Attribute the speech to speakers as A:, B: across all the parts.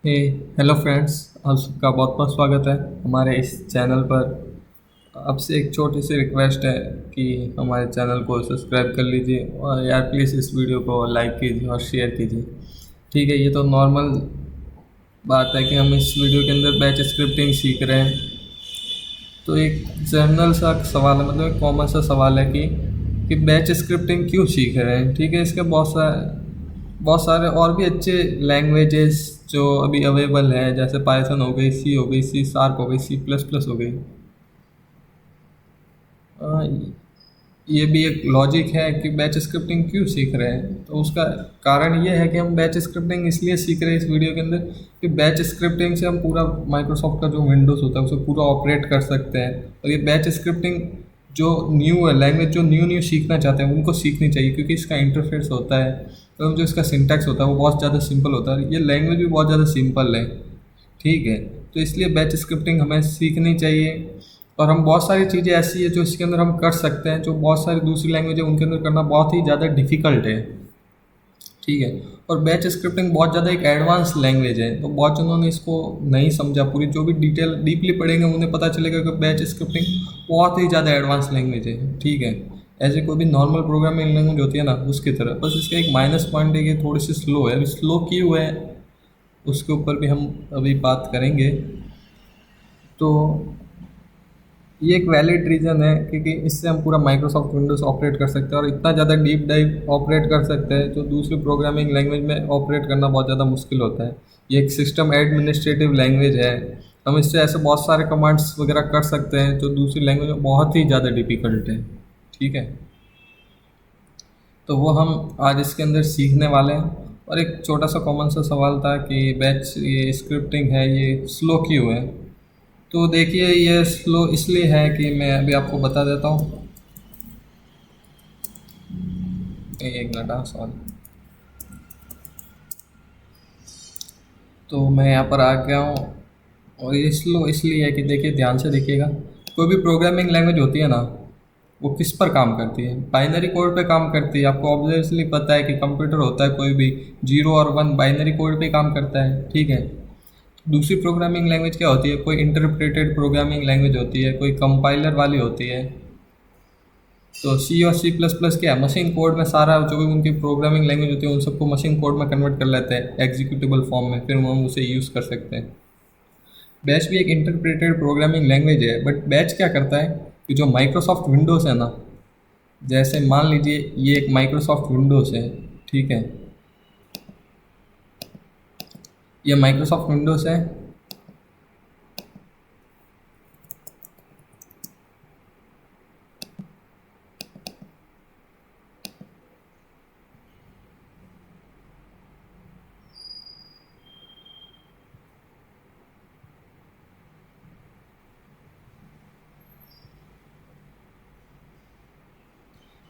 A: हे hello friends. आप सबका बहुत बहुत स्वागत है हमारे इस चैनल पर। आपसे एक छोटी सी रिक्वेस्ट है कि हमारे चैनल को सब्सक्राइब कर लीजिए और यार प्लीज़ इस वीडियो को लाइक कीजिए और शेयर कीजिए। ठीक है, ये तो नॉर्मल बात है कि हम इस वीडियो के अंदर बैच स्क्रिप्टिंग सीख रहे हैं। तो एक जनरल सा सवाल है, मतलब एक कॉमन सा सवाल है कि बैच स्क्रिप्टिंग क्यों सीख रहे हैं। ठीक है, इसके बहुत सारे और भी अच्छे लैंग्वेजेस जो अभी अवेलेबल है, जैसे पाइथन हो गई, सी हो गई, सी शार्प हो गई, सी प्लस प्लस हो गई। अ, ये भी एक लॉजिक है कि बैच स्क्रिप्टिंग क्यों सीख रहे हैं। तो उसका कारण ये है कि हम बैच स्क्रिप्टिंग इसलिए सीख रहे हैं इस वीडियो के अंदर कि बैच स्क्रिप्टिंग से हम पूरा माइक्रोसॉफ्ट का जो विंडोज़ होता है उसे पूरा ऑपरेट कर सकते हैं। और ये बैच स्क्रिप्टिंग जो न्यू है लैंग्वेज, जो न्यू न्यू सीखना चाहते हैं उनको सीखनी चाहिए, क्योंकि इसका इंटरफेस होता है और जो इसका सिंटैक्स होता है वो बहुत ज़्यादा सिंपल होता है। ये लैंग्वेज भी बहुत ज़्यादा सिंपल है। ठीक है, तो इसलिए बैच स्क्रिप्टिंग हमें सीखनी चाहिए। और हम बहुत सारी चीज़ें ऐसी है जो इसके अंदर हम कर सकते हैं, जो बहुत सारी दूसरी लैंग्वेज है उनके अंदर करना बहुत ही ज़्यादा डिफिकल्ट है। ठीक है, और बैच स्क्रिप्टिंग बहुत ज़्यादा एक एडवांस लैंग्वेज है, तो बहुत जनों ने इसको नहीं समझा पूरी। जो भी डिटेल डीपली पढ़ेंगे उन्हें पता चलेगा कि बैच स्क्रिप्टिंग बहुत ही ज़्यादा एडवांस लैंग्वेज है। ठीक है, ऐसे कोई भी नॉर्मल प्रोग्रामिंग लैंग्वेज होती है ना उसकी तरह, बस इसका एक माइनस पॉइंट है कि थोड़ी सी स्लो है। अभी स्लो क्यों है उसके ऊपर भी हम अभी बात करेंगे। तो ये एक वैलिड रीज़न है क्योंकि इससे हम पूरा माइक्रोसॉफ्ट विंडोज़ ऑपरेट कर सकते हैं और इतना ज़्यादा डीप डाइव ऑपरेट कर सकते हैं जो दूसरी प्रोग्रामिंग लैंग्वेज में ऑपरेट करना बहुत ज़्यादा मुश्किल होता है। ये एक सिस्टम एडमिनिस्ट्रेटिव लैंग्वेज है। हम इससे ऐसे बहुत सारे कमांड्स वगैरह कर सकते हैं जो दूसरी लैंग्वेज में बहुत ही ज़्यादा डिफ़िकल्ट है। ठीक है, तो वो हम आज इसके अंदर सीखने वाले हैं। और एक छोटा सा कॉमन सा सवाल था कि बैच ये स्क्रिप्टिंग है ये स्लो क्यों है। तो देखिए, ये स्लो इसलिए है कि मैं अभी आपको बता देता हूँ। एक मिनट, हाँ सॉरी। तो मैं यहाँ पर आ गया हूँ। और ये स्लो इसलिए है कि देखिए, ध्यान से देखिएगा, कोई भी प्रोग्रामिंग लैंग्वेज होती है ना वो किस पर काम करती है, बाइनरी कोड पे काम करती है। आपको ऑब्वियसली पता है कि कंप्यूटर होता है कोई भी, जीरो और वन बाइनरी कोड पे काम करता है। ठीक है, दूसरी प्रोग्रामिंग लैंग्वेज क्या होती है, कोई इंटरप्रेटेड प्रोग्रामिंग लैंग्वेज होती है, कोई कंपाइलर वाली होती है। तो सी और सी प्लस प्लस क्या है, मशीन कोड में सारा जो भी उनकी प्रोग्रामिंग लैंग्वेज होती है उन सबको मशीन कोड में कन्वर्ट कर लेते हैं एग्जीक्यूटेबल फॉर्म में, फिर हम उसे यूज़ कर सकते हैं। बैच भी एक इंटरप्रेटेड प्रोग्रामिंग लैंग्वेज है, बट बैच क्या करता है कि जो माइक्रोसॉफ्ट विंडोज़ है ना, जैसे मान लीजिए ये एक माइक्रोसॉफ्ट विंडोज़ है। ठीक है, ये माइक्रोसॉफ्ट विंडोज़ है।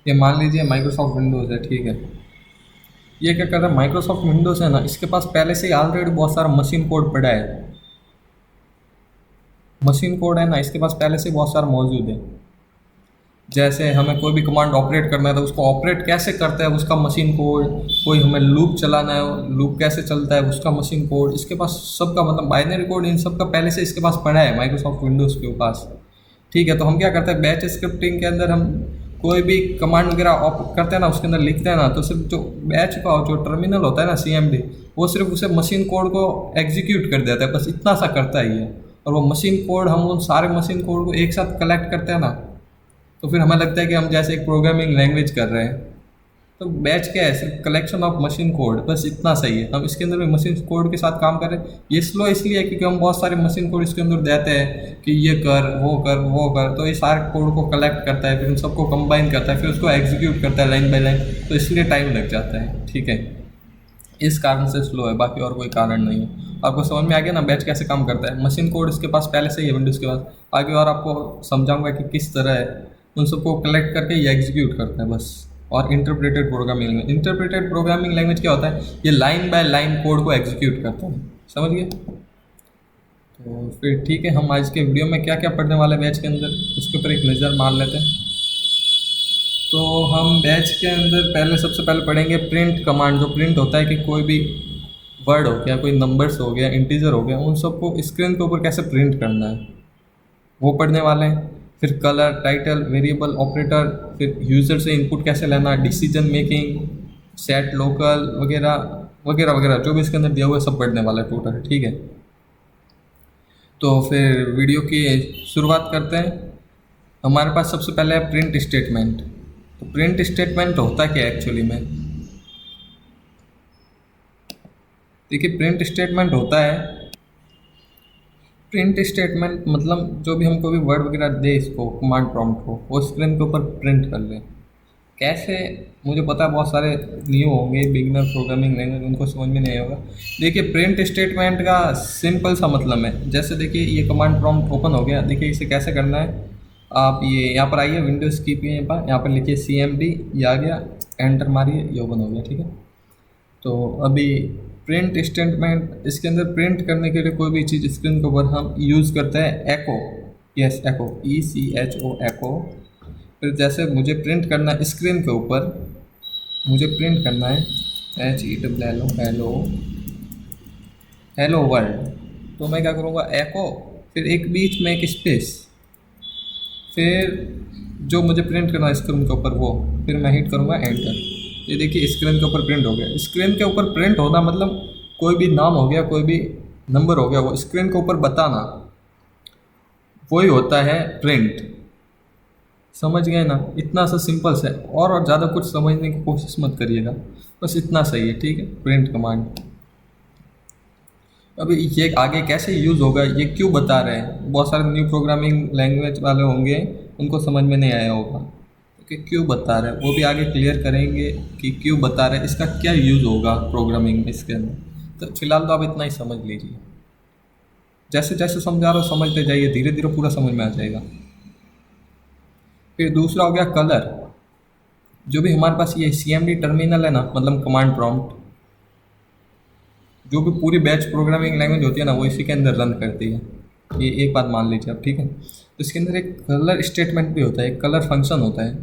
A: ये मान लीजिए माइक्रोसॉफ्ट विंडोज़ है। ठीक है, ये क्या करता है, माइक्रोसॉफ्ट विंडोज़ है ना, इसके पास पहले से ही ऑलरेडी बहुत सारा मशीन कोड पड़ा है। मशीन कोड है ना, इसके पास पहले से बहुत सारा मौजूद है। जैसे हमें कोई भी कमांड ऑपरेट करना है तो उसको ऑपरेट कैसे करता है उसका मशीन कोड, कोई हमें लूप चलाना है लूप कैसे चलता है उसका मशीन कोड, इसके पास सबका मतलब बाइनरी कोड इन सब का पहले से इसके पास पड़ा है माइक्रोसॉफ्ट विंडोज़ के पास। ठीक है, तो हम क्या करते हैं, बैच स्क्रिप्टिंग के अंदर हम कोई भी कमांड वगैरह करते हैं ना, उसके अंदर लिखते हैं ना, तो सिर्फ जो बैच का जो टर्मिनल होता है ना, CMD, वो सिर्फ उसे मशीन कोड को एग्जीक्यूट कर देता है, बस इतना सा करता है ये। और वो मशीन कोड, हम उन सारे मशीन कोड को एक साथ कलेक्ट करते हैं ना, तो फिर हमें लगता है कि हम जैसे एक प्रोग्रामिंग लैंग्वेज कर रहे हैं। तो बैच क्या है, सिर्फ कलेक्शन ऑफ मशीन कोड, बस इतना सही है। हम इसके अंदर भी मशीन कोड के साथ काम करें। ये स्लो इसलिए है क्योंकि हम बहुत सारे मशीन कोड इसके अंदर देते हैं कि ये कर वो कर वो कर, तो ये सारे कोड को कलेक्ट करता है, फिर उन सबको कंबाइन करता है, फिर उसको एग्जीक्यूट करता है लाइन बाय लाइन, तो इसलिए टाइम लग जाता है। ठीक है, इस कारण से स्लो है, बाकी और कोई कारण नहीं है। आपको समझ में आ गया ना बैच कैसे काम करता है। मशीन कोड इसके पास पहले से ही है विंडोज़ के पास। आगे और आपको समझाऊंगा कि किस तरह है, उन सबको कलेक्ट करके ये एग्जीक्यूट करता है बस। और interpreted programming language, interpreted programming language क्या होता है, ये लाइन बाय लाइन कोड को एग्जीक्यूट करता है। समझ गए। तो फिर ठीक है, हम आज के वीडियो में क्या क्या पढ़ने वाले हैं बैच के अंदर उसके ऊपर एक नज़र मार लेते हैं। तो हम बैच के अंदर पहले सबसे पहले पढ़ेंगे प्रिंट कमांड। जो प्रिंट होता है कि कोई भी वर्ड हो गया, कोई नंबर्स हो गया, इंटीजर हो गया, उन सबको स्क्रीन के ऊपर कैसे प्रिंट करना है वो पढ़ने वाले हैं। फिर कलर, टाइटल, वेरिएबल, ऑपरेटर, फिर यूज़र से इनपुट कैसे लेना, डिसीजन मेकिंग, सेट लोकल वगैरह वगैरह वगैरह, जो भी इसके अंदर दिया हुआ है सब पढ़ने वाला है टोटल, ठीक है। तो फिर वीडियो की शुरुआत करते हैं। हमारे पास सबसे पहले है प्रिंट स्टेटमेंट। तो प्रिंट स्टेटमेंट होता क्या है एक्चुअली में? देखिए, प्रिंट स्टेटमेंट होता है, प्रिंट स्टेटमेंट मतलब जो भी हमको भी वर्ड वगैरह दे इसको कमांड प्रॉम्प्ट को, वो स्क्रीन के ऊपर प्रिंट कर ले। कैसे? मुझे पता है बहुत सारे न्यू होंगे बिगिनर प्रोग्रामिंग लैंग्वेज, उनको समझ में नहीं होगा। देखिए, प्रिंट स्टेटमेंट का सिंपल सा मतलब है, जैसे देखिए ये कमांड प्रॉम्प्ट ओपन हो गया। देखिए इसे कैसे करना है, आप ये यहाँ पर आइए, विंडोज़ की पे यहाँ पर लिखिए CMD, ये आ गया, एंटर मारिए, ये ओपन हो गया, ठीक है। तो अभी प्रिंट स्टेटमेंट, इसके अंदर प्रिंट करने के लिए कोई भी चीज़ स्क्रीन के ऊपर हम यूज़ करते हैं एको। यस, एको, ECHO, एको। फिर जैसे मुझे प्रिंट करना है स्क्रीन के ऊपर, मुझे प्रिंट करना है HELLO, हेलो हेलो वर्ल्ड, तो मैं क्या करूँगा, एको, फिर एक बीच में एक स्पेस, फिर जो मुझे प्रिंट करना है स्क्रीन के ऊपर वो, फिर मैं हिट करूँगा एंटर। ये देखिए स्क्रीन के ऊपर प्रिंट हो गया। स्क्रीन के ऊपर प्रिंट होना मतलब कोई भी नाम हो गया, कोई भी नंबर हो गया, वो स्क्रीन के ऊपर बताना, वही होता है प्रिंट। समझ गए ना? इतना सा सिंपल सा है, और ज़्यादा कुछ समझने की कोशिश मत करिएगा, बस इतना सही है, ठीक है। प्रिंट कमांड अभी ये आगे कैसे यूज़ होगा, ये क्यों बता रहे हैं, बहुत सारे न्यू प्रोग्रामिंग लैंग्वेज वाले होंगे, उनको समझ में नहीं आया होगा कि क्यों बता रहे हैं, वो भी आगे क्लियर करेंगे कि क्यों बता रहे हैं, इसका क्या यूज़ होगा प्रोग्रामिंग में इसके अंदर। तो फिलहाल तो आप इतना ही समझ लीजिए, जैसे जैसे समझा रहा हो समझते जाइए, धीरे धीरे पूरा समझ में आ जाएगा। फिर दूसरा हो गया कलर। जो भी हमारे पास ये CMD टर्मिनल है ना, मतलब कमांड प्रॉम्प्ट, जो भी पूरी बैच प्रोग्रामिंग लैंग्वेज होती है ना, वो इसी के अंदर रन करती है। ये एक बात मान लीजिए आप, ठीक है। तो इसके अंदर एक कलर स्टेटमेंट भी होता है, एक कलर फंक्शन होता है,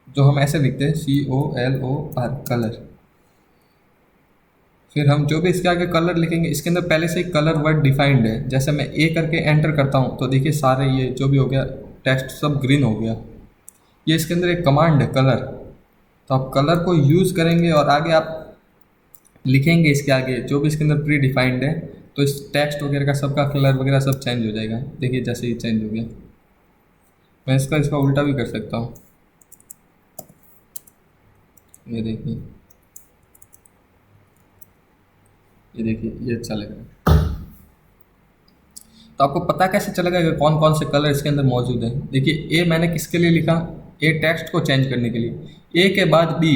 A: जो हम ऐसे लिखते हैं COLOR, कलर। फिर हम जो भी इसके आगे कलर लिखेंगे, इसके अंदर पहले से ही कलर वर्ड डिफाइंड है। जैसे मैं ए करके एंटर करता हूँ तो देखिए सारे ये जो भी हो गया टेक्स्ट सब ग्रीन हो गया। ये इसके अंदर एक कमांड है कलर, तो आप कलर को यूज़ करेंगे और आगे आप लिखेंगे इसके आगे जो भी इसके अंदर प्री डिफाइंड है, तो इस टेक्स्ट वगैरह का सबका कलर वगैरह सब चेंज हो जाएगा। देखिए जैसे ही चेंज हो गया, मैं इसका उल्टा भी कर सकता हूँ। ये देखिए, ये देखिए, ये अच्छा लग रहा है। तो आपको पता कैसे चलेगा कि कौन कौन से कलर इसके अंदर मौजूद हैं? देखिए ए मैंने किसके लिए लिखा, ए टेक्स्ट को चेंज करने के लिए। ए के बाद बी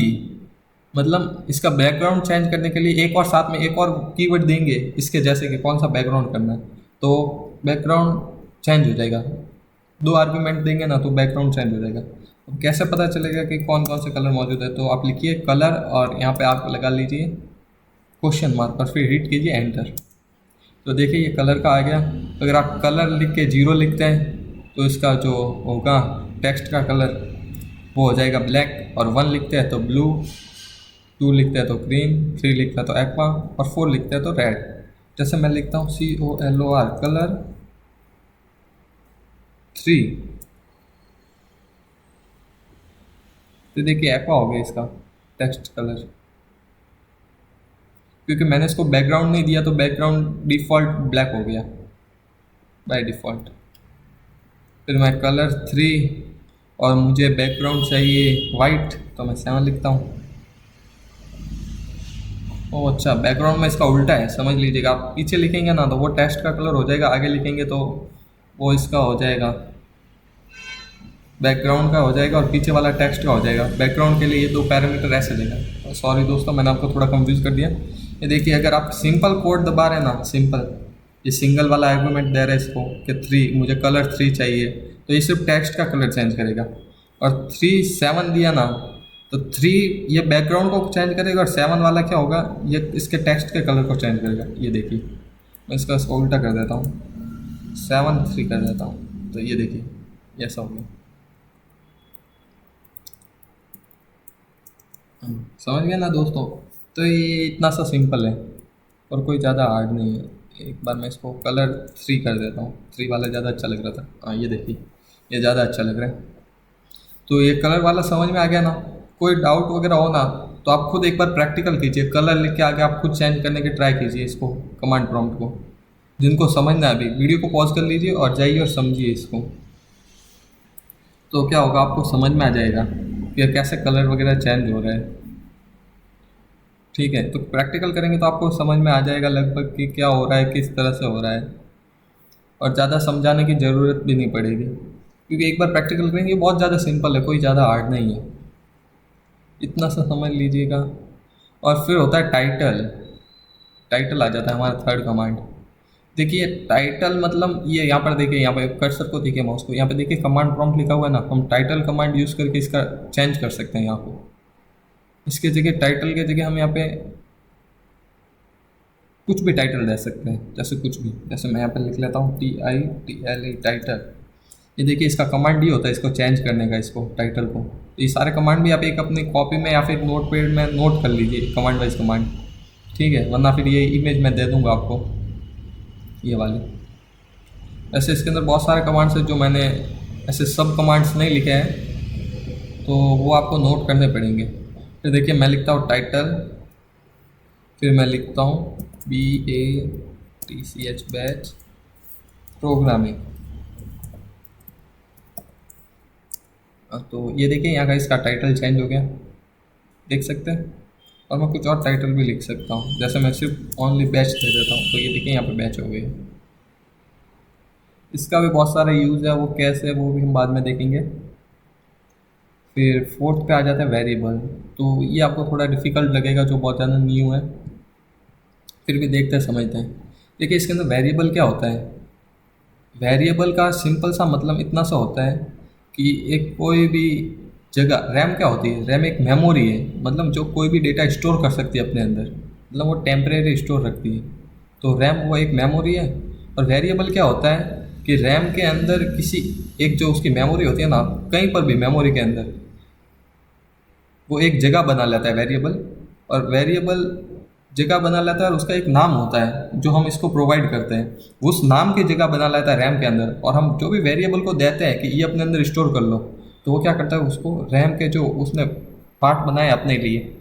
A: मतलब इसका बैकग्राउंड चेंज करने के लिए, एक और साथ में एक और कीवर्ड देंगे इसके जैसे कि कौन सा बैकग्राउंड करना है, तो बैकग्राउंड चेंज हो जाएगा। दो आर्गुमेंट देंगे ना तो बैकग्राउंड चेंज हो जाएगा। अब कैसे पता चलेगा कि कौन कौन से कलर मौजूद है? तो आप लिखिए कलर और यहाँ पे आप लगा लीजिए क्वेश्चन मार्क और फिर हिट कीजिए एंटर। तो देखिए ये कलर का आ गया। अगर आप कलर लिख के 0 लिखते हैं तो इसका जो होगा टेक्स्ट का कलर वो हो जाएगा ब्लैक, और 1 लिखते हैं तो ब्लू, 2 लिखते हैं तो ग्रीन, 3 लिखता है तो एक्वा, और 4 लिखते हैं तो रेड। जैसे मैं लिखता हूँ COLOR कलर 3, तो देखिए एक्वा हो गया इसका टेक्स्ट कलर, क्योंकि मैंने इसको बैकग्राउंड नहीं दिया तो बैकग्राउंड डिफ़ॉल्ट ब्लैक हो गया बाय डिफ़ॉल्ट। फिर मैं कलर 3 और मुझे बैकग्राउंड चाहिए वाइट, तो मैं 7 लिखता हूँ। ओह अच्छा, बैकग्राउंड में इसका उल्टा है, समझ लीजिएगा। आप पीछे लिखेंगे ना तो वो टेक्स्ट का कलर हो जाएगा, आगे लिखेंगे तो वो इसका हो जाएगा, बैकग्राउंड का हो जाएगा, और पीछे वाला टेक्स्ट का हो जाएगा। बैकग्राउंड के लिए ये दो पैरामीटर ऐसे देगा। सॉरी दोस्तों, मैंने आपको थोड़ा कंफ्यूज कर दिया। ये देखिए अगर आप सिंपल कोड दबा रहे हैं ना, सिंपल, ये सिंगल वाला आर्गूमेंट दे रहा है इसको कि 3, मुझे कलर 3 चाहिए, तो ये सिर्फ टेक्स्ट का कलर चेंज करेगा। और 3 7 दिया ना तो 3 ये बैकग्राउंड को चेंज करेगा, और 7 वाला क्या होगा, ये इसके टेक्स्ट के कलर को चेंज करेगा। ये देखिए मैं इसका उल्टा कर देता हूँ, 7 3 कर देता हूँ, तो ये देखिए ऐसा हो गया। समझ गए ना दोस्तों? तो ये इतना सा सिंपल है। और कोई ज़्यादा हार्ड नहीं है। एक बार मैं इसको कलर 3 कर देता हूँ, 3 वाला ज़्यादा अच्छा लग रहा था। हाँ ये देखिए, ये ज़्यादा अच्छा लग रहा है। तो ये कलर वाला समझ में आ गया ना। कोई डाउट वगैरह हो ना तो आप खुद एक बार प्रैक्टिकल कीजिए, कलर लेके आके आप खुद चेंज करने की ट्राई कीजिए इसको, कमांड प्रॉम्प्ट को। जिनको समझना है अभी वीडियो को पॉज कर लीजिए और जाइए और समझिए इसको। तो क्या होगा, आपको समझ में आ जाएगा कि कैसे कलर वगैरह चेंज हो रहा है। ठीक है, तो प्रैक्टिकल करेंगे तो आपको समझ में आ जाएगा लगभग कि क्या हो रहा है, किस तरह से हो रहा है। और ज़्यादा समझाने की ज़रूरत भी नहीं पड़ेगी, क्योंकि एक बार प्रैक्टिकल करेंगे, बहुत ज़्यादा सिंपल है, कोई ज़्यादा हार्ड नहीं है। इतना सा समझ लीजिएगा। और फिर होता है टाइटल। टाइटल आ जाता है हमारा थर्ड कमांड। देखिए टाइटल मतलब ये यहाँ पर देखिए, यहाँ पर कर्सर को देखिए, माउस को यहाँ पे देखिए, कमांड प्रॉम्प्ट लिखा हुआ है ना, हम टाइटल कमांड यूज़ करके इसका चेंज कर सकते हैं। यहाँ पे इसके जगह, टाइटल के जगह हम यहाँ पे कुछ भी टाइटल दे सकते हैं, जैसे कुछ भी, जैसे मैं यहाँ पे लिख लेता हूँ TITLE टाइटल। ये देखिए इसका कमांड ही होता है इसको चेंज करने का, इसको टाइटल को। तो ये सारे कमांड भी आप एक अपनी कॉपी में या फिर नोट पैड में नोट कर लीजिए, कमांड वाइज कमांड। ठीक है, वरना फिर ये इमेज मैं दे दूँगा आपको, ये वाली। ऐसे इसके अंदर बहुत सारे कमांड्स हैं जो मैंने ऐसे सब कमांड्स नहीं लिखे हैं, तो वो आपको नोट करने पड़ेंगे। फिर देखिए मैं लिखता हूँ टाइटल, फिर मैं लिखता हूँ BATCH बैच प्रोग्रामिंग। तो ये देखिए यहाँ का इसका टाइटल चेंज हो गया, देख सकते हैं। और मैं कुछ और टाइटल भी लिख सकता हूँ, जैसे मैं सिर्फ ओनली बैच दे देता हूँ, तो ये देखिए यहाँ पे बैच हो गया। इसका भी बहुत सारा यूज़ है, वो कैसे है वो भी हम बाद में देखेंगे। फिर फोर्थ पे आ जाता है वेरिएबल। तो ये आपको थोड़ा डिफ़िकल्ट लगेगा, जो बहुत ज़्यादा न्यू है, फिर भी देखते हैं समझते हैं। देखिए इसके अंदर वेरिएबल क्या होता है। वेरिएबल का सिंपल सा मतलब इतना सा होता है कि एक कोई भी जगह, रैम क्या होती है, रैम एक मेमोरी है, मतलब जो कोई भी डेटा स्टोर कर सकती है अपने अंदर, मतलब वो टेम्परेरी स्टोर रखती है। तो रैम वो एक मेमोरी है। और वेरिएबल क्या होता है कि रैम के अंदर किसी एक जो उसकी मेमोरी होती है ना, कहीं पर भी मेमोरी के अंदर वो एक जगह बना लेता है वेरिएबल। और वेरिएबल जगह बना लेता है और उसका एक नाम होता है जो हम इसको प्रोवाइड करते हैं, उस नाम की जगह बना लेता है रैम के अंदर। और हम जो भी वेरिएबल को देते हैं कि ये अपने अंदर स्टोर कर लो, तो वो क्या करता है, उसको रैम के जो उसने पार्ट बनाए अपने लिए,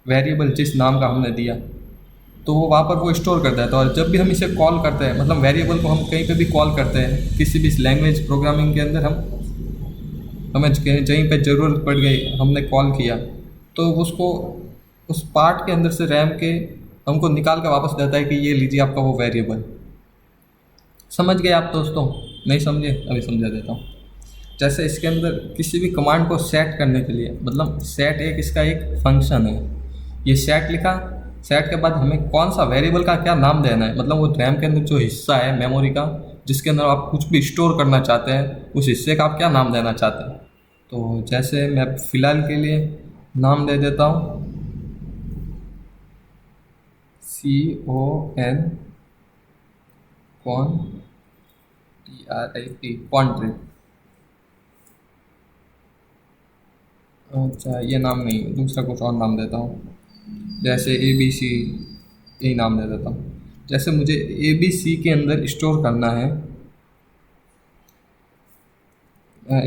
A: वेरिएबल जिस नाम का हमने दिया, तो वो वहाँ पर वो स्टोर कर देता है। और जब भी हम इसे कॉल करते हैं, मतलब वेरिएबल को हम कहीं पे भी कॉल करते हैं, किसी भी लैंग्वेज प्रोग्रामिंग के अंदर, हमें कहीं पे ज़रूरत पड़ गई, हमने कॉल किया, तो उसको उस पार्ट के अंदर से रैम के हमको निकाल कर वापस देता है कि ये लीजिए आपका वो वेरिएबल। समझ गए आप दोस्तों? नहीं समझे? अभी समझा देता हूँ। जैसे इसके अंदर किसी भी कमांड को सेट करने के लिए, मतलब सेट एक इसका एक फंक्शन है। ये सेट लिखा, सेट के बाद हमें कौन सा वेरिएबल का क्या नाम देना है, मतलब वो रैम के अंदर जो हिस्सा है मेमोरी का, जिसके अंदर आप कुछ भी स्टोर करना चाहते हैं, उस हिस्से का आप क्या नाम देना चाहते हैं। तो जैसे मैं फ़िलहाल के लिए नाम दे देता हूँ CON कॉन TRIP कॉन्ट्रिप। अच्छा ये नाम नहीं, दूसरा कुछ और नाम देता हूँ, जैसे ABC, यही नाम दे देता हूँ। जैसे मुझे ABC के अंदर स्टोर करना है,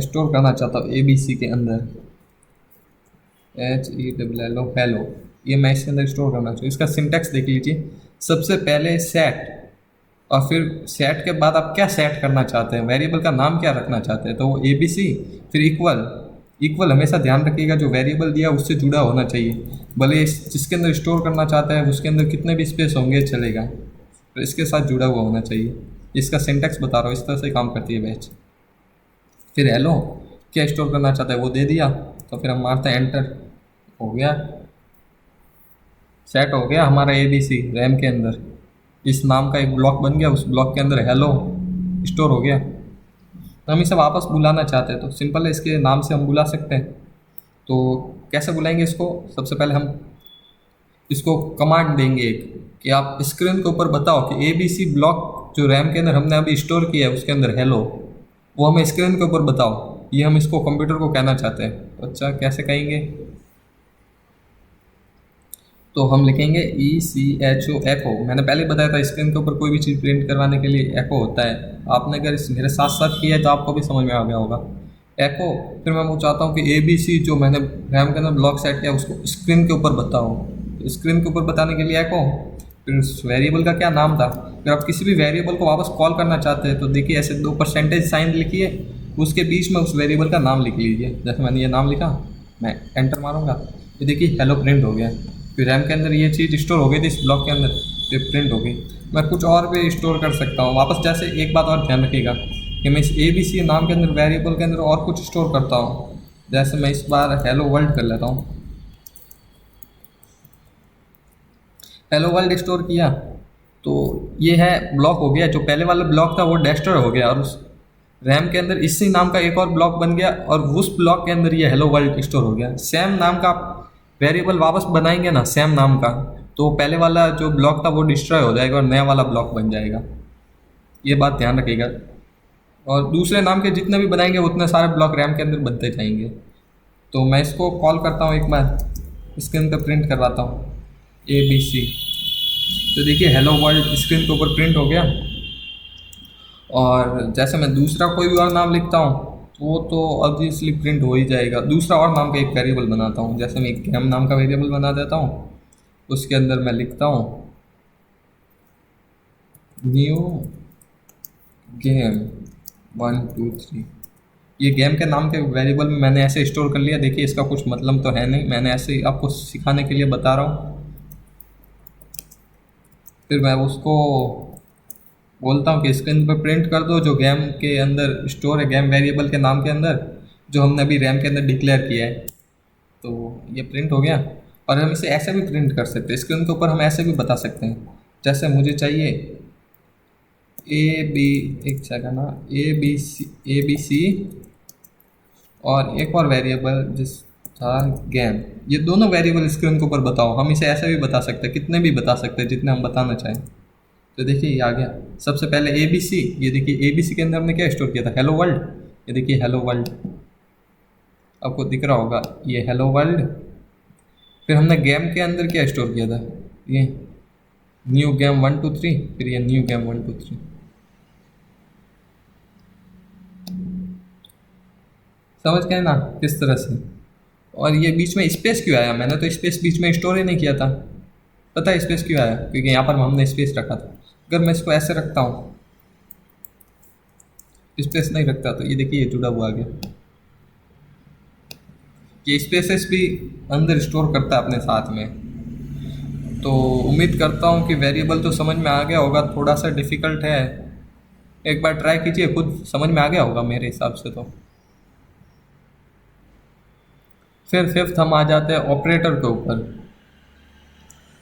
A: स्टोर करना चाहता हूँ ABC के अंदर, HELL हेलो, ये मैं इसके अंदर स्टोर करना चाहिए। इसका सिंटैक्स देख लीजिए। सबसे पहले सेट, और फिर सेट के बाद आप क्या सेट करना चाहते हैं, वेरिएबल का नाम क्या रखना चाहते हैं, तो वो ABC, फिर इक्वल। इक्वल हमेशा ध्यान रखिएगा, जो वेरिएबल दिया उससे जुड़ा होना चाहिए, भले जिसके अंदर स्टोर करना चाहते हैं उसके अंदर कितने भी स्पेस होंगे चलेगा, तो इसके साथ जुड़ा हुआ होना चाहिए। इसका सिंटैक्स बता रहा हूँ, इस तरह से काम करती है बैच। फिर हेलो, क्या स्टोर करना चाहता है वो दे दिया, तो फिर हम मारते हैं एंटर, हो गया, सेट हो गया हमारा ABC रैम के अंदर। इस नाम का एक ब्लॉक बन गया, उस ब्लॉक के अंदर हेलो स्टोर हो गया। तो हम इसे वापस बुलाना चाहते हैं तो सिंपल है, इसके नाम से हम बुला सकते हैं। तो कैसे बुलाएंगे इसको, सबसे पहले हम इसको कमांड देंगे एक, कि आप स्क्रीन के ऊपर बताओ कि ABC ब्लॉक जो रैम के अंदर हमने अभी स्टोर किया है उसके अंदर हेलो, वो हमें स्क्रीन के ऊपर बताओ। ये हम इसको कंप्यूटर को कहना चाहते हैं। तो अच्छा कैसे कहेंगे, तो हम लिखेंगे ECHO एको। मैंने पहले बताया था स्क्रीन के ऊपर कोई भी चीज़ प्रिंट करवाने के लिए एको होता है। आपने अगर मेरे साथ साथ किया है तो आपको भी समझ में आ गया होगा एको। फिर मैं वो चाहता हूँ कि ABC जो मैंने रैम के अंदर ब्लॉक सेट किया उसको स्क्रीन के ऊपर बताओ। तो स्क्रीन के ऊपर बताने के लिए एको। फिर उस वेरिएबल का क्या नाम था। अगर आप किसी भी वेरिएबल को वापस कॉल करना चाहते हैं तो देखिए ऐसे 2 परसेंटेज साइन लिखिए, उसके बीच में उस वेरिएबल का नाम लिख लीजिए। जैसे मैंने ये नाम लिखा, मैं एंटर मारूंगा, ये देखिए हेलो प्रिंट हो गया। फिर रैम के अंदर ये चीज़ स्टोर हो गई थी इस ब्लॉक के अंदर, ये प्रिंट हो गई। मैं कुछ और भी स्टोर कर सकता हूँ वापस। जैसे एक बात और ध्यान रखिएगा कि मैं इस ABC नाम के अंदर वेरिएबल के अंदर और कुछ स्टोर करता हूँ। जैसे मैं इस बार हेलो वर्ल्ड कर लेता हूँ। हेलो वर्ल्ड स्टोर किया तो ये है ब्लॉक हो गया। जो पहले वाला ब्लॉक था वो डेस्ट्रॉय हो गया और उस रैम के अंदर इसी नाम का एक और ब्लॉक बन गया और उस ब्लॉक के अंदर ये हेलो वर्ल्ड स्टोर हो गया। सेम नाम का आप वेरिएबल वापस बनाएंगे ना सेम नाम का, तो पहले वाला जो ब्लॉक था वो डिस्ट्रॉय हो जाएगा और नया वाला ब्लॉक बन जाएगा। ये बात ध्यान रखिएगा। और दूसरे नाम के जितने भी बनाएंगे उतने सारे ब्लॉक रैम के अंदर बनते जाएंगे। तो मैं इसको कॉल करता हूँ, एक बार स्क्रीन पर प्रिंट करवाता हूँ ABC। तो देखिए हेलो वर्ल्ड स्क्रीन के ऊपर प्रिंट हो गया। और जैसे मैं दूसरा कोई भी और नाम लिखता हूँ तो वो तो ऑब्वियसली प्रिंट हो ही जाएगा। दूसरा और नाम का एक वेरिएबल बनाता हूँ, जैसे मैं एक गेम नाम का वेरिएबल बना देता हूँ। उसके अंदर मैं लिखता हूँ न्यू गेम 1 2 3। ये गेम के नाम के वेरिएबल में मैंने ऐसे स्टोर कर लिया। देखिए इसका कुछ मतलब तो है नहीं, मैंने ऐसे ही आपको सिखाने के लिए बता रहा हूँ। फिर मैं उसको बोलता हूँ कि स्क्रीन पर प्रिंट कर दो जो गेम के अंदर स्टोर है, गेम वेरिएबल के नाम के अंदर जो हमने अभी रैम के अंदर डिक्लेयर किया है। तो ये प्रिंट हो गया। और हम इसे ऐसे भी प्रिंट कर सकते हैं, स्क्रीन के ऊपर हम ऐसे भी बता सकते हैं। जैसे मुझे चाहिए एक सेकंड ना, ABC और एक और वेरिएबल जिस था गेम। ये दोनों वेरिएबल स्क्रीन के ऊपर बताओ। हम इसे ऐसे भी बता सकते हैं, कितने भी बता सकते हैं जितने हम बताना चाहें। तो देखिए ये आ गया। सबसे पहले ABC, ये देखिए ABC के अंदर हमने क्या स्टोर किया था, हेलो वर्ल्ड। ये देखिए हेलो वर्ल्ड आपको दिख रहा होगा, ये हेलो वर्ल्ड। फिर हमने गेम के अंदर क्या स्टोर किया था, ये न्यू गेम 1 2 3। फिर ये न्यू गेम 1 2 3। समझ गए ना किस तरह से। और ये बीच में स्पेस क्यों आया, मैंने तो स्पेस बीच में स्टोर ही नहीं किया था। पता है स्पेस क्यों आया, क्योंकि यहाँ पर हमने स्पेस रखा था। अगर मैं इसको ऐसे रखता हूँ, स्पेस नहीं रखता, तो ये देखिए ये जुड़ा हुआ आ गया। ये स्पेसेस भी अंदर स्टोर करता है अपने साथ में। तो उम्मीद करता हूँ कि वेरिएबल तो समझ में आ गया होगा। थोड़ा सा डिफ़िकल्ट है, एक बार ट्राई कीजिए, खुद समझ में आ गया होगा मेरे हिसाब से तो। फिर फिफ्थ हम आ जाते हैं ऑपरेटर के ऊपर।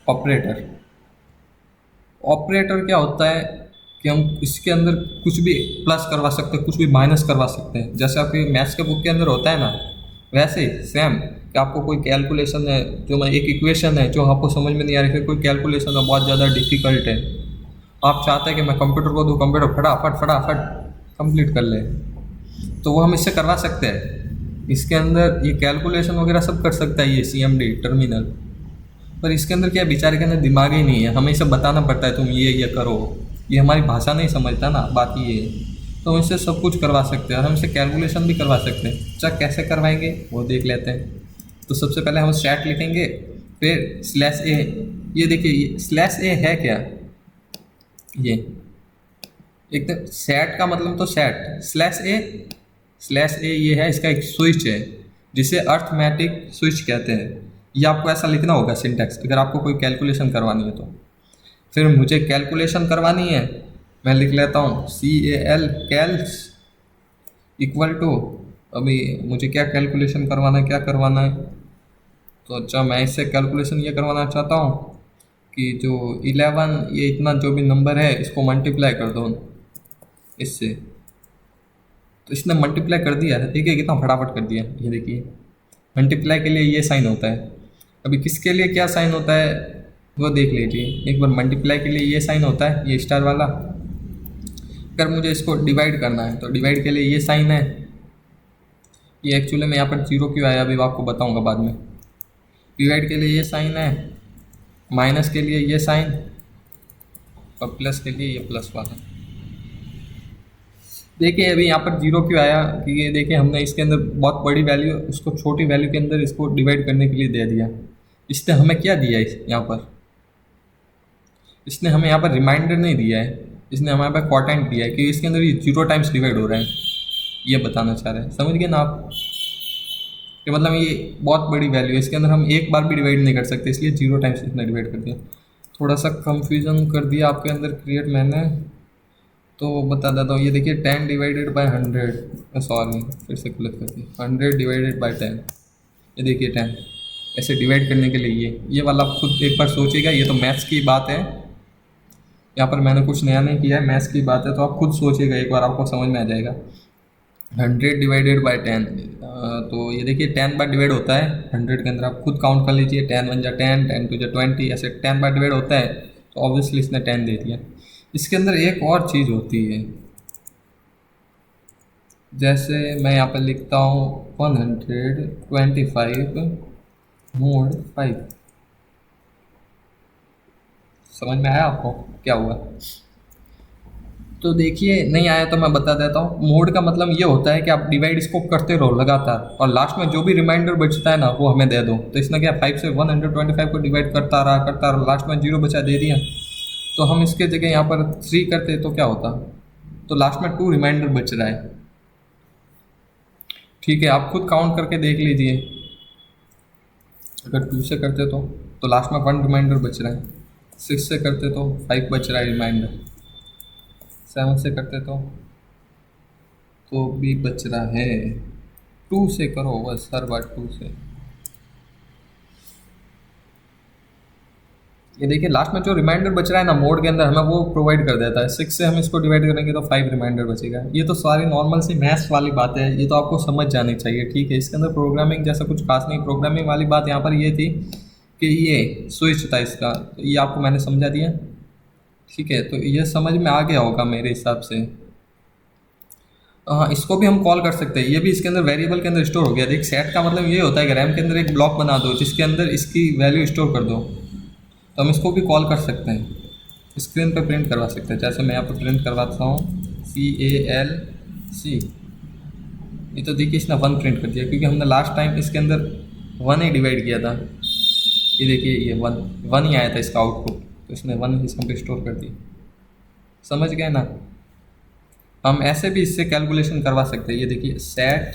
A: ऑपरेटर ऑपरेटर क्या होता है कि हम इसके अंदर कुछ भी प्लस करवा सकते हैं, कुछ भी माइनस करवा सकते हैं। जैसे आपके मैथ्स के बुक के अंदर होता है ना, वैसे ही सेम कि आपको कोई कैलकुलेशन है, जो मैं एक इक्वेशन है जो आपको समझ में नहीं आ रही, फिर कोई कैलकुलेशन है बहुत ज़्यादा डिफ़िकल्ट है, आप चाहते हैं कि मैं कंप्यूटर को दूँ, कंप्यूटर फटाफट फटाफट कंप्लीट कर ले, तो वो हम इससे करवा सकते हैं। इसके अंदर ये कैलकुलेशन वगैरह सब कर सकता है ये CMD टर्मिनल। पर इसके अंदर क्या, बेचारे के अंदर दिमाग ही नहीं है, हमें इसे बताना पड़ता है तुम ये करो। ये हमारी भाषा नहीं समझता ना, बात ये है। तो हम इससे सब कुछ करवा सकते हैं और हम इससे कैलकुलेशन भी करवा सकते हैं। अच्छा कैसे करवाएंगे वो देख लेते हैं। तो सबसे पहले हम स्टैट लिखेंगे, फिर /A। ये देखिए /A है क्या, ये एकदम सेट का मतलब तो सेट, /A ये है, इसका एक स्विच है जिसे अर्थमेटिक स्विच कहते हैं। ये आपको ऐसा लिखना होगा सिंटैक्स, अगर आपको कोई कैलकुलेशन करवानी है तो। फिर मुझे कैलकुलेशन करवानी है, मैं लिख लेता हूँ कैल्स इक्वल टू, अभी मुझे क्या कैलकुलेशन करवाना है, क्या करवाना है। तो अच्छा मैं इससे कैलकुलेशन ये करवाना चाहता हूँ कि जो 11 ये इतना जो भी नंबर है इसको मल्टीप्लाई कर दो इससे। तो इसने मल्टीप्लाई कर दिया, देखिए कितना फटाफट कर दिया। ये देखिए मल्टीप्लाई के लिए ये साइन होता है। अभी किसके लिए क्या साइन होता है वो देख लीजिए एक बार। मल्टीप्लाई के लिए ये साइन होता है, ये स्टार वाला। अगर मुझे इसको डिवाइड करना है तो डिवाइड के लिए ये साइन है। ये एक्चुअली में यहाँ पर 0 क्यों आया अभी आपको बताऊंगा बाद में। डिवाइड के लिए ये साइन है माइनस के लिए ये साइन और प्लस के लिए ये प्लस वाला। देखिए अभी यहाँ पर जीरो क्यों आया कि ये देखिए हमने इसके अंदर बहुत बड़ी वैल्यू उसको छोटी वैल्यू के अंदर इसको डिवाइड करने के लिए दे दिया। इसने हमें क्या दिया इस यहाँ पर, इसने हमें यहाँ पर रिमाइंडर नहीं दिया है, इसने हमारे पास क्वार्टेंट दिया है कि इसके अंदर ये जीरो टाइम्स डिवाइड हो रहा है, ये बताना चाह रहे हैं। समझ गए ना आप कि मतलब ये बहुत बड़ी वैल्यू है, इसके अंदर हम एक बार भी डिवाइड नहीं कर सकते, इसलिए जीरो टाइम्स इसने डिवाइड कर दिया। थोड़ा सा कंफ्यूजन कर दिया आपके अंदर क्रिएट मैंने, तो बता देता हूँ। ये देखिए 10 डिवाइडेड बाय 100, सॉरी फिर से गलत कर दिया, 100 डिवाइडेड बाय 10। ये देखिए 10 ऐसे डिवाइड करने के लिए ये वाला आप खुद एक बार सोचिएगा। ये तो मैथ्स की बात है, यहाँ पर मैंने कुछ नया नहीं किया है, मैथ्स की बात है, तो आप खुद सोचिएगा एक बार, आपको समझ में आ जाएगा। 100 डिवाइडेड बाय 10, तो ये देखिए 10 बार डिवाइड होता है 100 के अंदर, आप खुद काउंट कर लीजिए। 10 1 जा 10, 10 2 जा 20, ऐसे 10 बार डिवाइड होता है, तो ऑब्वियसली इसने 10 दे दिया। इसके अंदर एक और चीज़ होती है, जैसे मैं यहाँ पर लिखता हूँ 125 मोड 5। समझ में आया आपको क्या हुआ? तो देखिए नहीं आया तो मैं बता देता हूँ। मोड का मतलब ये होता है कि आप डिवाइड इसको करते रहो लगातार, और लास्ट में जो भी रिमाइंडर बचता है ना वो हमें दे दो। तो इसने क्या 5 से 125 को डिवाइड करता रहा, लास्ट में 0 बचा दे दिया। तो हम इसके जगह यहाँ पर 3 करते तो क्या होता, तो लास्ट में 2 रिमाइंडर बच रहा है। ठीक है, आप खुद काउंट करके देख लीजिए। अगर 2 से करते तो लास्ट में 1 रिमाइंडर बच रहा है। 6 से करते तो 5 बच रहा है रिमाइंडर। 7 से करते तो भी बच रहा है। 2 से करो बस, हर बार 2 से। ये देखिए लास्ट में जो रिमाइंडर बच रहा है ना मोड के अंदर, हमें वो प्रोवाइड कर देता है। 6 से हम इसको डिवाइड करेंगे तो 5 रिमाइंडर बचेगा। ये तो सारी नॉर्मल सी मैथ्स वाली बात है, ये तो आपको समझ जानी चाहिए। ठीक है, इसके अंदर प्रोग्रामिंग जैसा कुछ खास नहीं। प्रोग्रामिंग वाली बात यहाँ पर ये थी कि ये स्विच था इसका, तो ये आपको मैंने समझा दिया। ठीक है, तो ये समझ में आ गया होगा मेरे हिसाब से। हाँ, इसको भी हम कॉल कर सकते हैं, ये भी इसके अंदर वेरिएबल के अंदर स्टोर हो गया। देख सेट का मतलब ये होता है कि रैम के अंदर एक ब्लॉक बना दो जिसके अंदर इसकी वैल्यू स्टोर कर दो, तो हम इसको भी कॉल कर सकते हैं। स्क्रीन पे प्रिंट करवा सकते हैं, जैसे मैं यहाँ पर प्रिंट करवाता हूँ CALC। ये तो देखिए इसने 1 प्रिंट कर दिया, क्योंकि हमने लास्ट टाइम इसके अंदर 1 ही डिवाइड किया था। ये देखिए ये 1 ही आया था इसका आउटपुट, तो इसने 1 इसमें पे स्टोर कर दी। समझ गए ना? हम ऐसे भी इससे कैलकुलेशन करवा सकते हैं। ये देखिए set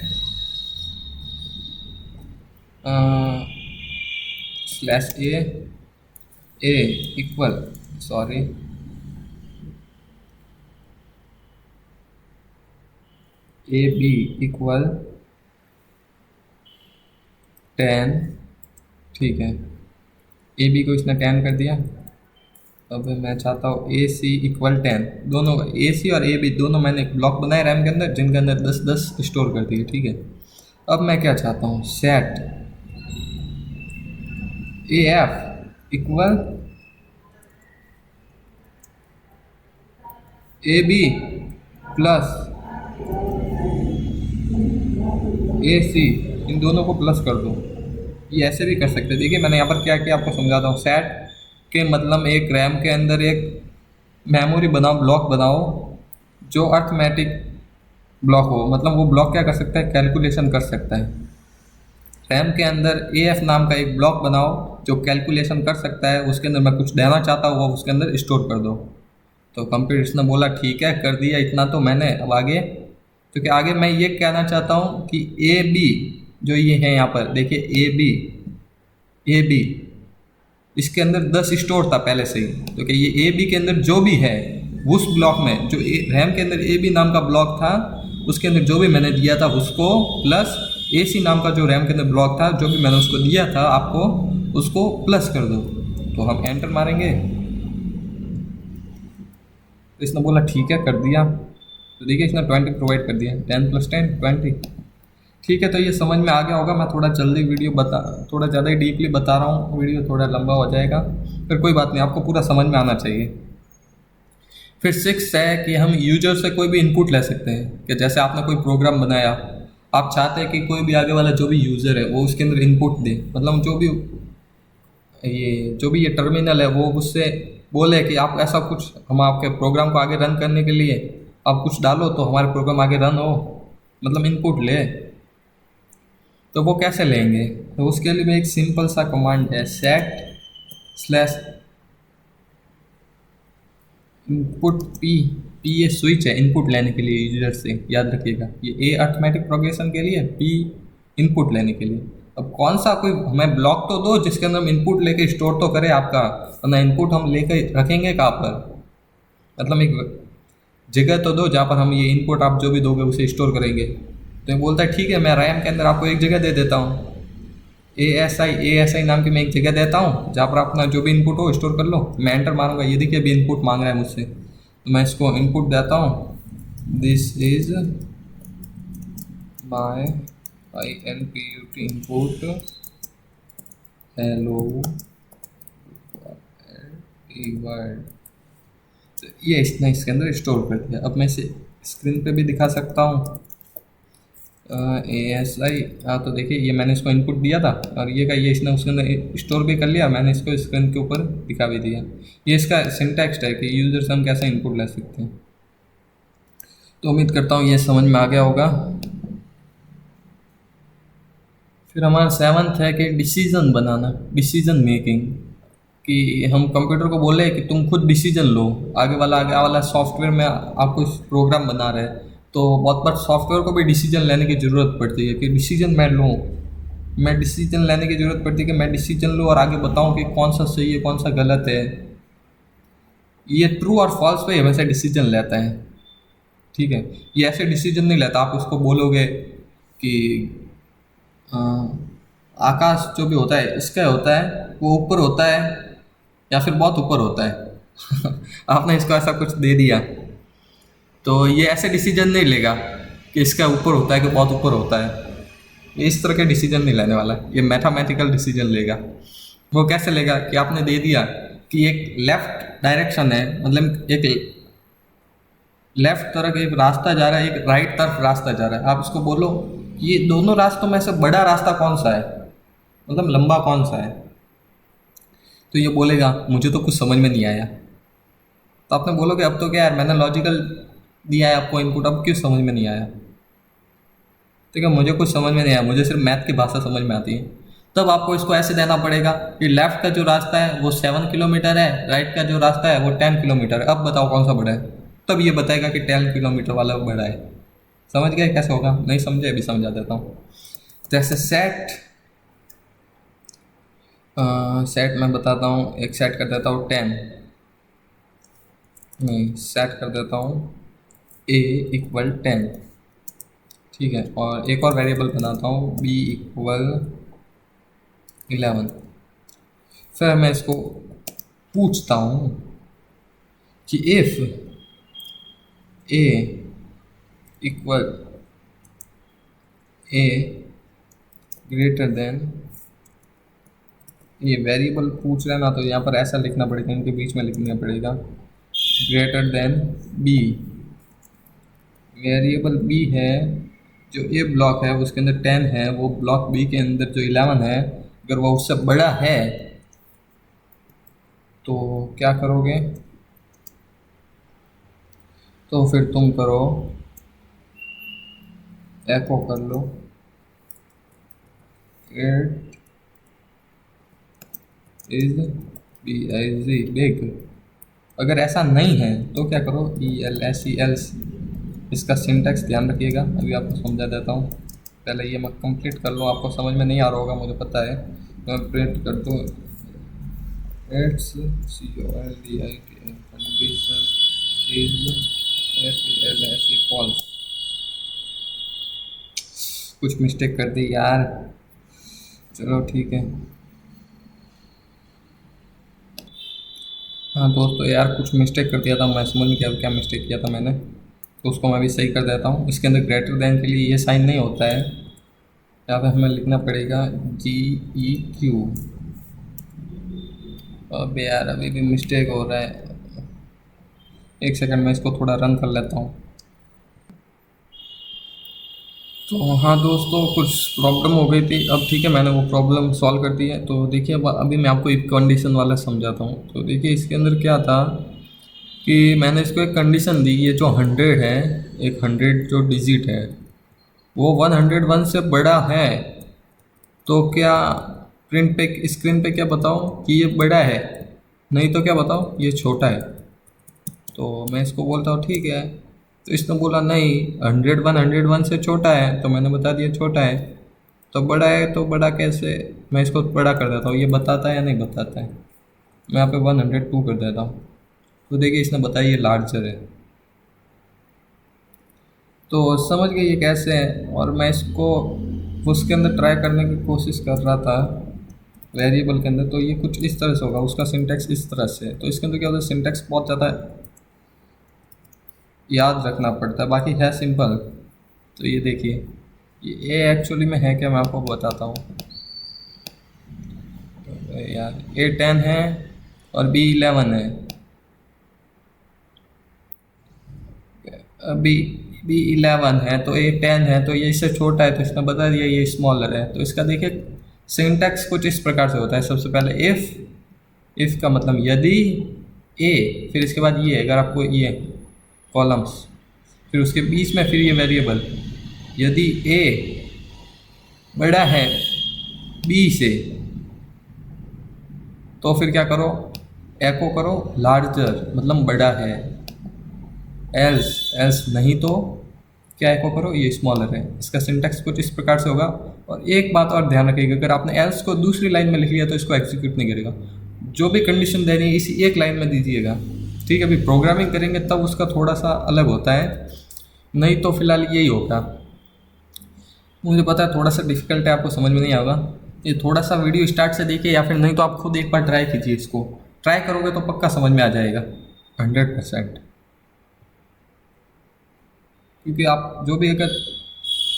A: /a equal, sorry AB equal 10। ठीक है, AB को इसने 10 कर दिया। अब मैं चाहता हूँ AC इक्वल 10। दोनों AC और AB दोनों मैंने एक ब्लॉक बनाए रैम के अंदर, जिनके अंदर 10 स्टोर कर दिए। ठीक है, अब मैं क्या चाहता हूँ, set AF equal AB plus AC, इन दोनों को प्लस कर दो। ये ऐसे भी कर सकते हैं। देखिए मैंने यहाँ पर क्या किया आपको समझाता हूँ। सेट के मतलब एक रैम के अंदर एक मेमोरी बनाओ, ब्लॉक बनाओ जो अर्थमेटिक ब्लॉक हो। मतलब वो ब्लॉक क्या कर सकता है, कैलकुलेशन कर सकता है। रैम के अंदर AF नाम का एक ब्लॉक बनाओ जो कैलकुलेशन कर सकता है। उसके अंदर मैं कुछ देना चाहता हूँ, वो उसके अंदर स्टोर कर दो। तो कंप्यूटर ने बोला ठीक है, कर दिया इतना तो मैंने। अब आगे तो क्या, आगे मैं ये कहना चाहता हूँ कि AB जो ये है यहाँ पर देखिए AB इसके अंदर 10 स्टोर था पहले से ही। तो क्या ये AB के अंदर जो भी है उस ब्लॉक में, जो रैम के अंदर AB नाम का ब्लॉक था उसके अंदर जो भी मैंने दिया था उसको, प्लस AC नाम का जो रैम के अंदर ब्लॉक था जो भी मैंने उसको दिया था आपको, उसको प्लस कर दो। तो हम एंटर मारेंगे, तो इसने बोला ठीक है, कर दिया। तो देखिए इसने 20 प्रोवाइड कर दिया, 10 + 10 20। ठीक है, तो ये समझ में आ गया होगा। मैं थोड़ा जल्दी थोड़ा ज़्यादा ही डीपली बता रहा हूँ, वीडियो थोड़ा लंबा हो जाएगा, फिर कोई बात नहीं, आपको पूरा समझ में आना चाहिए। फिर 6 है कि हम यूजर से कोई भी इनपुट ले सकते हैं। कि जैसे आपने कोई प्रोग्राम बनाया, आप चाहते हैं कि कोई भी आगे वाला जो भी यूज़र है वो उसके अंदर इनपुट दे, मतलब जो भी ये जो भी ये टर्मिनल है वो उससे बोले कि आप ऐसा कुछ, हम आपके प्रोग्राम को आगे रन करने के लिए आप कुछ डालो तो हमारे प्रोग्राम आगे रन हो, मतलब इनपुट ले, तो वो कैसे लेंगे? तो उसके लिए भी एक सिंपल सा कमांड है, set slash input P. P ये स्विच है इनपुट लेने के लिए यूजर से, याद रखिएगा। ये ए अर्थमेटिक प्रोग्रेशन के लिए, पी इनपुट लेने के लिए। अब कौन सा कोई हमें ब्लॉक तो दो जिसके अंदर हम इनपुट लेके स्टोर तो करें आपका, वरना इनपुट हम लेके रखेंगे कहाँ पर? मतलब एक जगह तो दो जहाँ पर हम ये इनपुट आप जो भी दोगे उसे स्टोर करेंगे। तो ये बोलता है ठीक है, मैं रैम के अंदर आपको एक जगह दे देता हूँ, ए एस आई नाम की मैं एक जगह देता हूँ जहाँ पर अपना जो भी इनपुट हो स्टोर कर लो। मैं एंटर मारूंगा, ये देखिए अभी इनपुट मांग रहा है मुझसे, तो मैं इसको इनपुट देता हूँ, this is my INPUT input hello word. ये इसने इसके अंदर स्टोर कर दिया। अब मैं इसे स्क्रीन पे भी दिखा सकता हूँ, ASI। हाँ तो देखिए ये मैंने इसको इनपुट दिया था और ये इसने उसके अंदर स्टोर भी कर लिया, मैंने इसको स्क्रीन के ऊपर दिखा भी दिया। ये इसका सिंटैक्स है कि यूजर से हम कैसे इनपुट ले सकते हैं। तो उम्मीद करता हूँ ये समझ में आ गया होगा। फिर हमारा 7th है कि डिसीजन बनाना, डिसीजन मेकिंग, कि हम कंप्यूटर को बोले कि तुम खुद डिसीजन लो। आगे वाला सॉफ्टवेयर में आपको प्रोग्राम बना रहे हैं तो बहुत बार सॉफ्टवेयर को भी डिसीजन लेने की ज़रूरत पड़ती है कि डिसीजन मैं लूँ। मैं डिसीजन लेने की ज़रूरत पड़ती है कि मैं डिसीजन लूँ और आगे बताऊँ कि कौन सा सही है कौन सा गलत है। ये ट्रू और फॉल्स पे हमेशा डिसीजन लेता है, ठीक है। ये ऐसे डिसीजन नहीं लेता, आप उसको बोलोगे कि अ, आकाश जो भी होता है इसका होता है वो ऊपर होता है या फिर बहुत ऊपर होता है आपने इसको ऐसा कुछ दे दिया तो ये ऐसे डिसीजन नहीं लेगा कि इसका ऊपर होता है कि बहुत ऊपर होता है। ये इस तरह के डिसीजन नहीं लेने वाला, ये मैथमेटिकल डिसीजन लेगा। वो कैसे लेगा कि आपने दे दिया कि एक लेफ्ट डायरेक्शन है, मतलब एक लेफ्ट तरफ एक रास्ता जा रहा है, एक राइट तरफ रास्ता जा रहा है। आप इसको बोलो ये दोनों रास्तों में से बड़ा रास्ता कौन सा है, मतलब लंबा कौन सा है। तो ये बोलेगा मुझे तो कुछ समझ में नहीं आया। तो आपने बोलोगे अब तो क्या यार, मैंने लॉजिकल दिया है आपको इनपुट, अब क्यों समझ में नहीं आया? ठीक है, मुझे कुछ समझ में नहीं आया, मुझे सिर्फ मैथ की भाषा समझ में आती है। तब आपको इसको ऐसे देना पड़ेगा कि लेफ्ट का जो रास्ता है वो 7 किलोमीटर है, राइट का जो रास्ता है वो 10 किलोमीटर है, अब बताओ कौन सा बड़ा है। तब ये बताएगा कि 10 किलोमीटर वाला बड़ा है। समझ गए कैसे होगा? नहीं समझे, अभी समझा देता हूँ। जैसे सेट मैं बताता हूँ, एक सेट कर देता हूँ 10, नहीं सेट कर देता हूँ a इक्वल 10, ठीक है। और एक और वेरिएबल बनाता हूँ b इक्वल 11। फिर मैं इसको पूछता हूँ कि if a equal a greater than, ये वेरिएबल पूछ रहा है ना तो यहाँ पर ऐसा लिखना पड़ेगा, इनके बीच में लिखना पड़ेगा greater than b। Variable b है जो ए ब्लॉक है उसके अंदर 10 है, वो ब्लॉक बी के अंदर जो 11 है अगर वो उससे बड़ा है तो क्या करोगे? तो फिर तुम करो एको कर लो 8 इज बिग। अगर ऐसा नहीं है तो क्या करो ELSE। इसका सिंटैक्स ध्यान रखिएगा, अभी आपको समझा देता हूँ। पहले ये मैं कंप्लीट कर लूँ, आपको समझ में नहीं आ रहा होगा मुझे पता है। मैं प्रिंट कर दूँ it's COLDIT condition is FALSE false. कुछ मिस्टेक कर दी यार, चलो ठीक है। हाँ दोस्तों यार कुछ मिस्टेक कर दिया था, मैं समझ नहीं क्या मिस्टेक किया था मैंने, तो उसको मैं भी सही कर देता हूँ। इसके अंदर ग्रेटर देन के लिए ये साइन नहीं होता है, यहाँ पे हमें लिखना पड़ेगा GEQ। अब यार अभी भी मिस्टेक हो रहा है, एक सेकंड में इसको थोड़ा रन कर लेता हूँ। तो हाँ दोस्तों, कुछ प्रॉब्लम हो गई थी। अब ठीक है, मैंने वो प्रॉब्लम सॉल्व कर दी है। तो देखिए, अब अभी मैं आपको एक कंडीशन वाला समझाता हूँ। तो देखिए, इसके अंदर क्या था कि मैंने इसको एक कंडीशन दी, ये जो 100 है, एक 100 जो डिजिट है वो 101 से बड़ा है। तो क्या प्रिंट पे, स्क्रीन पे क्या बताओ कि ये बड़ा है, नहीं तो क्या बताओ ये छोटा है। तो मैं इसको बोलता हूँ ठीक है। तो इसने बोला नहीं, 101 से छोटा है। तो मैंने बता दिया छोटा है। तो बड़ा है तो बड़ा कैसे, मैं इसको बड़ा कर देता हूँ, ये बताता है या नहीं बताता है। मैं यहाँ पे 102 कर देता हूँ। तो देखिए, इसने बताया ये लार्जर है। तो समझ गए ये कैसे है। और मैं इसको उसके अंदर ट्राई करने की कोशिश कर रहा था, वेरिएबल के अंदर। तो ये कुछ इस तरह से होगा, उसका सिंटैक्स इस तरह से है। तो इसके अंदर क्या होता है, सिंटैक्स बहुत ज़्यादा याद रखना पड़ता है, बाकी है सिंपल। तो ये देखिए, ये एक्चुअली में है क्या, मैं आपको बताता हूँ। यार A10 है और B11 है। बी B11 है तो A10 है, तो ये इससे छोटा है। तो इसने बता दिया ये स्मॉलर है। तो इसका देखिए सिंटैक्स कुछ इस प्रकार से होता है। सबसे पहले इफ़ का मतलब यदि ए, फिर इसके बाद ये, अगर आपको ये कॉलम्स, फिर उसके बीच में फिर ये वेरिएबल, यदि ए बड़ा है बी से, तो फिर क्या करो, एको करो लार्जर, मतलब बड़ा है। एल्स एल्स नहीं तो क्या एको करो, ये स्मॉलर है। इसका सिंटैक्स कुछ इस प्रकार से होगा। और एक बात और ध्यान रखिएगा, अगर आपने एल्स को दूसरी लाइन में लिख लिया तो इसको एग्जीक्यूट नहीं करेगा। जो भी कंडीशन देनी है इसी एक लाइन में दीजिएगा। ठीक है, अभी प्रोग्रामिंग करेंगे तब उसका थोड़ा सा अलग होता है, नहीं तो फिलहाल यही होगा। मुझे पता है थोड़ा सा डिफिकल्ट है, आपको समझ में नहीं आएगा। ये थोड़ा सा वीडियो स्टार्ट से देखिए, या फिर नहीं तो आप खुद एक बार ट्राई कीजिए। इसको ट्राई करोगे तो पक्का समझ में आ जाएगा 100%। क्योंकि आप जो भी, अगर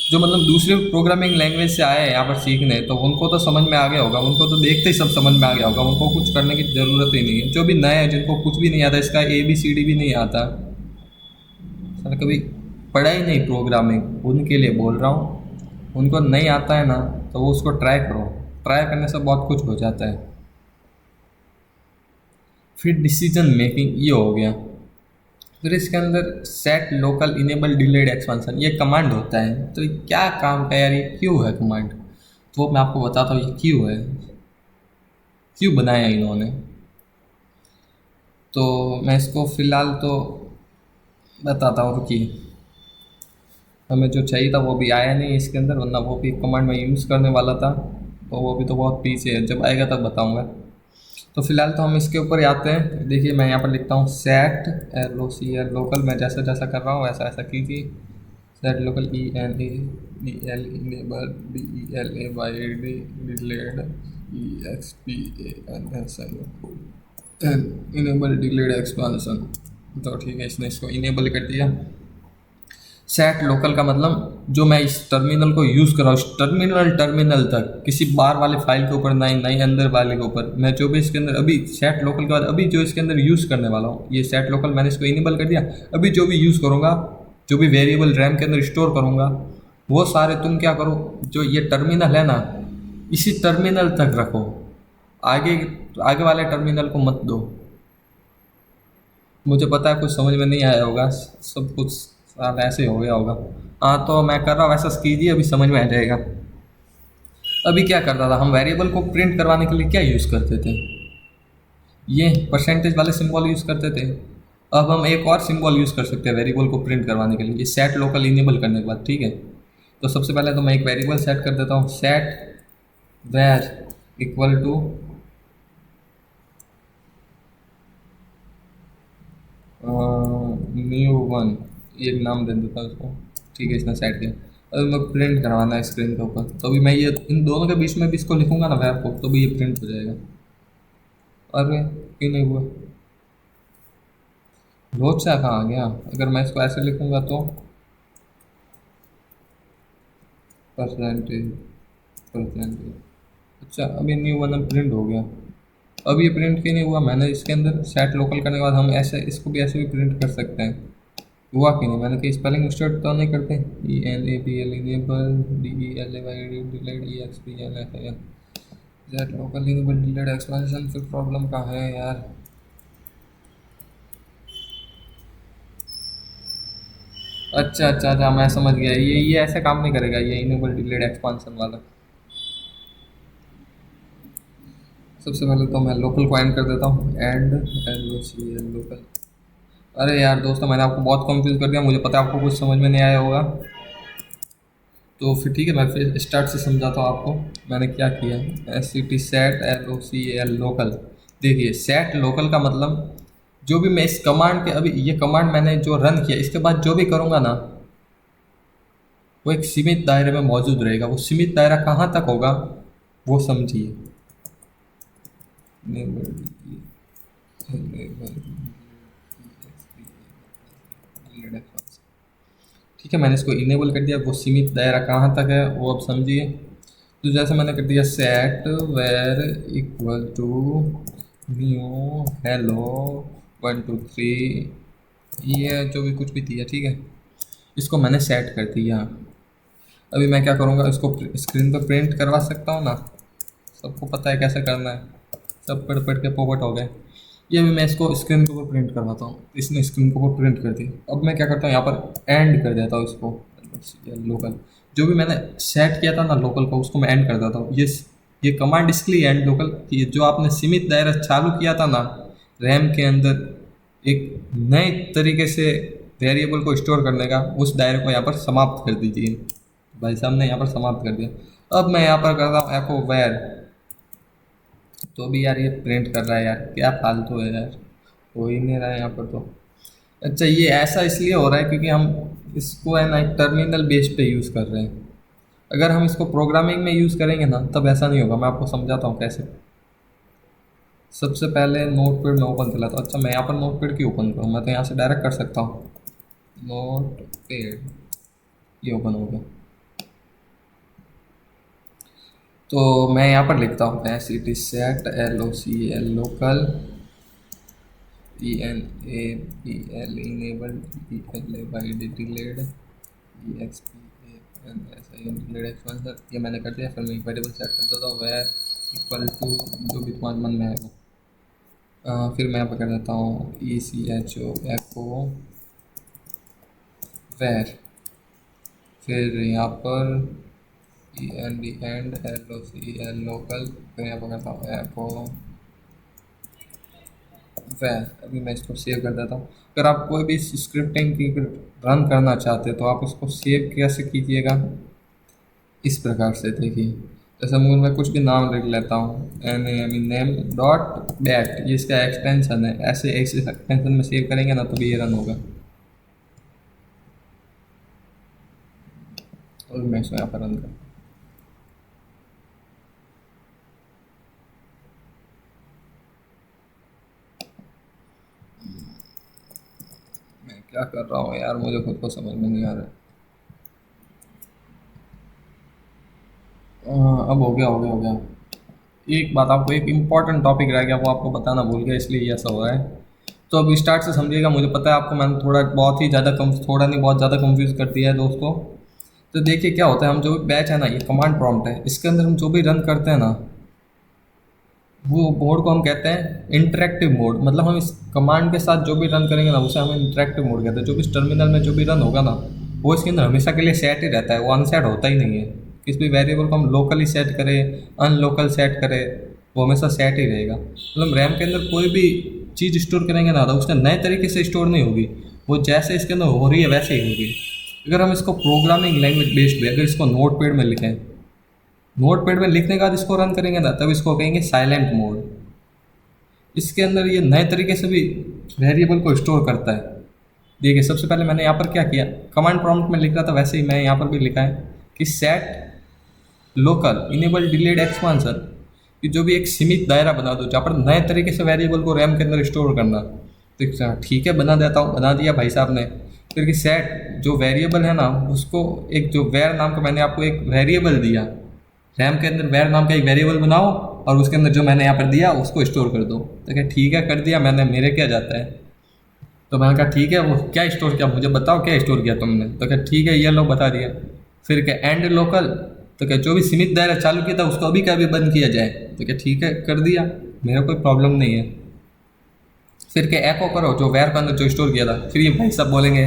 A: जो मतलब दूसरे प्रोग्रामिंग लैंग्वेज से आए हैं यहाँ पर सीखने, तो उनको तो समझ में आ गया होगा, उनको तो देखते ही सब समझ में आ गया होगा, उनको कुछ करने की ज़रूरत ही नहीं है। जो भी नए हैं, जिनको कुछ भी नहीं आता, इसका ABCD भी नहीं आता, सर कभी पढ़ा ही नहीं प्रोग्रामिंग, उनके लिए बोल रहा हूँ। उनको नहीं आता है ना, तो वो उसको ट्राई करो। ट्राई करने से बहुत कुछ हो जाता है। फिर डिसीजन मेकिंग ये हो गया। फिर इसके अंदर set local enable delayed expansion, ये कमांड होता है। तो ये क्या काम का यार, ये क्यों है कमांड, तो मैं आपको बताता हूँ ये क्यों है, क्यों बनाया इन्होंने। तो मैं इसको फ़िलहाल तो बताता हूँ, रुकिए। हमें जो चाहिए था वो भी आया नहीं इसके अंदर, वरना वो भी कमांड में यूज़ करने वाला था। तो वो भी तो बहुत पीछे है, जब आएगा तब बताऊँगा। तो फिलहाल तो हम इसके ऊपर ही आते हैं। देखिए, मैं यहाँ पर लिखता हूँ सेट LOCL लोकल। मैं जैसा जैसा कर रहा हूँ वैसा ऐसा कीजिए। Set local ENABL enable DELAYD delayed EXPANSN enable delayed expansion. तो ठीक है, इसने इसको इनेबल कर दिया। सेट लोकल का मतलब जो मैं इस टर्मिनल को यूज़ कर रहा हूँ, टर्मिनल तक, किसी बाहर वाले फाइल के ऊपर नहीं, नहीं अंदर वाले के ऊपर, मैं जो भी इसके अंदर अभी सेट लोकल के बाद अभी जो इसके अंदर यूज़ करने वाला हूँ, ये सेट लोकल मैंने इसको इनेबल कर दिया। अभी जो भी यूज़ करूँगा, जो भी वेरिएबल रैम के अंदर स्टोर करूँगा, वो सारे तुम क्या करो, जो ये टर्मिनल है ना, इसी टर्मिनल तक रखो। आगे आगे वाले टर्मिनल को मत दो। मुझे पता है कुछ समझ में नहीं आया होगा, सब कुछ साल ऐसे हो गया होगा। हाँ, तो मैं कर रहा हूँ वैसा कीजिए, अभी समझ में आ जाएगा। अभी क्या करता था, हम वेरिएबल को प्रिंट करवाने के लिए क्या यूज़ करते थे, ये परसेंटेज वाले सिंबल यूज़ करते थे। अब हम एक और सिंबल यूज़ कर सकते हैं वेरिएबल को प्रिंट करवाने के लिए, ये सेट लोकल इनेबल करने के बाद। ठीक है, तो सबसे पहले तो मैं एक वेरिएबल सेट कर देता हूँ, सेट वैर इक्वल टू new1, ये नाम दे देता हूँ उसको। ठीक है, इसने सेट किया। अभी मैं प्रिंट करवाना है स्क्रीन के ऊपर, तो अभी मैं ये इन दोनों के बीच में भी इसको लिखूंगा ना वैर को, तो भी ये प्रिंट हो जाएगा। अरे क्यों नहीं हुआ, लोचा कहाँ आ गया। अगर मैं इसको ऐसे लिखूंगा तो परसेंटेज परसेंटेज, अच्छा अभी new1 प्रिंट हो गया। अब ये प्रिंट क्यों नहीं हुआ, मैंने इसके अंदर सेट लोकल करने के बाद हम ऐसे इसको भी ऐसे भी प्रिंट कर सकते हैं। हुआ कि नहीं, मैंने कहीं स्पेलिंग मिस्टेक तो नहीं करते। ENABL enable, DELAY delayed, EXPLFAL that local enable delayed expansion. फिर प्रॉब्लम कहाँ है यार? अच्छा अच्छा अच्छा, मैं समझ गया, ये ऐसे काम नहीं करेगा ये इनेबल डिलेड एक्सपांशन वाला। सबसे पहले तो मैं लोकल को एंड कर देता हूँ, एंड LOCL लोकल। अरे यार दोस्तों, मैंने आपको बहुत कंफ्यूज कर दिया, मुझे पता है आपको कुछ समझ में नहीं आया होगा। तो फिर ठीक है, मैं फिर स्टार्ट से समझाता हूँ आपको। मैंने क्या किया, SCT सेट LOCL लोकल। देखिए सेट लोकल का मतलब, जो भी मैं इस कमांड के, अभी ये कमांड मैंने जो रन किया, इसके बाद जो भी करूँगा ना, वो एक सीमित दायरे में मौजूद रहेगा। वो सीमित दायरा कहाँ तक होगा, वो समझिए। ठीक है, मैंने इसको इनेबल कर दिया। वो सीमित दायरा कहाँ तक है वो अब समझिए। तो जैसे मैंने कर दिया set var equal to new hello 1 2 3, ये जो भी कुछ भी दिया, ठीक है, इसको मैंने सेट कर दिया। अभी मैं क्या करूँगा, इसको स्क्रीन पर प्रिंट करवा सकता हूँ ना, सबको पता है कैसे करना है, सब पढ़ पढ़ के पोपट हो गए। ये भी मैं इसको स्क्रीन के ऊपर प्रिंट करवाता हूँ, इसने स्क्रीन के ऊपर प्रिंट कर दी। अब मैं क्या करता हूँ, यहाँ पर एंड कर देता हूँ इसको, लोकल जो भी मैंने सेट किया था ना लोकल को, उसको मैं एंड कर देता हूँ। ये कमांड इसलिए एंड लोकल कि जो आपने सीमित दायरा चालू किया था ना रैम के अंदर, एक नए तरीके से वेरिएबल को स्टोर करने का, उस दायरे को यहाँ पर समाप्त कर दीजिए। भाई साहब ने यहाँ पर समाप्त कर दिया। अब मैं यहाँ पर करता हूँ एको वेर, तो भी यार ये प्रिंट कर रहा है यार, क्या फालतू है यार, हो ही नहीं रहा है यहाँ पर तो। अच्छा, ये ऐसा इसलिए हो रहा है क्योंकि हम इसको है ना एक टर्मिनल बेस पे यूज़ कर रहे हैं। अगर हम इसको प्रोग्रामिंग में यूज़ करेंगे ना, तब ऐसा नहीं होगा। मैं आपको समझाता हूँ कैसे। सबसे पहले नोट पैड में ओपन कर लेता हूँ। अच्छा, मैं यहाँ पर नोट पैड क्यों ओपन करूँ, मैं तो यहाँ से डायरेक्ट कर सकता हूँ। नोट पैड ये ओपन हो गया। तो मैं यहाँ पर लिखता हूँ SCT set LOCL local, ENABL enable, DELAY delayed, EXPAN ऐसा ही डिलेड एक्सपेंशन। ये मैंने कर दिया। फिर मैं एक वेरिएबल सेट कर देता हूँ वेर इक्वल टू जो भी तुम्हारे मन में है वो। फिर मैं यहाँ पर कर देता हूँ ECHO एको वेर। फिर यहाँ पर END एंड LOCL लोकल। फिर यहाँ पर करता हूँ एको वेर। अभी मैं इसको सेव कर देता हूँ। अगर आप कोई भी स्क्रिप्टिंग की रन करना चाहते हैं तो आप इसको सेव कैसे कीजिएगा, इस प्रकार से देखिए। जैसे मैं कुछ भी नाम लिख लेता हूँ, नेम डॉट बैट, ये इसका एक्सटेंशन है। ऐसे एक्सटेंशन में सेव करेंगे ना तो भी ये रन होगा। और मैं इसको यहाँ पर रन करता हूँ। मैं क्या कर रहा हूँ यार, मुझे खुद को समझ में नहीं आ रहा है। अब हो गया हो गया हो गया। एक बात, आपको एक इम्पॉर्टेंट टॉपिक रह गया, वो आपको बताना भूल गया, इसलिए ये ऐसा हो रहा है। तो अब स्टार्ट से समझिएगा। मुझे पता है आपको मैंने थोड़ा बहुत ही ज़्यादा कम, थोड़ा नहीं बहुत ज़्यादा कंफ्यूज कर दिया है दोस्तों। तो देखिए क्या होता है, हम जो भी बैच है ना, ये कमांड प्रॉम्प्ट है, इसके अंदर हम जो भी रन करते हैं ना, वो मोड को हम कहते हैं इंटरेक्टिव मोड। मतलब हम इस कमांड के साथ जो भी रन करेंगे ना, उसे हम इंटरेक्टिव मोड कहते हैं। जो भी टर्मिनल में जो भी रन होगा ना, वो इसके अंदर हमेशा के लिए सेट ही रहता है, वो अनसेट होता ही नहीं है। किसी भी वेरिएबल को हम लोकली सेट करें, अनलोकल सेट करें, वो हमेशा सेट ही रहेगा। मतलब रैम के अंदर कोई भी चीज़ स्टोर करेंगे ना, तो उसने नए तरीके से स्टोर नहीं होगी, वो जैसे इसके अंदर हो रही है वैसे ही होगी। अगर हम इसको प्रोग्रामिंग लैंग्वेज बेस्ड भी, अगर इसको नोट पैड में लिखें, नोट पैड में लिखने के बाद इसको रन करेंगे ना, तब इसको कहेंगे साइलेंट मोड। इसके अंदर ये नए तरीके से भी वेरिएबल को स्टोर करता है। देखिए सबसे पहले मैंने यहाँ पर क्या किया, कमांड प्रॉम्प्ट में लिख रहा था वैसे ही मैं यहाँ पर भी लिखा है कि set local enable delayed expansion, कि जो भी एक सीमित दायरा बना दो जहाँ पर नए तरीके से वेरिएबल को रैम के अंदर स्टोर करना। तो ठीक है, बना देता हूँ, बना दिया भाई साहब ने। फिर कि सेट जो वेरिएबल है ना, उसको एक जो वेर नाम का मैंने आपको एक वेरिएबल दिया, रैम के अंदर वेर नाम का एक वेरिएबल बनाओ और उसके अंदर जो मैंने यहाँ पर दिया उसको स्टोर कर दो। तो क्या ठीक है, कर दिया मैंने, मेरे क्या जाता है। तो मैंने कहा ठीक है, वो क्या स्टोर किया मुझे बताओ, क्या स्टोर किया तुमने? तो क्या ठीक है ये लो बता दिया। फिर क्या एंड लोकल, तो क्या जो भी सीमित दायरा चालू किया था उसको अभी का भी बंद किया जाए? तो क्या ठीक है कर दिया, मेरा कोई प्रॉब्लम नहीं है। फिर क्या एको करो जो वेयर के अंदर जो स्टोर किया था। फिर ये भाई साहब बोलेंगे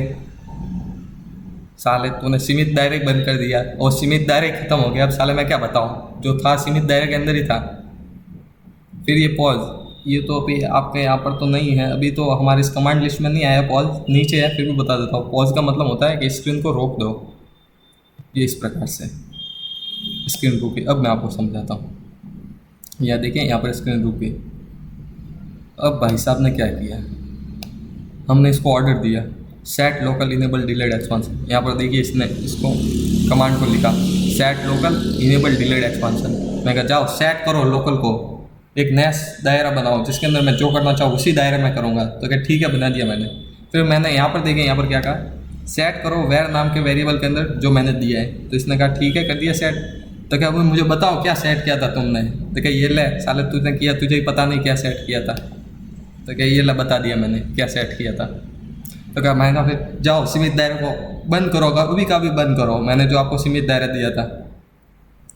A: साले तूने सीमित दायरे बंद कर दिया और सीमित दायरे खत्म हो गया, अब साले मैं क्या बताऊँ, जो था सीमित दायरे के अंदर ही था। फिर ये पॉज, ये तो अभी आपके यहाँ पर तो नहीं है, अभी तो हमारे इस कमांड लिस्ट में नहीं आया पॉज, नीचे है, फिर भी बता देता हूँ। पॉज का मतलब होता है कि स्क्रीन को रोक दो, ये इस प्रकार से स्क्रीन रुकी। अब मैं आपको समझाता हूँ। यह देखिए यहाँ पर स्क्रीन रुकी। अब भाई साहब ने क्या किया, हमने इसको ऑर्डर दिया set local enable delayed expansion. यहाँ पर देखिए इसने इसको कमांड को लिखा set local enable delayed expansion. मैं कहा जाओ सेट करो लोकल को, एक नया दायरा बनाओ जिसके अंदर मैं जो करना चाहूँ उसी दायरे में करूँगा। तो क्या ठीक है बना दिया मैंने। फिर मैंने यहाँ पर देखें, यहाँ पर क्या कहा, सेट करो वेयर नाम के वेरिएबल के अंदर जो मैंने दिया है। तो इसने कहा ठीक है कर दिया सेट। तो क्या मुझे बताओ क्या सेट किया था तुमने? तो क्या ये ले साले तुझने किया, तुझे ही पता नहीं क्या सेट किया था। तो क्या ये ला बता दिया मैंने क्या सेट किया था। तो क्या मैंने कहा फिर जाओ सीमित दायरे को बंद करो, कभी का भी बंद करो, मैंने जो आपको सीमित दायरा दिया था।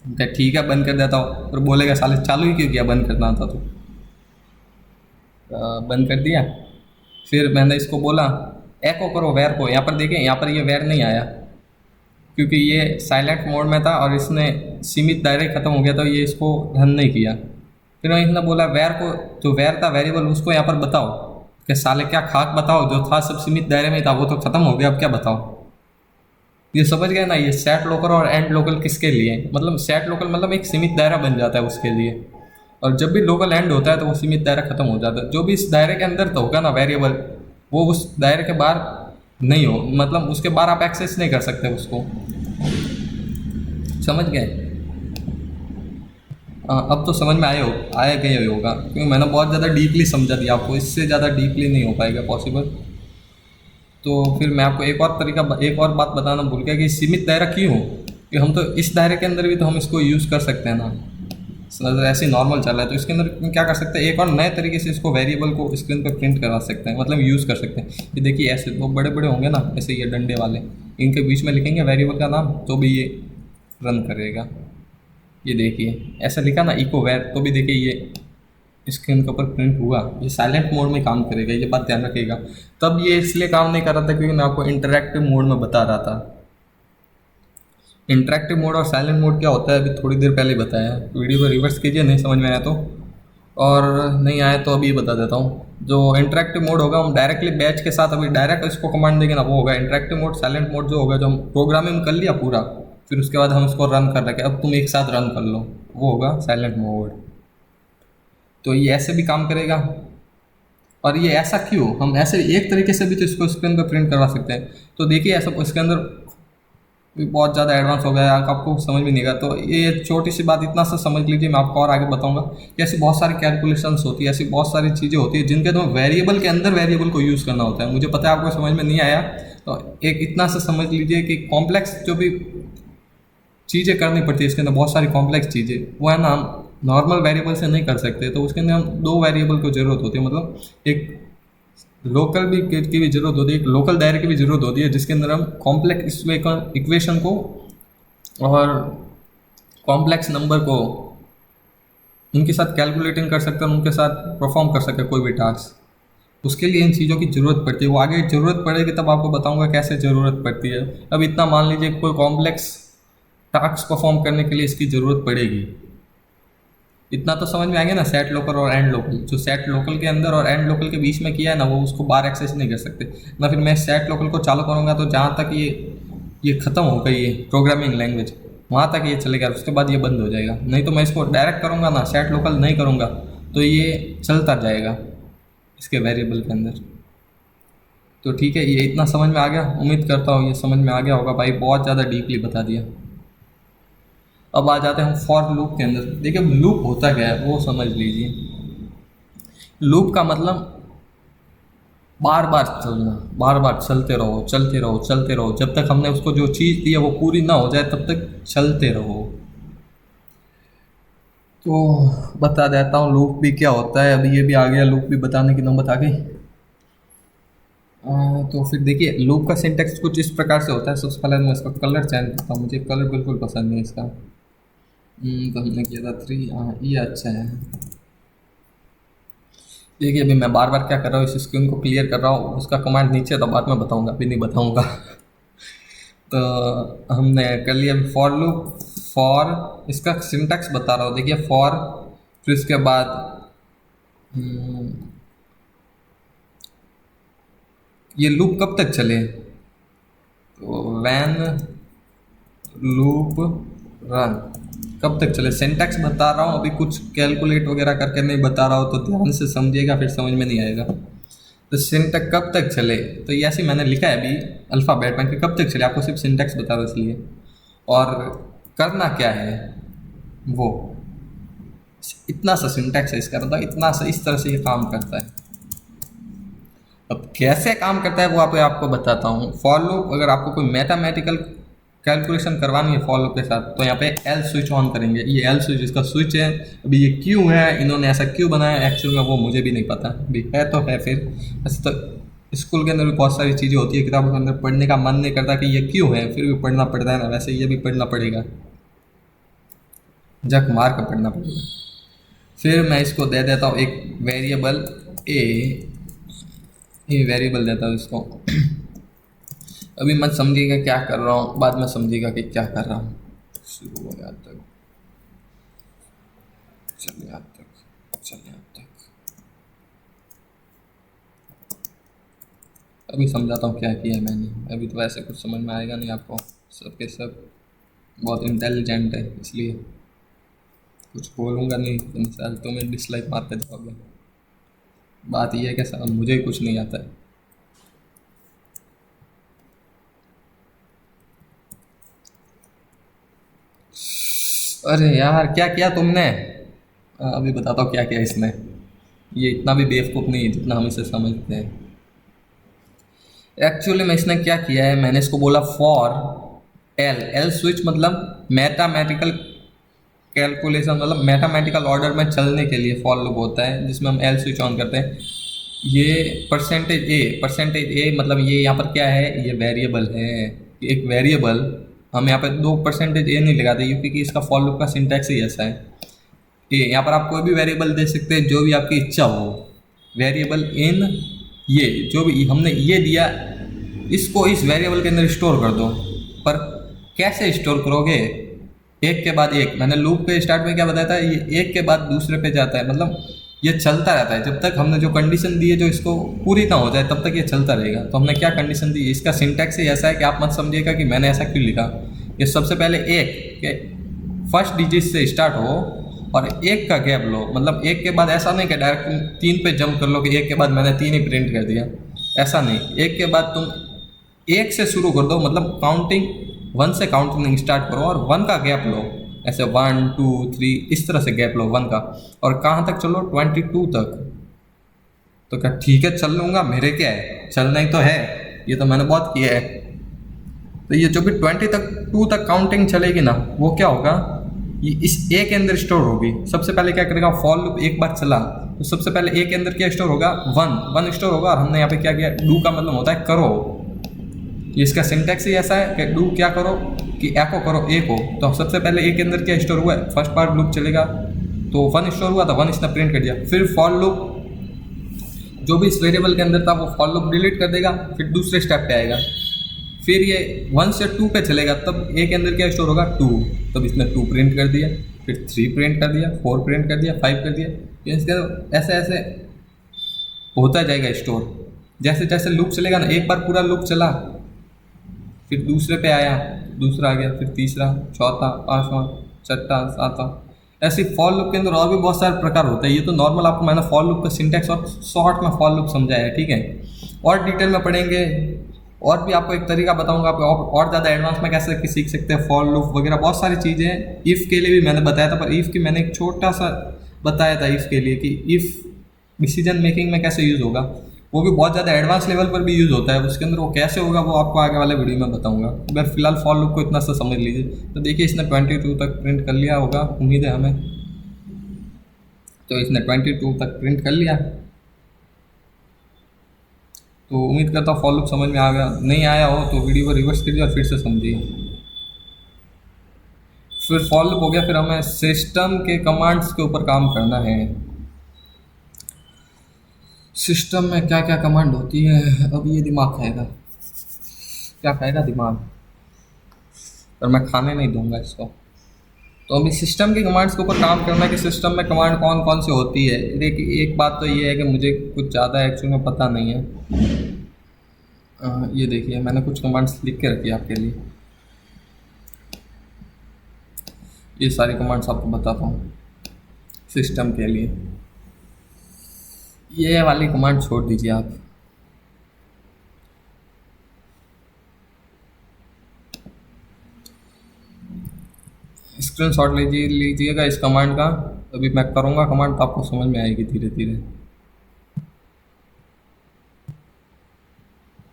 A: क्या ठीक है बंद कर देता हूँ। और बोलेगा साले चालू ही क्यों किया, बंद करना था तो। बंद कर दिया। फिर मैंने इसको बोला एको करो वेयर को। यहाँ पर देखें, यहाँ पर ये वेयर नहीं आया क्योंकि ये साइलेंट मोड में था और इसने सीमित दायरे ख़त्म हो गया तो ये इसको रन नहीं किया। फिर मैं इसने बोला वेयर को, जो वेयर था वेरिएबल उसको यहाँ पर बताओ कि साले क्या खाक बताओ, जो था सब सीमित दायरे में था वो तो ख़त्म हो गया, अब क्या बताओ। ये समझ गए ना, ये सेट लोकल और एंड लोकल किसके लिए, मतलब सेट लोकल मतलब एक सीमित दायरा बन जाता है उसके लिए, और जब भी लोकल एंड होता है तो वो सीमित दायरा खत्म हो जाता है। जो भी इस दायरे के अंदर तो होगा ना वेरिएबल, वो उस दायरे के बाहर नहीं हो, मतलब उसके बाहर आप एक्सेस नहीं कर सकते उसको। समझ गए? अब तो समझ में आया गया होगा क्योंकि मैंने बहुत ज़्यादा डीपली समझा दिया आपको, इससे ज़्यादा डीपली नहीं हो पाएगा पॉसिबल। तो फिर मैं आपको एक और बात बताना भूल गया कि सीमित दायरा क्यों, कि हम तो इस दायरे के अंदर भी तो हम इसको यूज़ कर सकते हैं ना, ऐसे नॉर्मल चल रहा है तो इसके अंदर क्या कर सकते हैं, एक और नए तरीके से इसको वेरिएबल को स्क्रीन पर प्रिंट करा सकते हैं, मतलब यूज़ कर सकते हैं। ये देखिए ऐसे वो बड़े बड़े होंगे ना, ऐसे ये डंडे वाले, इनके बीच में लिखेंगे वेरिएबल का नाम तो भी ये रन करेगा। ये देखिए ऐसा लिखा ना इको वेर, तो भी देखिए ये स्क्रीन के ऊपर प्रिंट हुआ। ये साइलेंट मोड में काम करेगा, ये बात ध्यान रखिएगा। तब ये इसलिए काम नहीं कर रहा था क्योंकि मैं आपको इंटरैक्टिव मोड में बता रहा था। इंटरैक्टिव मोड और साइलेंट मोड क्या होता है अभी थोड़ी देर पहले बताया। वीडियो को रिवर्स कीजिए नहीं समझ में आया तो, और नहीं आया तो अभी बता देता हूँ। जो इंटरैक्टिव मोड होगा हम डायरेक्टली बैच के साथ अभी डायरेक्ट इसको कमांड देंगे ना, वो होगा इंटरैक्टिव मोड। साइलेंट मोड जो होगा, जो हम प्रोग्रामिंग कर लिया पूरा, फिर उसके बाद हम इसको रन कर रखे, अब तुम एक साथ रन कर लो, वो होगा साइलेंट मोड। तो ये ऐसे भी काम करेगा। और ये ऐसा क्यों, हम ऐसे एक तरीके से भी तो इसको स्क्रीन पर प्रिंट करवा सकते हैं। तो देखिए ऐसा इसके अंदर भी बहुत ज़्यादा एडवांस हो गया है, आपको समझ में नहीं आएगा। तो ये छोटी सी बात इतना सा समझ लीजिए, मैं आपको और आगे बताऊंगा कि ऐसी बहुत सारी कैलकुलेशंस होती है, ऐसी बहुत सारी चीज़ें होती है जिनके तो वेरिएबल के अंदर वेरिएबल को यूज़ करना होता है। मुझे पता है आपको समझ में नहीं आया, तो एक इतना सा समझ लीजिए कि कॉम्प्लेक्स जो भी चीज़ें करनी पड़ती है इसके अंदर, बहुत सारी कॉम्प्लेक्स चीज़ें, वो है ना हम नॉर्मल वेरिएबल से नहीं कर सकते। तो उसके अंदर हम दो वेरिएबल को ज़रूरत होती है, मतलब एक लोकल भी की भी ज़रूरत होती है, एक लोकल दायरे की भी ज़रूरत होती है, जिसके अंदर हम कॉम्प्लेक्स इक्वेशन को और कॉम्प्लेक्स नंबर को उनके साथ कैलकुलेटिंग कर सकते हैं, उनके साथ परफॉर्म कर सकते हैं कोई भी टास्क। उसके लिए इन चीज़ों की ज़रूरत पड़ती है, वो आगे ज़रूरत पड़ेगी तब आपको बताऊंगा कैसे ज़रूरत पड़ती है। अब इतना मान लीजिए कोई कॉम्प्लेक्स टास्क परफॉर्म करने के लिए इसकी ज़रूरत पड़ेगी, इतना तो समझ में आ गया ना। सेट लोकल और एंड लोकल, जो सेट लोकल के अंदर और एंड लोकल के बीच में किया है ना, वो उसको बाहर एक्सेस नहीं कर सकते ना। फिर मैं सेट लोकल को चालू करूँगा तो जहाँ तक ये ख़त्म हो गई है प्रोग्रामिंग लैंग्वेज, वहाँ तक ये चलेगा, उसके बाद ये बंद हो जाएगा। नहीं तो मैं इसको डायरेक्ट करूँगा ना, सेट लोकल नहीं करूँगा तो ये चलता जाएगा इसके वेरिएबल के अंदर। तो ठीक है, ये इतना समझ में आ गया, उम्मीद करता हूँ ये समझ में आ गया होगा भाई, बहुत ज़्यादा डीपली बता दिया। अब आ जाते हैं फॉर लूप के अंदर। देखिए लूप होता क्या है वो समझ लीजिए। लूप का मतलब बार बार चलना, बार बार चलते रहो चलते रहो चलते रहो, जब तक हमने उसको जो चीज़ दी है वो पूरी ना हो जाए तब तक चलते रहो। तो बता देता हूँ लूप भी क्या होता है। अभी ये भी आ गया, लूप भी बताने की नौबत आ गई। तो फिर देखिए लूप का सिंटेक्स कुछ इस प्रकार से होता है। सबसे पहले मैं इसका कलर चेंज करता हूँ, मुझे कलर बिल्कुल पसंद नहीं इसका। तो हमने किया था 3, हाँ ये अच्छा है। देखिए अभी मैं बार बार क्या कर रहा हूँ, इस स्क्रीन को क्लियर कर रहा हूँ, उसका कमांड नीचे तो बाद में बताऊंगा, अभी नहीं बताऊंगा। तो हमने कर लिया अभी फॉर लूप। फॉर इसका सिंटैक्स बता रहा हूँ, देखिए फॉर, फिर इसके बाद हम्म, ये लूप कब तक चले, तो वैन लूप रन कब तक चले, सिंटैक्स बता रहा हूँ, अभी कुछ कैलकुलेट वगैरह करके नहीं बता रहा हूँ, तो ध्यान से समझिएगा फिर समझ में नहीं आएगा। तो सिंटैक्स कब तक चले, तो ये ऐसे मैंने लिखा है अभी अल्फ़ाबेट में कि कब तक चले, आपको सिर्फ सिंटैक्स बता रहा हूँ इसलिए। और करना क्या है वो, इतना सा सिंटैक्स है इसका, मतलब इतना सा, इस तरह से ये काम करता है। अब कैसे काम करता है वो आपको बताता हूँ। फॉर लूप, अगर आपको कोई मैथमेटिकल कैलकुलेशन करवानी है फॉर लूप के साथ, तो यहाँ पे एल स्विच ऑन करेंगे। ये एल स्विच इसका स्विच है। अभी ये क्यों है, इन्होंने ऐसा क्यों बनाया एक्चुअल में वो मुझे भी नहीं पता, अभी है तो है। फिर ऐसे तो स्कूल के अंदर भी बहुत सारी चीज़ें होती है, किताबों के अंदर पढ़ने का मन नहीं करता कि ये क्यों है, फिर भी पढ़ना पड़ता है ना, वैसे ये भी पढ़ना पड़ेगा, जक मार कर पढ़ना पड़ेगा। फिर मैं इसको दे देता हूँ एक वेरिएबल ए, ये वेरिएबल देता हूँ इसको। अभी मत समझिएगा क्या कर रहा हूँ, बाद में समझिएगा कि क्या कर रहा हूँ। शुरू हो यहाँ तक, चल यहाँ तक, चल यहाँ तक। अभी समझाता हूँ क्या किया है मैंने, अभी तो वैसे कुछ समझ में आएगा नहीं आपको, सब के सब बहुत इंटेलिजेंट है, इसलिए कुछ बोलूँगा नहीं तो मिसाल तुम्हें डिसलाइक मारते जाओगे। बात यह है कि साहब मुझे ही कुछ नहीं आता है। अरे यार क्या किया तुमने, अभी बताता हूँ क्या किया इसने। ये इतना भी बेवकूफ़ नहीं है जितना हम इसे समझते हैं। एक्चुअली में इसने क्या किया है, मैंने इसको बोला फॉर एल, एल स्विच मतलब मैथमेटिकल कैलकुलेशन, मतलब मैथमेटिकल ऑर्डर में चलने के लिए फॉर लूप होता है, जिसमें हम एल स्विच ऑन करते हैं। ये परसेंटेज ए मतलब ये यहाँ पर क्या है, ये वेरिएबल है, एक वेरिएबल। हम यहाँ पे 2% ए नहीं लगाते क्योंकि इसका फॉर लूप का सिंटैक्स ही ऐसा है। ये यहाँ पर आप कोई भी वेरिएबल दे सकते हैं जो भी आपकी इच्छा हो, वेरिएबल इन ये जो भी हमने ये दिया, इसको इस वेरिएबल के अंदर स्टोर कर दो। पर कैसे स्टोर करोगे, एक के बाद एक, मैंने लूप के स्टार्ट में क्या बताया था, ये एक के बाद दूसरे पे जाता है, मतलब ये चलता रहता है जब तक हमने जो कंडीशन दी है जो इसको पूरी ना हो जाए तब तक ये चलता रहेगा। तो हमने क्या कंडीशन दी, इसका सिंटैक्स ही ऐसा है कि आप मत समझिएगा कि मैंने ऐसा क्यों लिखा। ये सबसे पहले एक के फर्स्ट डिजिट से स्टार्ट हो और एक का गैप लो, मतलब एक के बाद ऐसा नहीं कि डायरेक्ट तुम 3 पे जंप कर लो कि एक के बाद मैंने 3 ही प्रिंट कर दिया, ऐसा नहीं। एक के बाद तुम एक से शुरू कर दो, मतलब काउंटिंग 1 से काउंटिंग स्टार्ट करो और 1 का गैप लो, ऐसे 1 2 3 इस तरह से गैप लो 1 का, और कहाँ तक चलो 22 तक। तो क्या ठीक है चल लूँगा, मेरे क्या है, चलना ही तो है, ये तो मैंने बहुत किया है। तो ये जो भी 22 तक काउंटिंग चलेगी ना, वो क्या होगा, ये इस ए के अंदर स्टोर होगी। सबसे पहले क्या करेगा, फॉर लूप एक बार चला तो सबसे पहले ए के अंदर क्या स्टोर होगा, 1 स्टोर होगा। और हमने यहाँ पे क्या किया, डू का मतलब होता है करो, ये इसका सिंटैक्स ही ऐसा है कि डू क्या करो कि एको करो ए को। तो सबसे पहले ए के अंदर क्या स्टोर हुआ है, फर्स्ट पार्ट लूप चलेगा तो 1 स्टोर हुआ तो 1 इसने प्रिंट कर दिया। फिर फॉर लूप जो भी इस वेरिएबल के अंदर था वो फॉर लूप डिलीट कर देगा, फिर दूसरे स्टेप पे आएगा, फिर ये 1 से 2 पे चलेगा, तब ए के अंदर क्या स्टोर होगा 2, तब इसने 2 प्रिंट कर दिया, फिर 3 प्रिंट कर दिया, 4 प्रिंट कर दिया, 5 कर दिया। इसके ऐसे ऐसे होता जाएगा स्टोर। जैसे जैसे लूप चलेगा ना, एक बार पूरा लूप चला, फिर दूसरे पे आया, दूसरा आ गया, फिर तीसरा, चौथा, पाँचवा, छठा, सातवां, ऐसे फॉर लूप के अंदर और भी बहुत सारे प्रकार होते हैं। ये तो नॉर्मल आपको मैंने फॉर लूप का सिंटैक्स और शॉर्ट में फॉर लूप समझाया है, ठीक है। और डिटेल में पढ़ेंगे, और भी आपको एक तरीका बताऊंगा, आप और ज़्यादा एडवांस में कैसे सीख सकते हैं फॉर लूप वगैरह, बहुत सारी चीज़ें हैं। इफ़ के लिए भी मैंने बताया था, पर इफ़ की मैंने एक छोटा सा बताया था इफ़ के लिए कि इफ़ डिसीजन मेकिंग में कैसे यूज़ होगा, वो भी बहुत ज़्यादा एडवांस लेवल पर भी यूज़ होता है। उसके अंदर वो कैसे होगा वो आपको आगे वाले वीडियो में बताऊंगा। मैं फिलहाल फॉर लूप को इतना सा समझ लीजिए। तो देखिए इसने 22 तक प्रिंट कर लिया होगा, उम्मीद है हमें। तो इसने 22 तक प्रिंट कर लिया, तो उम्मीद करता हूँ फॉर लूप समझ में आ गया, नहीं आया हो तो वीडियो को रिवर्स कीजिए और फिर से समझिए। फिर फॉर लूप हो गया, फिर हमें सिस्टम के कमांड्स के ऊपर काम करना है। सिस्टम में क्या क्या कमांड होती है, अब ये दिमाग खाएगा, क्या खाएगा दिमाग, पर मैं खाने नहीं दूंगा इसको। तो अभी सिस्टम के कमांड्स के ऊपर काम करना है कि सिस्टम में कमांड कौन कौन सी होती है। देखिए एक बात तो ये है कि मुझे कुछ ज़्यादा एक्चुअल में पता नहीं है। ये देखिए मैंने कुछ कमांड्स लिख के रखी है आपके लिए, ये सारी कमांड्स आपको बताता हूँ सिस्टम के लिए। ये वाली कमांड छोड़ दीजिए आप, स्क्रीनशॉट लीजिएगा इस कमांड का। अभी मैं करूँगा कमांड तो आपको समझ में आएगी धीरे धीरे।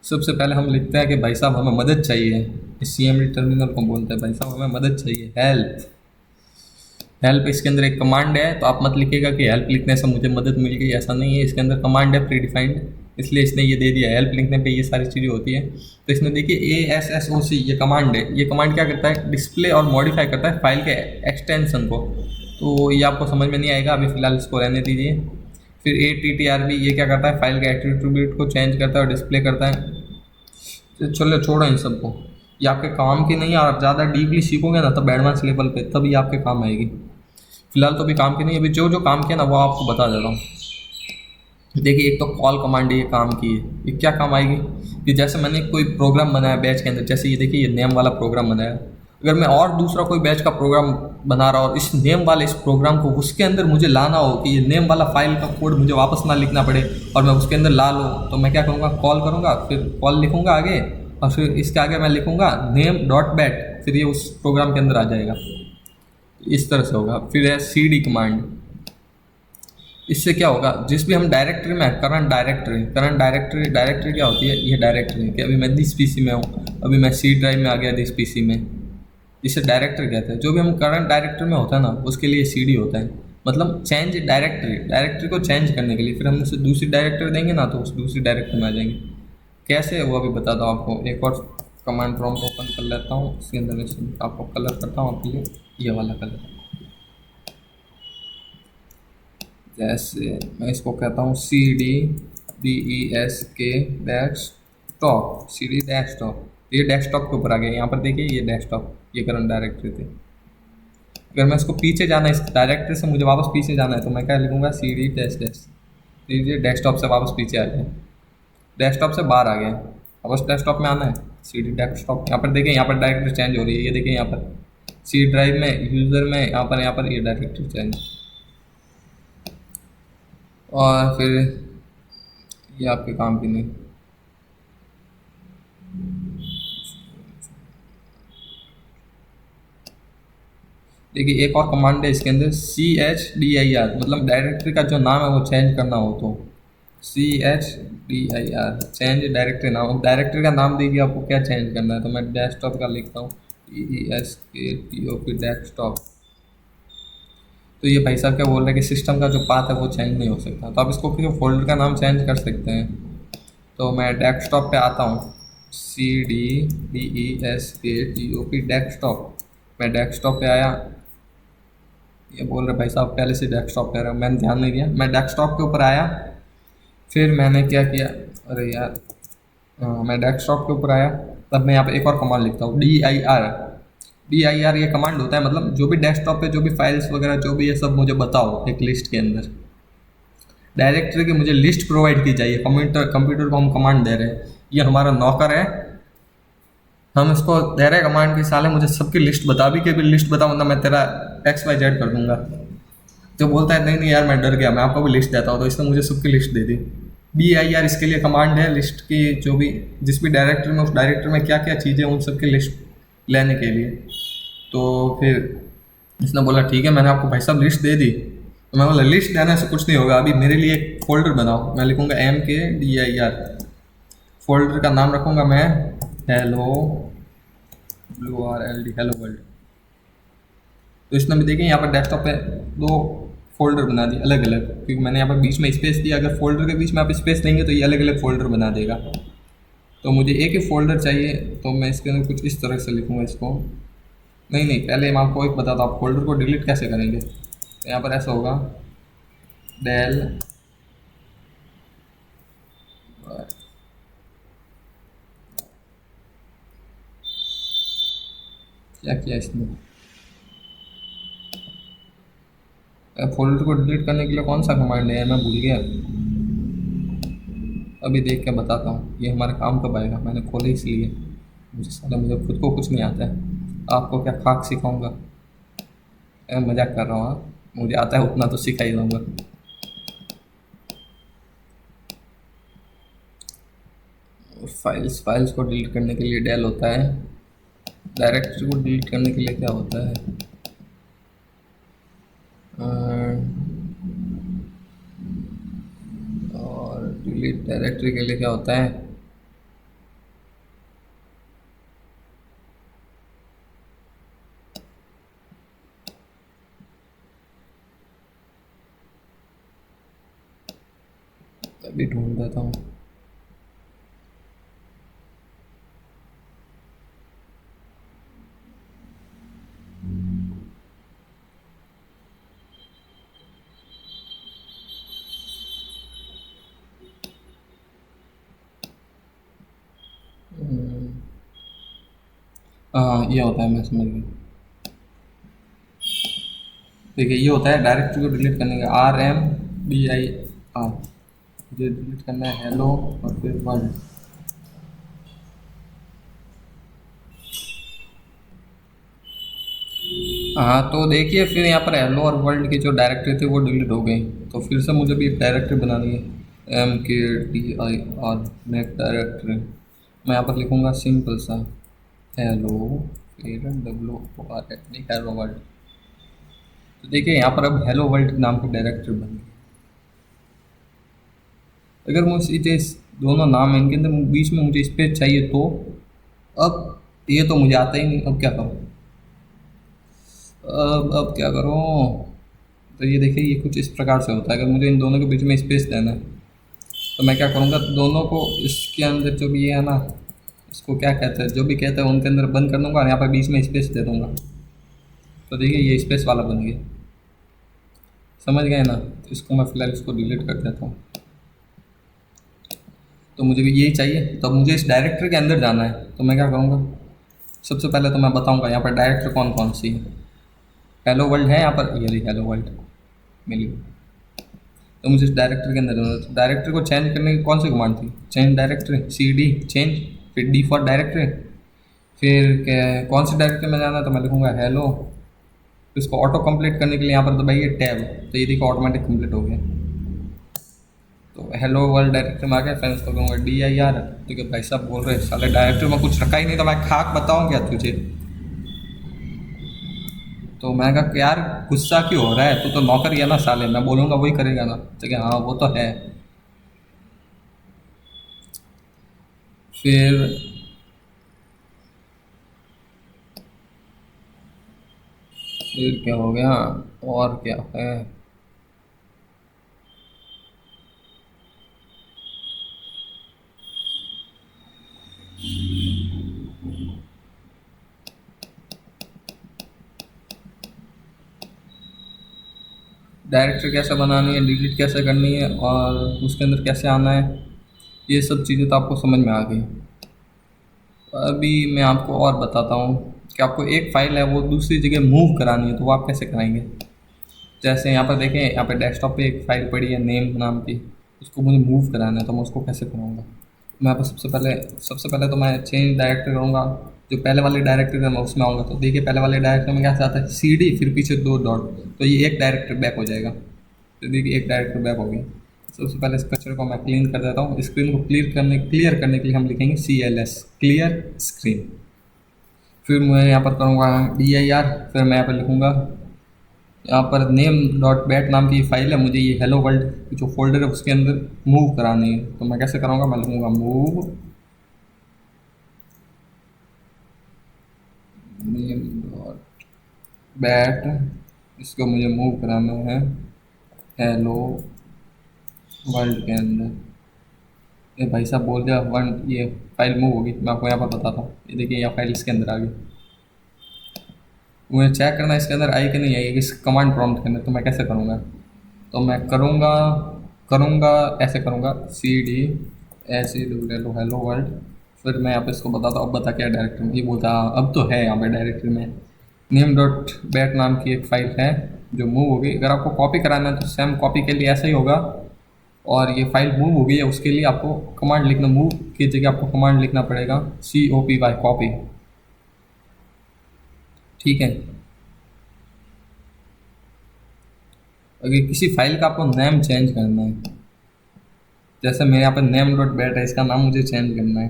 A: सबसे पहले हम लिखते हैं कि भाई साहब हमें मदद चाहिए, इस CMD टर्मिनल को बोलते हैं भाई साहब हमें मदद चाहिए, हेल्प। हेल्प इसके अंदर एक कमांड है, तो आप मत लिखिएगा कि हेल्प लिखने से मुझे मदद मिल गई, ऐसा नहीं है। इसके अंदर कमांड है प्री डिफाइंड, इसलिए इसने ये दे दिया। हेल्प लिखने पे ये सारी चीज़ें होती है। तो इसमें देखिए ASSOC ये कमांड है। ये कमांड क्या करता है, डिस्प्ले और मॉडिफाई करता है फाइल के एक्सटेंशन को। तो ये आपको समझ में नहीं आएगा, अभी फ़िलहाल इसको रहने दीजिए। फिर ATTRB ये क्या करता है, फाइल के एट्रीब्यूट को चेंज करता है और डिस्प्ले करता है। तो चलो छोड़ो इन सबको, ये आपके काम की नहीं है। आप ज़्यादा डीपली सीखोगे ना तब एडवांस लेवल पे, तभी आपके काम आएगी। फिलहाल तो अभी काम की नहीं है, अभी जो जो काम किया ना वो आपको बता देता हूँ। देखिए एक तो कॉल कमांड ये काम की है, ये क्या काम आएगी कि जैसे मैंने कोई प्रोग्राम बनाया बैच के अंदर, जैसे ये देखिए ये नेम वाला प्रोग्राम बनाया। अगर मैं और दूसरा कोई बैच का प्रोग्राम बना रहा हूँ, इस नेम वाले इस प्रोग्राम को उसके अंदर मुझे लाना हो कि ये नेम वाला फाइल का कोड मुझे वापस ना लिखना पड़े और मैं उसके अंदर ला लूँ, तो मैं क्या करूँगा, कॉल करूँगा, फिर कॉल लिखूँगा आगे और फिर इसके आगे मैं लिखूँगा name.bat, फिर ये उस प्रोग्राम के अंदर आ जाएगा। इस तरह से होगा। फिर है CD कमांड, इससे क्या होगा, जिस भी हम डायरेक्टरी में, डायरेक्टरी क्या होती है, ये डायरेक्टरी कि अभी मैं दिस PC में हूँ, अभी मैं C ड्राइव में आ गया दिस PC में, इसे डायरेक्टरी कहते हैं। जो भी हम करंट डायरेक्टरी में होता है ना उसके लिए CD होता है, मतलब चेंज डायरेक्टरी को चेंज करने के लिए। फिर हम उसे दूसरी डायरेक्टरी देंगे ना तो उस दूसरी डायरेक्टरी में आ जाएंगे। कैसे वो अभी बताता हूँ आपको। एक और कमांड प्रॉम्प्ट ओपन कर लेता हूँ, इसके अंदर मैं आपको कलर करता हूँ आपके लिए, ये वाला कलर। जैसे मैं इसको कहता हूँ CDDESK डेस्कटॉप, CD डेस्कटॉप। ये डेस्कटॉप के ऊपर आ गया, यहाँ पर देखिए ये डेस्कटॉप, ये करंट डायरेक्टरी थी। अगर मैं इसको पीछे जाना है, इस डायरेक्टरी से मुझे वापस पीछे जाना है, तो मैं क्या लिखूँगा, CD डेस्कटॉप से वापस पीछे आ गया, डेस्कटॉप से बाहर आ गया, वापस डेस्कटॉप में आना है, CD डेस्कटॉप। यहाँ पर देखिए यहाँ पर डायरेक्टरी चेंज हो रही है, ये देखिए यहाँ पर C ड्राइव में, यूज़र में, यहाँ पर ये डायरेक्टरी चेंज। और फिर ये आपके काम की नहीं। देखिए एक और कमांड है इसके अंदर CHDIR, मतलब डायरेक्टरी का जो नाम है वो चेंज करना हो तो CHDIR, चेंज डायरेक्टरी नाम। डायरेक्टरी का नाम देखिए आपको क्या चेंज करना है, तो मैं डेस्कटॉप का लिखता हूँ DESKTOP डेस्कटॉप। तो ये भाई साहब क्या बोल रहे हैं कि सिस्टम का जो पाथ है वो चेंज नहीं हो सकता, तो आप इसको किसी फोल्डर का नाम चेंज कर सकते हैं। तो मैं डेस्कटॉप पे आता हूँ, CDDESKTOP डेस्कटॉप। मैं डेस्कटॉप पे आया, ये बोल रहे भाई साहब पहले से डेस्कटॉप पे रहा, मैंने ध्यान नहीं दिया। मैं डेस्कटॉप के ऊपर आया, फिर मैंने क्या किया, अरे यार मैं डेस्कटॉप के ऊपर आया, तब मैं यहाँ पे एक और कमांड लिखता हूँ DIR। ये कमांड होता है, मतलब जो भी डेस्कटॉप पे जो भी फाइल्स वगैरह जो भी ये सब मुझे बताओ एक लिस्ट के अंदर, डायरेक्टरी की मुझे लिस्ट प्रोवाइड की जाइए। कंप्यूटर को हम कमांड दे रहे हैं, ये हमारा नौकर है, हम इसको दे रहे कमांड की साले मुझे सबकी लिस्ट बता, भी लिस्ट बता, वरना मैं तेरा XYZ कर दूंगा। तो बोलता है नहीं यार मैं डर गया, मैं आपको भी लिस्ट देता हूँ, तो इसने मुझे सबकी लिस्ट दे दी। DIR इसके लिए कमांड है, लिस्ट की जो भी जिस भी डायरेक्टरी में, उस डायरेक्टरी में क्या क्या चीज़ें उन सबकी लिस्ट लेने के लिए। तो फिर इसने बोला ठीक है, मैंने आपको भाई साहब लिस्ट दे दी। तो मैं बोला लिस्ट देने से कुछ नहीं होगा, अभी मेरे लिए एक फोल्डर बनाओ। मैं लिखूँगा MKDIR, फोल्डर का नाम रखूँगा मैं हेलो WRLD, हेलो वर्ल्ड। तो इसमें भी देखें यहाँ पर डेस्कटॉप पे 2 फोल्डर बना दिए अलग अलग, क्योंकि मैंने यहाँ पर बीच में स्पेस दिया। अगर फोल्डर के बीच में आप स्पेस देंगे तो ये अलग अलग फोल्डर बना देगा। तो मुझे एक ही फोल्डर चाहिए, तो मैं इसके अंदर कुछ इस तरह से लिखूँगा इसको। नहीं नहीं, पहले मैं आपको एक बताता हूँ आप फोल्डर को डिलीट कैसे करेंगे। तो यहाँ पर ऐसा होगा, डेल क्या किया इसने, फोल्डर को डिलीट करने के लिए कौन सा कमांड है मैं भूल गया। अभी देख के बताता हूँ ये हमारे काम कब आएगा। मैंने खोले इसलिए, मुझे खुद को कुछ नहीं आता है, आपको क्या खाक सिखाऊंगा। मैं मजाक कर रहा हूँ, हाँ। मुझे आता है उतना तो सिखा ही दूंगा। फाइल्स को डिलीट करने के लिए डेल होता है। डायरेक्टरी को डिलीट करने के लिए क्या होता है, और डिलीट डायरेक्टरी के लिए क्या होता है, अभी ढूंढ देता हूँ। हाँ ये होता है, मैं समझ गया। देखिए ये होता है डायरेक्टरी को डिलीट करने का, RMDIR। मुझे डिलीट करना है हेलो और फिर वर्ल्ड। हाँ तो देखिए फिर यहाँ पर हेलो और वर्ल्ड की जो डायरेक्टरी थी वो डिलीट हो गई। तो फिर से मुझे भी एक डायरेक्टरी बनानी है, MKDIR, नेट डायरेक्टरी। मैं यहाँ पर लिखूँगा सिंपल सा हेलो, फिर WORLD, हेलो वर्ल्ड। तो देखिए यहाँ पर अब हेलो वर्ल्ड नाम की डायरेक्टरी बन गई। अगर मुझे इस दोनों नाम है इनके अंदर बीच में मुझे स्पेस चाहिए तो, अब ये तो मुझे आता ही नहीं, अब क्या करूँ। अब क्या करूँ। तो ये देखिए ये कुछ इस प्रकार से होता है, अगर मुझे इन दोनों के बीच में स्पेस देना है तो मैं क्या करूँगा, दोनों को इसके अंदर जो भी है ना, इसको क्या कहते हैं, जो भी कहते हैं उनके अंदर बंद कर दूंगा और यहाँ पर बीच में स्पेस दे दूंगा। तो देखिए ये स्पेस वाला बन गया, समझ गए ना। तो इसको मैं फिलहाल इसको डिलीट कर देता हूँ। तो मुझे भी यही चाहिए, तो अब मुझे इस डायरेक्टरी के अंदर जाना है, तो मैं क्या करूँगा। सबसे पहले तो मैं बताऊँगा यहाँ पर डायरेक्टरी कौन कौन सी है। हेलो वर्ल्ड है यहाँ पर, ये रही हेलो वर्ल्ड मिल गई। तो मुझे इस डायरेक्टरी के अंदर जाना है। तो डायरेक्टरी को चेंज करने की कौन सी कमांड थी, चेंज डायरेक्टरी, CD चेंज, फिर D फॉर डायरेक्टरी। फिर कौन सी डायरेक्टरी में जाना है, तो मैं लिखूँगा हेलो। इसको ऑटो कंप्लीट करने के लिए यहाँ पर दबाइए टैब, तो ये देखो ऑटोमेटिक कंप्लीट हो गया। तो हेलो वर्ल्ड डायरेक्टरी में आ गया, फिर इसको कहूँगा DIR। तो क्या भाई साहब बोल रहे हैं साले डायरेक्टरी में कुछ रखा ही नहीं, तो मैं खाक बताऊँ क्या तुझे। तो मैं कहा कि यार गुस्सा क्यों हो रहा है, तू तो नौकर ही है ना साले, मैं बोलूँगा वही करेगा ना। तो क्या हाँ वो तो है। फिर फिर क्या हो गया, और क्या है। डायरेक्टरी कैसे बनानी है, डिलीट कैसे करनी है, और उसके अंदर कैसे आना है, ये सब चीज़ें तो आपको समझ में आ गई। अभी मैं आपको और बताता हूँ कि आपको एक फ़ाइल है वो दूसरी जगह मूव करानी है, तो वो आप कैसे कराएंगे। जैसे यहाँ पर देखें, यहाँ पर डेस्कटॉप पे एक फ़ाइल पड़ी है नेम नाम की, उसको मुझे मूव कराना है, तो मैं उसको कैसे करूँगा। मैं आपको सबसे पहले तो मैं चेंज डायरेक्टरी करूँगा। जो पहले वाली डायरेक्टरी है मैं उसमें आऊँगा। तो देखिए पहले वाले डायरेक्टरी में क्या आता है, CD फिर पीछे 2 डॉट, तो ये एक डायरेक्टरी बैक हो जाएगा। तो देखिए एक डायरेक्टरी बैक हो गई। सबसे पहले इस कचरे को मैं क्लीन कर देता हूँ। स्क्रीन को क्लियर करने के लिए हम लिखेंगे CLS, क्लियर स्क्रीन। फिर मैं यहाँ पर करूँगा DIR, फिर मैं यहाँ पर लिखूँगा, यहाँ पर नेम डॉट बैट नाम की फाइल है, मुझे ये हेलो वर्ल्ड जो फोल्डर है उसके अंदर मूव करानी है। तो मैं कैसे करूँगा, मैं लिखूँगा मूव नेम डॉट बैट, इसको मुझे मूव कराना है हेलो वर्ल्ड के अंदर, ये भाई साहब बोल दिया वन, ये फाइल मूव होगी। मैं आपको यहाँ पर बताता हूँ, ये देखिए यहाँ फाइल इसके अंदर आ गई। मुझे चेक करना है इसके अंदर आई कि नहीं आई, इस कमांड प्रॉम्प्ट के अंदर। तो मैं कैसे करूँगा, तो मैं करूँगा करूँगा ऐसे करूँगा सी डी ऐसे हेलो हेलो वर्ल्ड। फिर मैं यहाँ पे इसको बताता हूँ, अब बता क्या डायरेक्टरी में, ये बोलता हाँ अब तो है यहाँ पे डायरेक्टरी में नेम डॉट बैट नाम की एक फ़ाइल है जो मूव होगी। अगर आपको कॉपी कराना है तो सेम कॉपी के लिए ऐसा ही होगा, और ये फाइल मूव हो गई है उसके लिए आपको कमांड लिखना, मूव की जगह आपको कमांड लिखना पड़ेगा COPY कॉपी। ठीक है। अगर किसी फाइल का आपको नेम चेंज करना है, जैसे मेरे यहाँ पे नेम डॉट बैट है, इसका नाम मुझे चेंज करना है,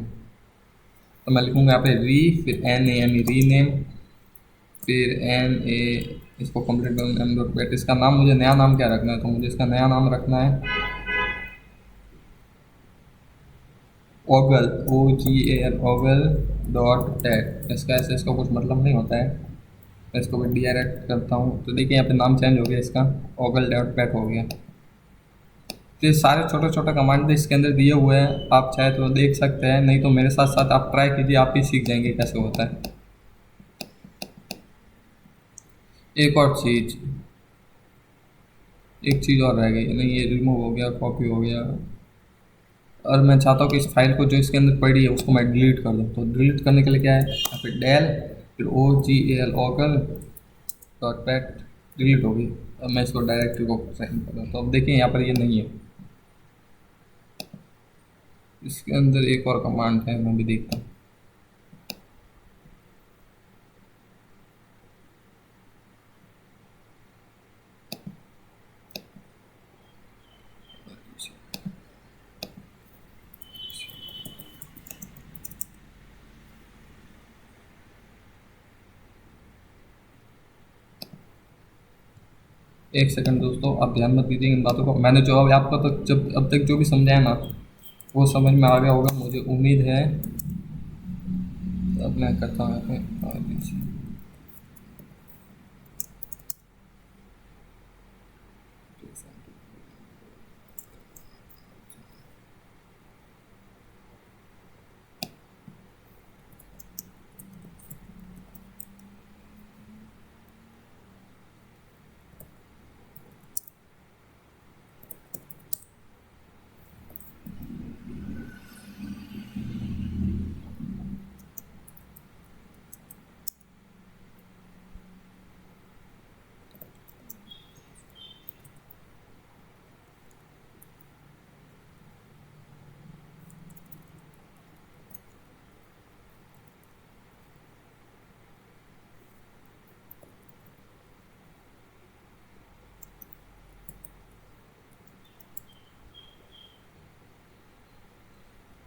A: तो मैं लिखूँगा यहाँ पे री, फिर NAME री नेम, फिर NA, इसको कंप्लीट करूँ नेम डॉट बैट। इसका नाम मुझे नया नाम क्या रखना है, तो मुझे इसका नया नाम रखना है Ogle, OGAL Ogle dot bat. इसका ऐसे इसका कुछ मतलब नहीं होता है, मैं इसको भी डीआईरेक्ट करता हूँ। तो देखिए यहाँ पे नाम चेंज हो गया इसका, ओगल डॉट बैट हो गया। तो ये सारे छोटे छोटे कमांड इसके अंदर दिए हुए हैं, आप चाहे तो देख सकते हैं, नहीं तो मेरे साथ साथ आप ट्राई कीजिए, आप ही सीख जाएंगे कैसे होता है। एक और चीज़, एक चीज़ और रह गई नहीं, ये रिमूव हो गया, कॉपी हो गया, और मैं चाहता हूँ कि इस फाइल को जो इसके अंदर पड़ी है उसको मैं डिलीट कर दूँ। तो डिलीट करने के लिए क्या है, यहाँ पे डेल, फिर OGAL Ogle dot bat, delete होगी। अब मैं इसको डायरेक्टरी को साइन कर दूँ, तो अब देखिए यहाँ पर ये नहीं है। इसके अंदर एक और कमांड है, मैं भी देखता हूँ। एक सेकंड दोस्तों, आप ध्यान मत दीजिए इन बातों को। मैंने जो अभी आपको तक जब अब तक जो भी समझाया ना, वो समझ में आ गया होगा मुझे उम्मीद है। अब मैं करता हूँ यहाँ पे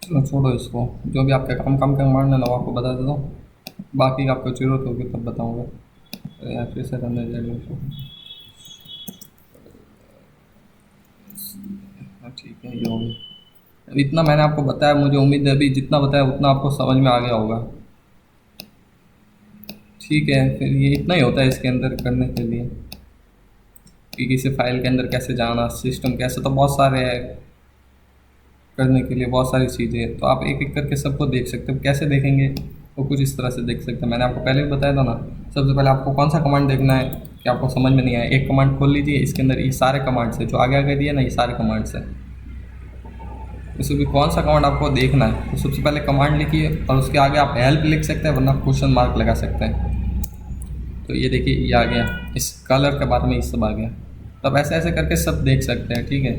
A: चलो छोड़ो इसको, जो भी आपके काम काम का मारना ना वो आपको बता देता हूँ, बाकी का आपको जरूरत होगी तब बताऊँगा। अरे यार फिर से अंदर जाएगा उसको। हाँ ठीक है, ये हो गया। अब इतना मैंने आपको बताया, मुझे उम्मीद है अभी जितना बताया उतना आपको समझ में आ गया होगा। ठीक है, फिर ये इतना ही होता है इसके अंदर करने के लिए, कि किसी फाइल के अंदर कैसे जाना, सिस्टम कैसे, तो बहुत सारे है करने के लिए, बहुत सारी चीज़ें हैं। तो आप एक एक करके सबको देख सकते हो। कैसे देखेंगे, तो कुछ इस तरह से देख सकते हैं। मैंने आपको पहले भी बताया था ना, सबसे पहले आपको कौन सा कमांड देखना है कि आपको समझ में नहीं आया, एक कमांड खोल लीजिए, इसके अंदर ये सारे कमांड्स है जो आगे आगे दिए ना, ये सारे कमांड्स हैं। इसमें भी कौन सा कमांड आपको देखना है, तो सबसे पहले कमांड लिखिए और उसके आगे आप हेल्प लिख सकते हैं, वरना क्वेश्चन मार्क लगा सकते हैं। तो ये देखिए ये आ गया, इस कलर के बारे में ये सब आ गया। तब ऐसे ऐसे करके सब देख सकते हैं। ठीक है,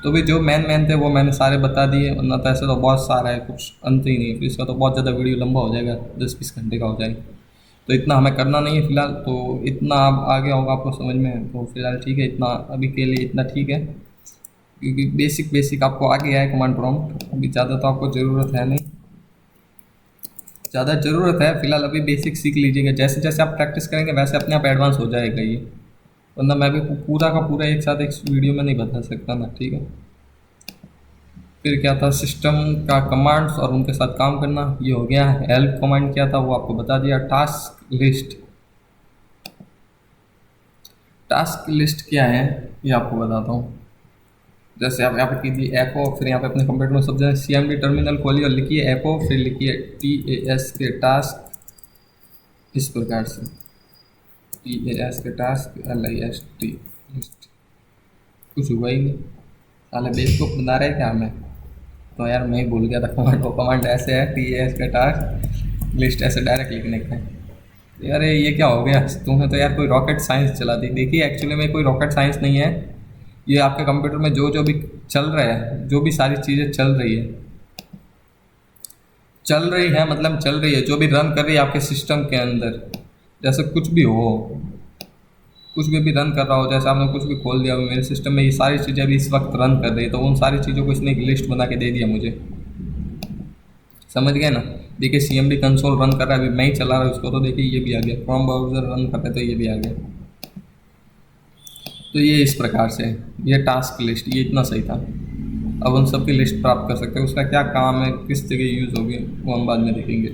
A: तो भी जो मेन थे वो मैंने सारे बता दिए, वरना तो ऐसे तो बहुत सारा है, कुछ अंत ही नहीं है। फिर इसका तो बहुत ज़्यादा वीडियो लंबा हो जाएगा, 10-20 घंटे का हो जाएगा। तो इतना हमें करना नहीं है फिलहाल, तो इतना अब आ गया होगा आपको समझ में, तो फिलहाल ठीक है, इतना अभी के लिए इतना ठीक है, क्योंकि बेसिक बेसिक आपको आ गया है कमांड प्रॉम्प्ट। अभी ज़्यादा तो आपको ज़रूरत है नहीं, ज़्यादा ज़रूरत है फिलहाल अभी बेसिक सीख लीजिएगा। जैसे जैसे आप प्रैक्टिस करेंगे वैसे अपने आप एडवांस हो जाएगा ये, वरना मैं भी पूरा का पूरा एक साथ एक वीडियो में नहीं बता सकता ना। ठीक है, फिर क्या था, सिस्टम का कमांड्स और उनके साथ काम करना, ये हो गया। हेल्प कमांड क्या था वो आपको बता दिया। टास्क लिस्ट, टास्क लिस्ट क्या है ये आपको बताता हूँ। जैसे आप यहाँ पर कीजिए एको, फिर यहाँ पे अपने कंप्यूटर में सब जगह CMD टर्मिनल खोलिए और लिखिए एको, फिर लिखिए TASK के टास्क, इस प्रकार से TASK के टास्क LIST लिस्ट। कुछ हुआ ही नहीं, साले बेवकूफ़ बना रहे क्या हमें। तो यार मैं ही भूल गया था कमांड, वो कमांड ऐसे है TASK का टास्क लिस्ट, ऐसे डायरेक्ट लिखने का है। यार ये क्या हो गया, तुम्हें तो यार कोई रॉकेट साइंस चला दी। देखिए एक्चुअली में कोई रॉकेट साइंस नहीं है, ये आपके कंप्यूटर में जो जो भी चल रहा है, जो भी सारी चीज़ें चल रही है मतलब चल रही है, जो भी रन कर रही है आपके सिस्टम के अंदर, जैसे कुछ भी हो, कुछ भी रन कर रहा हो, जैसे आपने कुछ भी खोल दिया हो मेरे सिस्टम में, ये सारी चीज़ें अभी इस वक्त रन कर रही है, तो उन सारी चीज़ों को इसने एक लिस्ट बना के दे दिया मुझे। समझ गए ना। देखिए CMD कंसोल रन कर रहा है, अभी मैं ही चला रहा हूँ इसको, तो देखिए ये भी आ गया, क्रोम ब्राउज़र रन कर रहा है तो ये भी आ गया। तो ये इस प्रकार से है, ये टास्क लिस्ट, ये इतना सही था। अब उन सब की लिस्ट प्राप्त कर सकते हैं, उसका क्या काम है, किस जगह यूज़ होगी, वो हम बाद में देखेंगे।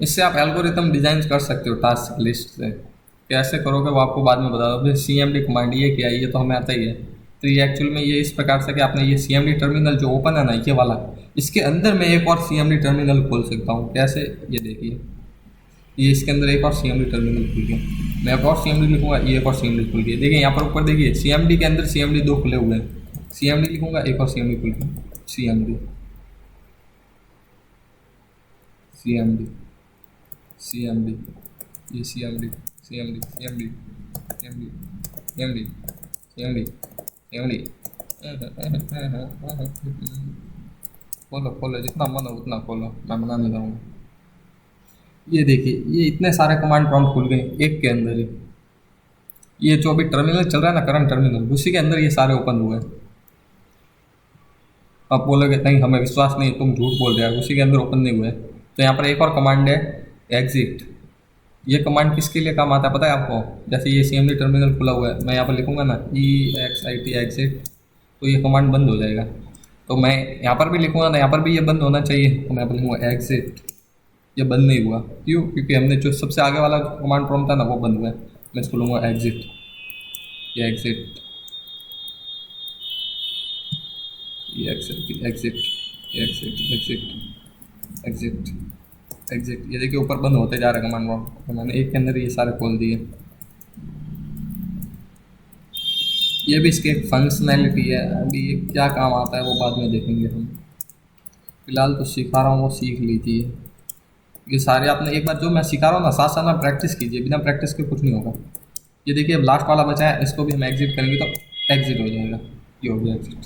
A: इससे आप एल्गोरिथम डिज़ाइन कर सकते हो टास्क लिस्ट से। कैसे करोगे वो आपको बाद में बता दो। फिर CMD कमांड ये क्या है, ये तो हमें आता ही है। तो ये एक्चुअल में ये इस प्रकार से कि आपने ये CMD टर्मिनल जो ओपन है ना ये वाला, इसके अंदर मैं एक और CMD टर्मिनल खोल सकता हूँ। कैसे, ये देखिए, ये इसके अंदर एक और CMD टर्मिनल खुल गया। मैं एक और CMD लिखूंगा, ये एक और CMD खुल गया। देखिए यहाँ पर ऊपर देखिए CMD के अंदर CMD दो खुले हुए हैं। CMD लिखूंगा, एक और CMD खुल गया। CMD CMD CMD, ये CMD CMD CMD CMD CMD CMD CMD। खोलो खोलो, जितना मन हो उतना खोलो, मैं मना नहीं करूँगा। ये देखिए ये इतने सारे कमांड प्रॉम्प्ट खुल गए एक के अंदर ही। ये जो अभी टर्मिनल चल रहा है ना, करंट टर्मिनल, उसी के अंदर ये सारे ओपन हुए हैं। आप बोलोगे नहीं हमें विश्वास नहीं, तुम झूठ बोल रहे हो, उसी के अंदर ओपन नहीं हुए। तो यहाँ पर एक और कमांड है, एग्जिट। ये कमांड किसके लिए काम आता है पता है आपको। जैसे ये CMD टर्मिनल खुला हुआ है, मैं यहाँ पर लिखूंगा ना EXIT एग्जिट, तो ये कमांड बंद हो जाएगा। तो मैं यहाँ पर भी लिखूंगा ना, यहाँ पर भी ये बंद होना चाहिए, तो मैं यहाँ पर लिखूंगा एग्जिट। ये बंद नहीं हुआ, क्यों? क्योंकि हमने जो सबसे आगे वाला कमांड प्रॉम्प्ट था ना वो बंद हुआ है। मैं इसको लूँगा एग्जिट, ये एग्जिट, ये exit exit exit exit exit exit. ये देखिए ऊपर बंद होते जा रहे कमांड प्रॉम्प्ट, तो मैंने एक के अंदर ये सारे खोल दिए। ये भी इसकी एक फंक्शनैलिटी है, अभी ये क्या काम आता है वो बाद में देखेंगे हम। फिलहाल तो सिखा रहा हूँ, वो सीख लीजिए। ये सारे आपने एक बार जो मैं सिखा रहा हूँ ना, साथ साथ ना प्रैक्टिस कीजिए, बिना प्रैक्टिस के कुछ नहीं होगा। ये देखिए अब लास्ट वाला बचा है, इसको भी हम एग्जिट करेंगे तो एग्जिट हो जाएगा। ये हो गया एग्जिट।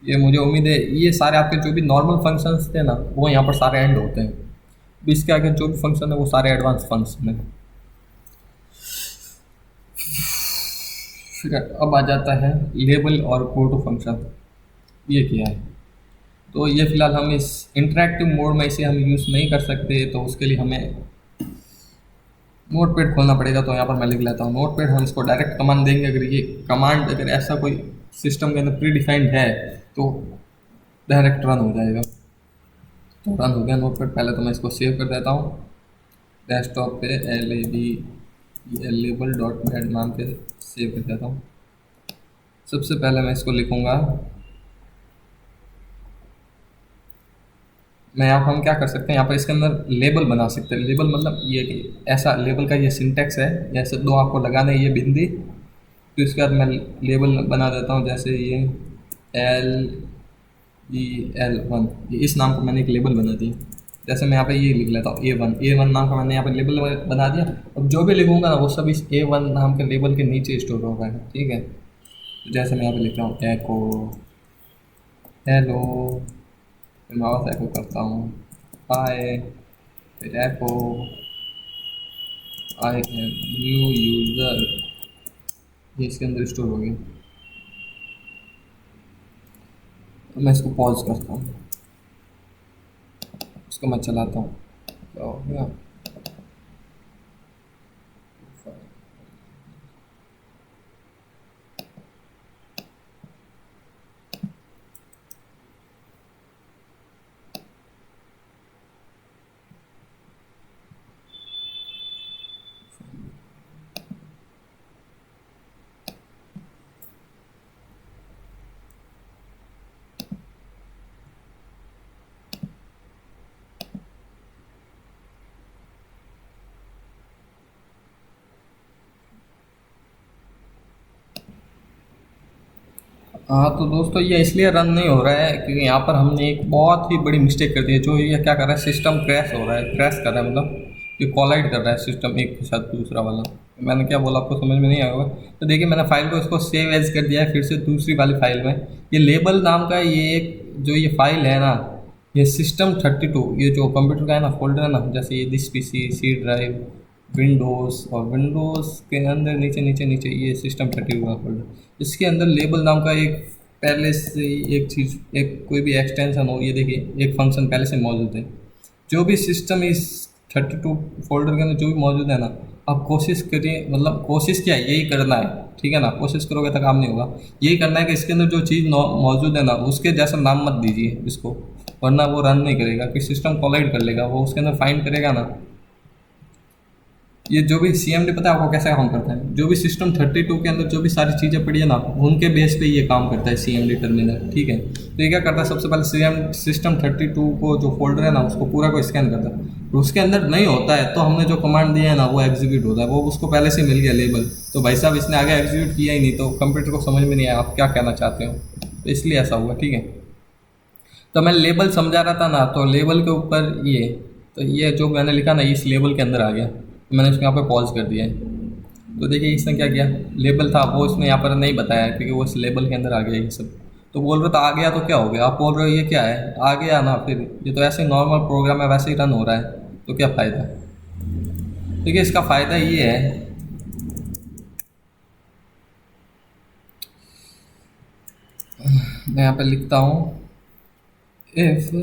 A: ये मुझे उम्मीद है ये सारे आपके जो भी नॉर्मल फंक्शंस थे ना वो यहाँ पर सारे एंड होते हैं। तो इसके आगे जो भी फंक्शन है वो सारे एडवांस फंक्शन है। फिर अब आ जाता है लेबल और गो टू फंक्शन। ये क्या है, तो ये फिलहाल हम इस इंटरेक्टिव मोड में इसे हम यूज़ नहीं कर सकते, तो उसके लिए हमें नोट पैड खोलना पड़ेगा। तो यहाँ पर मैं लिख लेता हूँ नोट पैड, हम इसको डायरेक्ट कमांड देंगे। अगर ये कमांड अगर ऐसा कोई सिस्टम के अंदर प्री डिफाइंड है तो डायरेक्ट रन हो जाएगा। तो रन हो गया नोट पैड। पहले तो मैं इसको सेव कर देता हूँ डेस्कटॉप पे, लेबल डॉट नेट नाम के सेव कर देता हूँ। सबसे पहले मैं इसको लिखूँगा, मैं यहाँ पर हम क्या कर सकते हैं, यहाँ पर इसके अंदर लेबल बना सकते हैं। लेबल मतलब ये कि ऐसा लेबल का ये सिंटेक्स है, जैसे दो आपको लगाना है ये बिंदी, तो इसके बाद मैं लेबल बना देता हूँ। जैसे ये LEL1, ये इस नाम को मैंने एक लेबल बना दी। जैसे मैं यहाँ पे ये लिख लेता हूँ A1 नाम का मैंने यहाँ पे लेबल बना दिया। अब जो भी लिखूंगा ना वो सब इस A1 नाम के लेबल के नीचे स्टोर होगा, ठीक है। तो जैसे मैं यहाँ पे लिख रहा हूँ एको हेलो, फिर मैं वापस एको करता हूँ हाय, फिर एको आई एम न्यू यूज़र, ये इसके अंदर स्टोर हो गया। तो मैं इसको पॉज करता हूँ, इसको मैं चलाता हूँ, क्या हो गया। हाँ तो दोस्तों ये इसलिए रन नहीं हो रहा है क्योंकि यहाँ पर हमने एक बहुत ही बड़ी मिस्टेक कर दी है। जो ये क्या कर रहा है, सिस्टम क्रैश हो रहा है, क्रैश कर रहा है मतलब ये कोलाइड कर रहा है सिस्टम एक के साथ दूसरा वाला। मैंने क्या बोला आपको समझ में नहीं आया होगा। तो देखिए मैंने फाइल को इसको सेव एज कर दिया है फिर से दूसरी वाली फाइल में। ये लेबल नाम का ये एक जो ये फाइल है ना, ये सिस्टम 32, ये जो कंप्यूटर का है ना फोल्डर है ना, जैसे ये this PC, C drive, Windows, और विंडोज़ के अंदर नीचे नीचे नीचे ये सिस्टम 32 का फोल्डर, इसके अंदर लेबल नाम का एक पहले से ही एक चीज़, एक कोई भी एक्सटेंशन हो, ये देखिए एक फंक्शन पहले से मौजूद है। जो भी सिस्टम इस 32 फोल्डर के अंदर जो भी मौजूद है ना, आप कोशिश करिए, मतलब कोशिश क्या है, यही करना है, ठीक है ना। कोशिश करोगे तो काम नहीं होगा। यही करना है कि इसके अंदर जो चीज़ मौजूद है ना उसके जैसा नाम मत दीजिए इसको, वरना वो रन नहीं करेगा कि सिस्टम कोलाइड कर लेगा, वो उसके अंदर फाइंड करेगा ना। ये जो भी CMD पता है आपको कैसे काम करता है, जो भी सिस्टम 32 के अंदर जो भी सारी चीज़ें पड़ी है ना उनके बेस पे ये काम करता है CMD टर्मिनल, ठीक है। तो ये क्या करता है, सबसे पहले सिस्टम 32 को जो फोल्डर है ना उसको पूरा को स्कैन करता है, तो उसके अंदर नहीं होता है तो हमने जो कमांड दिया है ना वो एग्जीक्यूट होता है, वो उसको पहले से मिल गया लेबल, तो भाई साहब इसने आगे एग्जीक्यूट किया ही नहीं, तो कंप्यूटर को समझ में नहीं आया आप क्या कहना चाहते हो, तो इसलिए ऐसा हुआ, ठीक है। तो मैं लेबल समझा रहा था ना, तो लेबल के ऊपर ये, तो ये जो मैंने लिखा ना इस लेबल के अंदर आ गया, मैंने इसको यहाँ पे पॉज कर दिया है। तो देखिए इसने क्या किया, लेबल था वो इसने यहाँ पर नहीं बताया क्योंकि वो इस लेबल के अंदर आ गया ये सब। तो बोल रहे तो आ गया तो क्या हो गया, आप बोल रहे हो ये क्या है, आ गया ना, फिर ये तो ऐसे नॉर्मल प्रोग्राम है वैसे ही रन हो रहा है, तो क्या फ़ायदा। देखिए इसका फ़ायदा ये है, मैं यहाँ पे लिखता हूँ इफ़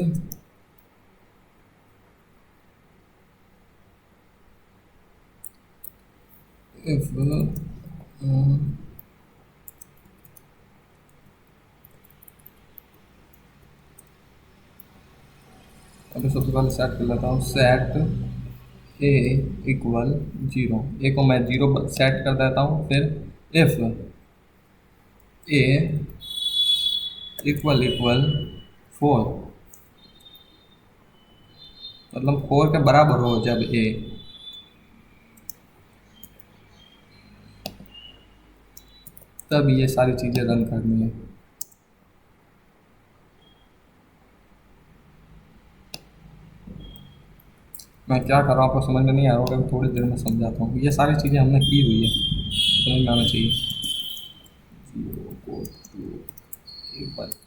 A: इफ़ अभी सबसे पहले सेट कर लेता हूँ, सेट ए इक्वल 0, ए को मैं 0 सेट कर देता हूँ। फिर इफ़ ए इक्वल 4, मतलब 4 के बराबर हो जब ए, तब ये सारी चीज़ें रन करनी है। मैं क्या कर रहा हूँ आपको समझ में नहीं आ रहा होगा, थोड़ी देर में समझाता हूँ। ये सारी चीज़ें हमने की हुई है, समझ में आना चाहिए। 0 4 2 1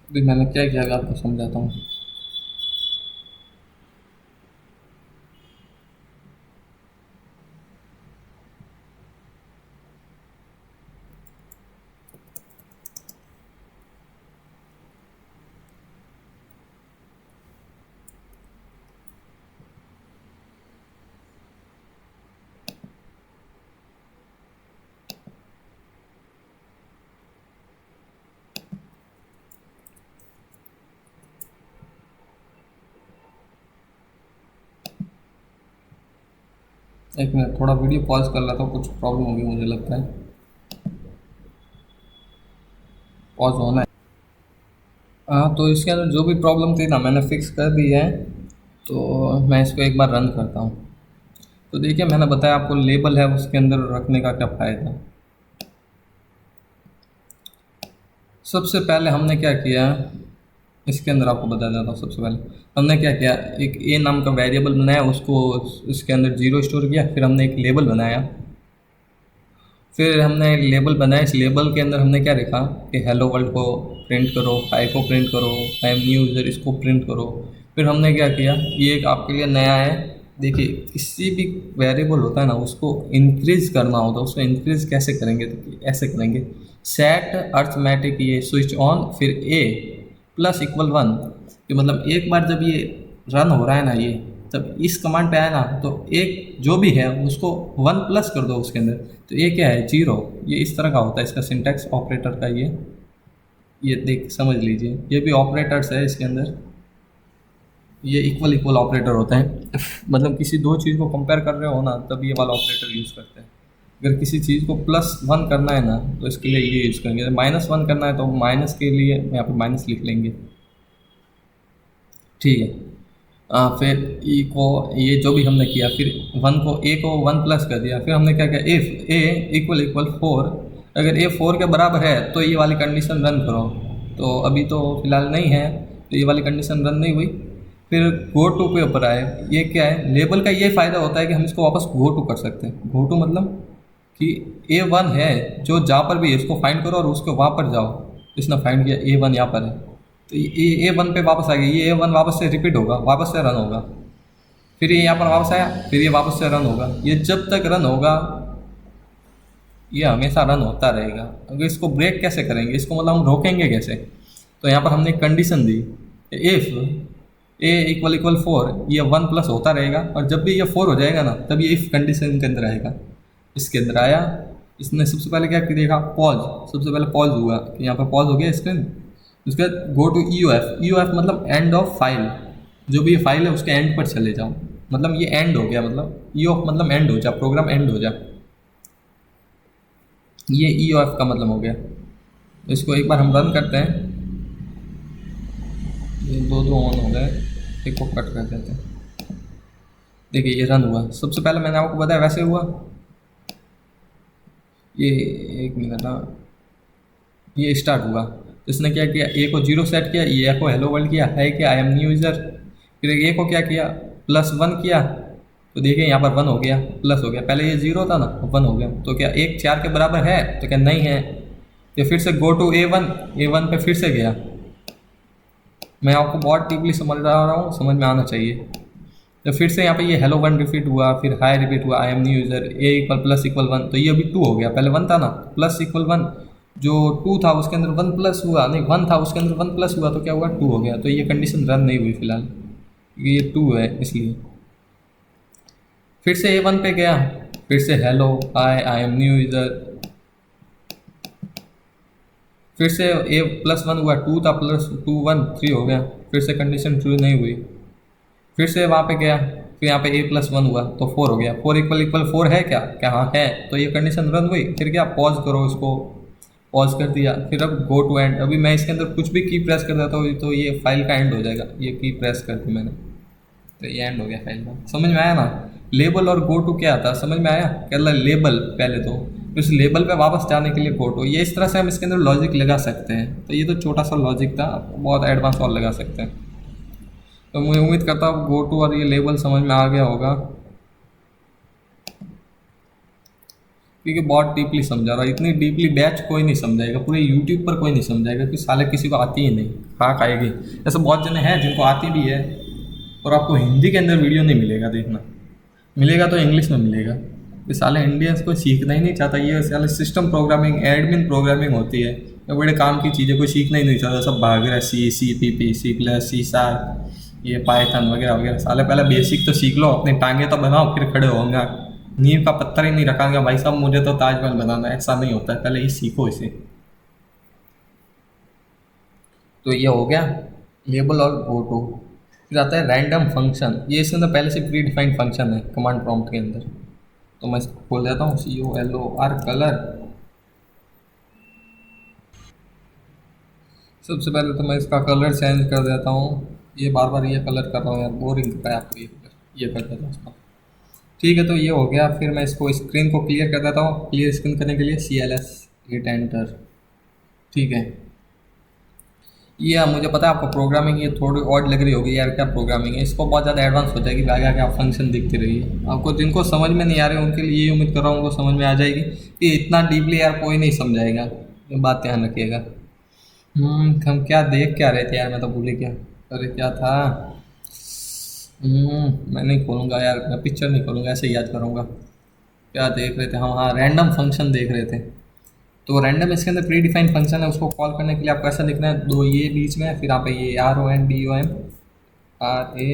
A: अभी मैंने क्या किया अभी आपको समझाता हूँ। एक मिनट, थोड़ा वीडियो पॉज कर लेता हूँ, कुछ प्रॉब्लम होगी मुझे लगता है, पॉज होना है। हाँ तो इसके अंदर जो भी प्रॉब्लम थी ना मैंने फिक्स कर दी है, तो मैं इसको एक बार रन करता हूँ। तो देखिए मैंने बताया आपको लेबल है उसके अंदर रखने का क्या फ़ायदा। सबसे पहले हमने क्या किया, इसके अंदर आपको बता देता हूँ। सबसे पहले हमने क्या किया, एक ए नाम का वेरिएबल बनाया, उसको इसके अंदर 0 स्टोर किया। फिर हमने एक लेबल बनाया, फिर हमने लेबल बनाया, इस लेबल के अंदर हमने क्या लिखा कि हेलो वर्ल्ड को प्रिंट करो, हाई को प्रिंट करो, आई एम न्यू यूज़र इसको प्रिंट करो। फिर हमने क्या किया, ये एक आपके लिए नया है। देखिए किसी भी वेरिएबल होता है ना उसको इंक्रीज करना होता है, उसको इंक्रीज कैसे करेंगे, तो ऐसे करेंगे, सेट अर्थमेटिक ये स्विच ऑन, फिर ए प्लस इक्वल 1, कि मतलब एक बार जब ये रन हो रहा है ना, ये तब इस कमांड पे आया ना तो एक जो भी है उसको 1 प्लस कर दो उसके अंदर, तो ये क्या है 0। ये इस तरह का होता है इसका सिंटैक्स ऑपरेटर का। ये देख समझ लीजिए, ये भी ऑपरेटर्स है इसके अंदर, ये इक्वल इक्वल ऑपरेटर होते हैं मतलब किसी दो चीज़ को कंपेयर कर रहे हो ना तब ये वाला ऑपरेटर यूज़ करते हैं। अगर किसी चीज़ को +1 करना है ना तो इसके लिए ये यूज़ करेंगे, -1 करना है तो माइनस के लिए यहाँ पे माइनस लिख लेंगे, ठीक है। फिर ई को ये जो भी हमने किया, फिर ए को 1 प्लस कर दिया, फिर हमने क्या किया, इफ़ ए इक्वल इक्वल 4, अगर ए 4 के बराबर है तो ये वाली कंडीशन रन करो। तो अभी तो फिलहाल नहीं है तो ये वाली कंडीशन रन नहीं हुई। फिर गो टू पे ऊपर आए, ये क्या है, लेबल का ये फ़ायदा होता है कि हम इसको वापस गो टू कर सकते हैं। गो टू मतलब कि A1 है जो जहाँ पर भी है इसको फाइंड करो और उसके वहाँ पर जाओ। इसने फाइंड किया A1 यहाँ पर है तो ये A1 पे वापस आ गया, ये A1 वापस से रिपीट होगा, वापस से रन होगा। फिर ये यहाँ पर वापस आया, फिर ये वापस से रन होगा। ये जब तक रन होगा ये हमेशा रन होता रहेगा। अगर इसको ब्रेक कैसे करेंगे, इसको मतलब हम रोकेंगे कैसे, तो यहाँ पर हमने एक condition the, if A equal equal 4, ये 1 प्लस होता रहेगा और जब भी ये 4 हो जाएगा ना तब ये इफ़ कंडीशन के अंदर आएगा। इसके अंदर आया, इसने सबसे पहले क्या देखा, पॉज, सबसे पहले पॉज हुआ कि यहाँ पर पॉज हो गया स्क्रीन। उसके बाद गो टू EOF मतलब एंड ऑफ फाइल, जो भी ये फाइल है उसके एंड पर चले जाओ, मतलब ये एंड हो गया, मतलब EOF मतलब एंड हो जा, प्रोग्राम एंड हो जा, ये EOF का मतलब हो गया। तो इसको एक बार हम रन करते हैं, ये दो ऑन हो गए, एक को कट कर देते हैं। देखिए ये रन हुआ, सबसे पहले मैंने आपको बताया वैसे हुआ। ये एक मिनट ना, ये स्टार्ट हुआ तो इसने क्या किया, ए को 0 सेट किया, ए को हेलो वर्ल्ड किया, है कि आई एम न्यू यूज़र। फिर ए को क्या किया, +1 किया, तो देखिए यहाँ पर 1 हो गया, प्लस हो गया, पहले ये 0 था ना 1 हो गया। तो क्या 1 4 के बराबर है, तो क्या नहीं है। तो फिर से गो टू A1 पे फिर से गया। मैं आपको बहुत डीपली समझ रहा हूँ, समझ में आना चाहिए। तो फिर से यहाँ पे ये हेलो 1 रिपीट हुआ, फिर हाई रिपीट हुआ, I am new user, A equal plus equal 1, तो ये अभी 2 हो गया, पहले 1 था ना, प्लस इक्वल 1, जो 2 था उसके अंदर 1 प्लस हुआ, नहीं 1 था उसके अंदर 1 प्लस हुआ तो क्या हुआ 2 हो गया। तो ये कंडीशन रन नहीं हुई फिलहाल, ये 2 है इसलिए। फिर से A1 पे गया, फिर से hello I am new user, फिर से A+1 हुआ, 2 था, +2 1 3 हो गया, फिर से कंडीशन ट्रू नहीं हुई। फिर से वहाँ पे गया, फिर यहाँ पे A+1 हुआ तो 4 हो गया, 4 इक्वल इक्वल 4 है क्या, क्या हाँ है, तो ये कंडीशन रन हुई। फिर क्या, पॉज करो, इसको पॉज कर दिया, फिर अब गो टू एंड। अभी मैं इसके अंदर कुछ भी की प्रेस कर देता हूँ तो ये फाइल का एंड हो जाएगा, ये की प्रेस कर दी मैंने तो ये एंड हो गया फाइल का। समझ में आया ना, लेबल और गो टू क्या आता, समझ में आया, क्या लेबल पहले तो, फिर उस लेबल पे वापस जाने के लिए गो टू। ये इस तरह से हम इसके अंदर लॉजिक लगा सकते हैं। तो ये तो छोटा सा लॉजिक था, बहुत एडवांस और लगा सकते हैं। तो मैं उम्मीद करता हूँ गो टू और ये लेबल समझ में आ गया होगा, क्योंकि बहुत डीपली समझा रहा है। इतनी डीपली बैच कोई नहीं समझाएगा, पूरे यूट्यूब पर कोई नहीं समझाएगा, क्योंकि साले किसी को आती ही नहीं, खाक आएगी। ऐसे बहुत जने हैं जिनको आती भी है और आपको हिंदी के अंदर वीडियो नहीं मिलेगा, देखना मिलेगा तो इंग्लिश में मिलेगा। ये साले इंडियंस को सीखना ही नहीं चाहता, ये साले सिस्टम प्रोग्रामिंग, एडमिन प्रोग्रामिंग होती है, ये बड़े काम की चीज़ें कोई सीखना ही नहीं चाहता, सब भाग रहा है C++, C++, ये पाइथन वगैरह वगैरह। साले पहले बेसिक तो सीख लो, अपनी टांगे तो बनाओ, फिर खड़े होंगे। नींव का पत्थर ही नहीं रखांगे भाई साहब, मुझे तो ताजमहल बनाना है, ऐसा नहीं होता है, पहले ये सीखो इसे। तो ये हो गया लेबल और गो टू। फिर आता है रैंडम फंक्शन, ये इसके अंदर पहले से प्री डिफाइंड फंक्शन है कमांड प्रॉम्प्ट के अंदर। तो मैं इसको खोल देता हूँ, COLOR कलर। सबसे पहले तो मैं इसका कलर चेंज कर देता हूँ, ये बार बार ये कलर कर रहा हूँ यार, बोरिंग है आपको, ये कर देता हूँ इसका, ठीक है। तो ये हो गया। फिर मैं इसको स्क्रीन को क्लियर कर देता हूँ, क्लियर स्क्रीन करने के लिए CLS हिट एंटर, ठीक है। ये मुझे पता है आपको प्रोग्रामिंग ये थोड़ी ऑड लग रही होगी यार, क्या प्रोग्रामिंग है, इसको बहुत ज़्यादा एडवांस हो जाएगी, आगे आगे आप फंक्शन दिखती रहिए। आपको जिनको समझ में नहीं आ रहे उनके लिए ये उम्मीद कर रहा हूँ उनको समझ में आ जाएगी, कि इतना डीपली यार कोई नहीं समझाएगा, ये बात ध्यान रखिएगा। हम क्या देख क्या रहे थे यार, मैं तो भूल गया, अरे क्या था। मैं नहीं खोलूँगा यार, मैं पिक्चर नहीं खोलूँगा, ऐसे याद करूँगा क्या देख रहे थे हम। हाँ, रैंडम फंक्शन देख रहे थे। तो रैंडम इसके अंदर प्री डिफाइंड फंक्शन है, उसको कॉल करने के लिए आपको ऐसा लिखना है, दो ये बीच में, फिर यहाँ पे ये RONDOM RA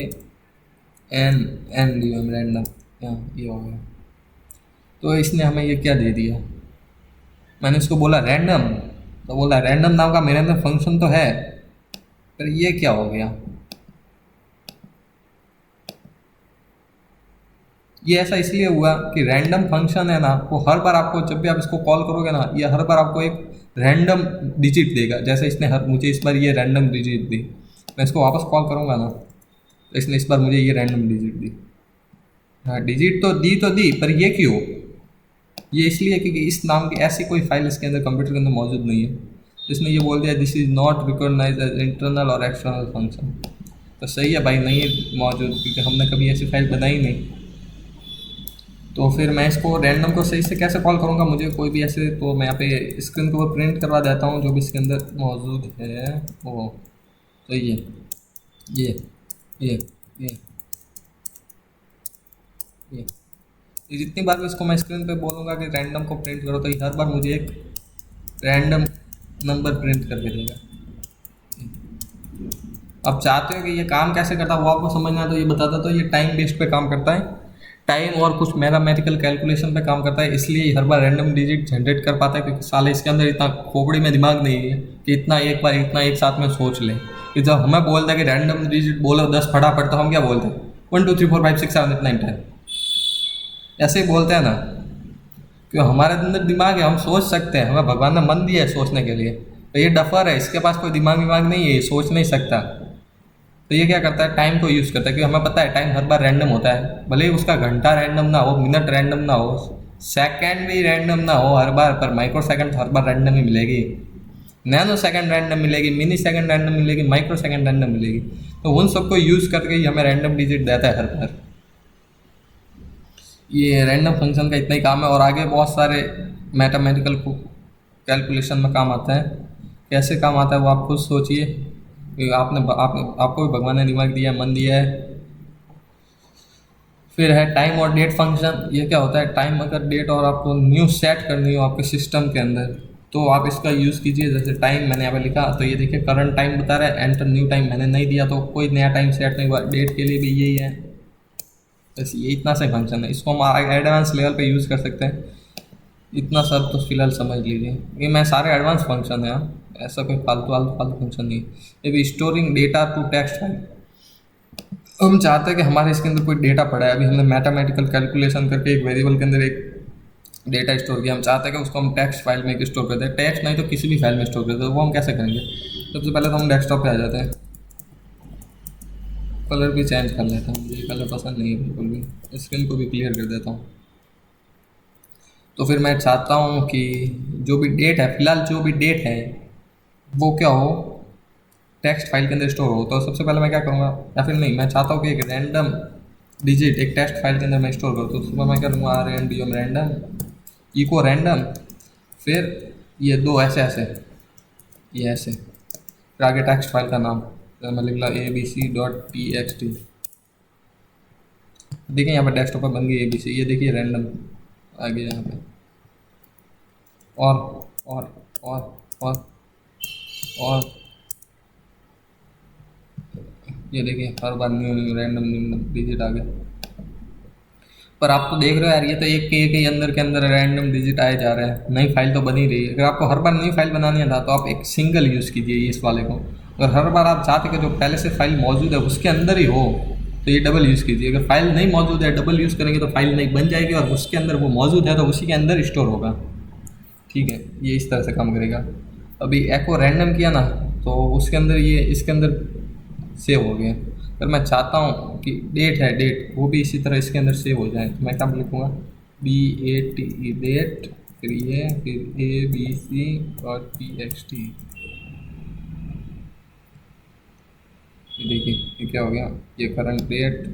A: N N D M random, यहाँ ये हो गया। तो इसने हमें ये क्या दे दिया, मैंने इसको बोला रैंडम, तो बोला रैंडम नाम का मेरे अंदर फंक्शन तो है, फिर ये क्या हो गया। ये ऐसा इसलिए हुआ कि रैंडम फंक्शन है ना, वो हर बार आपको जब भी आप इसको कॉल करोगे ना, ये हर बार आपको एक रैंडम डिजिट देगा। जैसे इसने हर मुझे इस बार ये रैंडम डिजिट दी, मैं इसको वापस कॉल करूँगा ना, तो इसने इस बार मुझे ये रैंडम डिजिट दी। हाँ डिजिट तो दी, पर ये क्यों, ये इसलिए क्योंकि इस नाम की ऐसी कोई फाइल इसके अंदर कंप्यूटर के अंदर मौजूद नहीं है। तो इसने ये बोल दिया this is not recognize as internal और एक्सटर्नल फंक्शन। तो सही है भाई, नहीं है मौजूद, क्योंकि हमने कभी ऐसी फाइल बनाई नहीं। तो फिर मैं इसको रैंडम को सही से कैसे कॉल करूँगा, मुझे कोई भी ऐसे, तो मैं यहाँ पे स्क्रीन के ऊपर प्रिंट करवा देता हूँ जो भी इसके अंदर मौजूद है वो। तो ये ये ये ये जितनी बार भी इसको मैं स्क्रीन पे बोलूँगा कि रैंडम को प्रिंट करो, तो ये हर बार मुझे एक रैंडम नंबर प्रिंट करके देगा। अब चाहते हो कि ये काम कैसे करता है वो आपको समझना है, तो ये बताता, तो ये टाइम बेस्ड पे काम करता है, टाइम और कुछ मैथमेटिकल कैलकुलेशन पे काम करता है, इसलिए ये हर बार रैंडम डिजिट जनरेट कर पाता है, क्योंकि साले इसके अंदर इतना खोपड़ी में दिमाग नहीं है कि इतना एक बार इतना एक साथ में सोच ले। कि जब हमें बोलता है कि रैंडम डिजिट बोलो 10 फटाफट, तो हम क्या बोलते हैं 1 2 3 4 5 6 7 8 9 10, ऐसे ही बोलते हैं ना, क्यों हमारे अंदर दिमाग है, हम सोच सकते हैं, हमें भगवान ने मन दिया है सोचने के लिए। तो ये डफर है, इसके पास कोई दिमाग नहीं है, ये सोच नहीं सकता। तो ये क्या करता है, टाइम को यूज़ करता है, क्योंकि हमें पता है टाइम हर बार रैंडम होता है, भले ही उसका घंटा रैंडम ना हो, मिनट रैंडम ना हो, सेकंड भी रैंडम ना हो हर बार, पर माइक्रो सेकंड तो हर बार रैंडम ही मिलेगी, नैनो सेकंड रैंडम मिलेगी, मिनी सेकंड रैंडम मिलेगी, माइक्रो सेकंड रैंडम मिलेगी। तो उन सबको यूज़ करके ही हमें रैंडम डिजिट देता है हर बार। ये रैंडम फंक्शन का इतना ही काम है, और आगे बहुत सारे मैथमेटिकल कैलकुलेशन में काम आता है। कैसे काम आता है वो आप खुद सोचिए, कि आपको भी भगवान ने दिमाग दिया है, मन दिया है। फिर है टाइम और डेट फंक्शन। ये क्या होता है, टाइम अगर डेट और आपको न्यू सेट करनी हो आपके सिस्टम के अंदर, तो आप इसका यूज़ कीजिए। जैसे टाइम मैंने यहाँ पे लिखा, तो ये देखिए करंट टाइम बता रहा है, एंटर न्यू टाइम मैंने नहीं दिया, तो कोई नया टाइम सेट नहीं हुआ। डेट के लिए भी यही है, बस ये इतना सा फंक्शन है, इसको हम एडवांस लेवल पे यूज़ कर सकते हैं। इतना सब तो फिलहाल समझ लीजिए, ये मैं सारे एडवांस फंक्शन है, ऐसा कोई फालतू फालतू फालतू फंक्शन नहीं। ये भी storing data to text file, हम चाहते हैं कि हमारे इसके अंदर कोई डेटा पड़ा है, अभी हमने मैथमेटिकल कैलकुलेशन करके एक वेरिएबल के अंदर एक डेटा स्टोर किया, हम चाहते हैं कि उसको हम टेक्स्ट फाइल में स्टोर कर दें, टेक्स्ट नहीं तो किसी भी फाइल में स्टोर कर दें। वो हम कैसे करेंगे, सबसे पहले तो हम डेस्कटॉप पे आ जाते हैं, कलर भी चेंज कर लेता हूँ, मुझे कलर पसंद नहीं है बिल्कुल भी, स्क्रीन को भी क्लियर कर देता हूँ। तो फिर मैं चाहता हूँ कि जो भी डेट है, फिलहाल जो भी डेट है वो क्या हो, टेक्स्ट फाइल के अंदर स्टोर हो। तो सबसे पहले मैं क्या करूँगा, या फिर नहीं, मैं चाहता हूँ कि एक रैंडम डिजिट एक टेक्स्ट फाइल के अंदर मैं स्टोर करूँ। तो उसके बाद मैं क्या करूँगा, R N D M random echo random, फिर ये दो ऐसे ऐसे, ये ऐसे, फिर आगे टेक्स्ट फाइल का नाम, तो मैं लिख ला abc.txt। देखिए यहाँ पर डेस्कटॉप पर बन गई ABC, ये देखिए रैंडम आ गया यहाँ पे, और और और और और ये देखिए हर बार न्यू न्यू रैंडम डिजिट आ गया। पर आप तो देख रहे हो यार, ये तो एक के ही अंदर के अंदर रैंडम डिजिट आए जा रहे हैं, नई फाइल तो बनी रही है। अगर आपको हर बार नई फाइल बनानी है था, तो आप एक सिंगल यूज़ कीजिए इस वाले को। अगर हर बार आप चाहते कि जो पहले से फाइल मौजूद है उसके अंदर ही हो, तो ये डबल यूज़ कीजिए। अगर फाइल नहीं मौजूद है, डबल यूज़ करेंगे तो फाइल नहीं बन जाएगी, और उसके अंदर वो मौजूद है तो उसी के अंदर स्टोर होगा। ठीक है, ये इस तरह से काम करेगा। अभी एको रैंडम किया ना, तो उसके अंदर ये इसके अंदर सेव हो गया। अगर मैं चाहता हूँ कि डेट है, डेट वो भी इसी तरह इसके अंदर सेव हो जाए, तो मैं क्या लिखूँगा, BATE डेट, फिर ये, फिर ABC.txt। ये देखिए ये क्या हो गया, ये करंट डेट,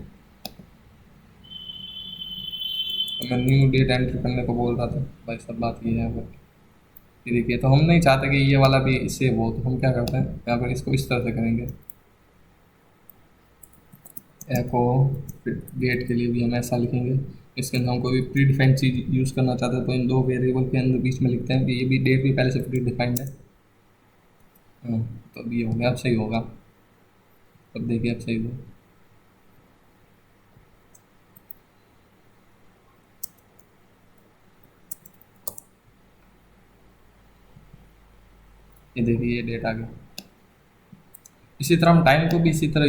A: तो मैं न्यू डेट एंटर करने को बोल रहा था भाई, सब बात ये है यहाँ पर। ये देखिए, तो हम नहीं चाहते कि ये वाला भी सेव हो, तो हम क्या करते हैं, यहाँ पर इसको इस तरह से करेंगे, एको, फिर डेट के लिए भी हम ऐसा लिखेंगे। इसके अंदर हम कोई भी प्री डिफाइंड चीज़ यूज़ करना चाहते हैं, तो इन दो वेरिएबल के अंदर बीच में लिखते हैं कि ये भी डेट भी पहले से प्री डिफाइंड है। हाँ, तो अब ये हो गया, अब सही होगा, अब देखिए अब सही होगा। ये देखिए ये डेट आ गया। इसी तरह हम टाइम को भी इसी तरह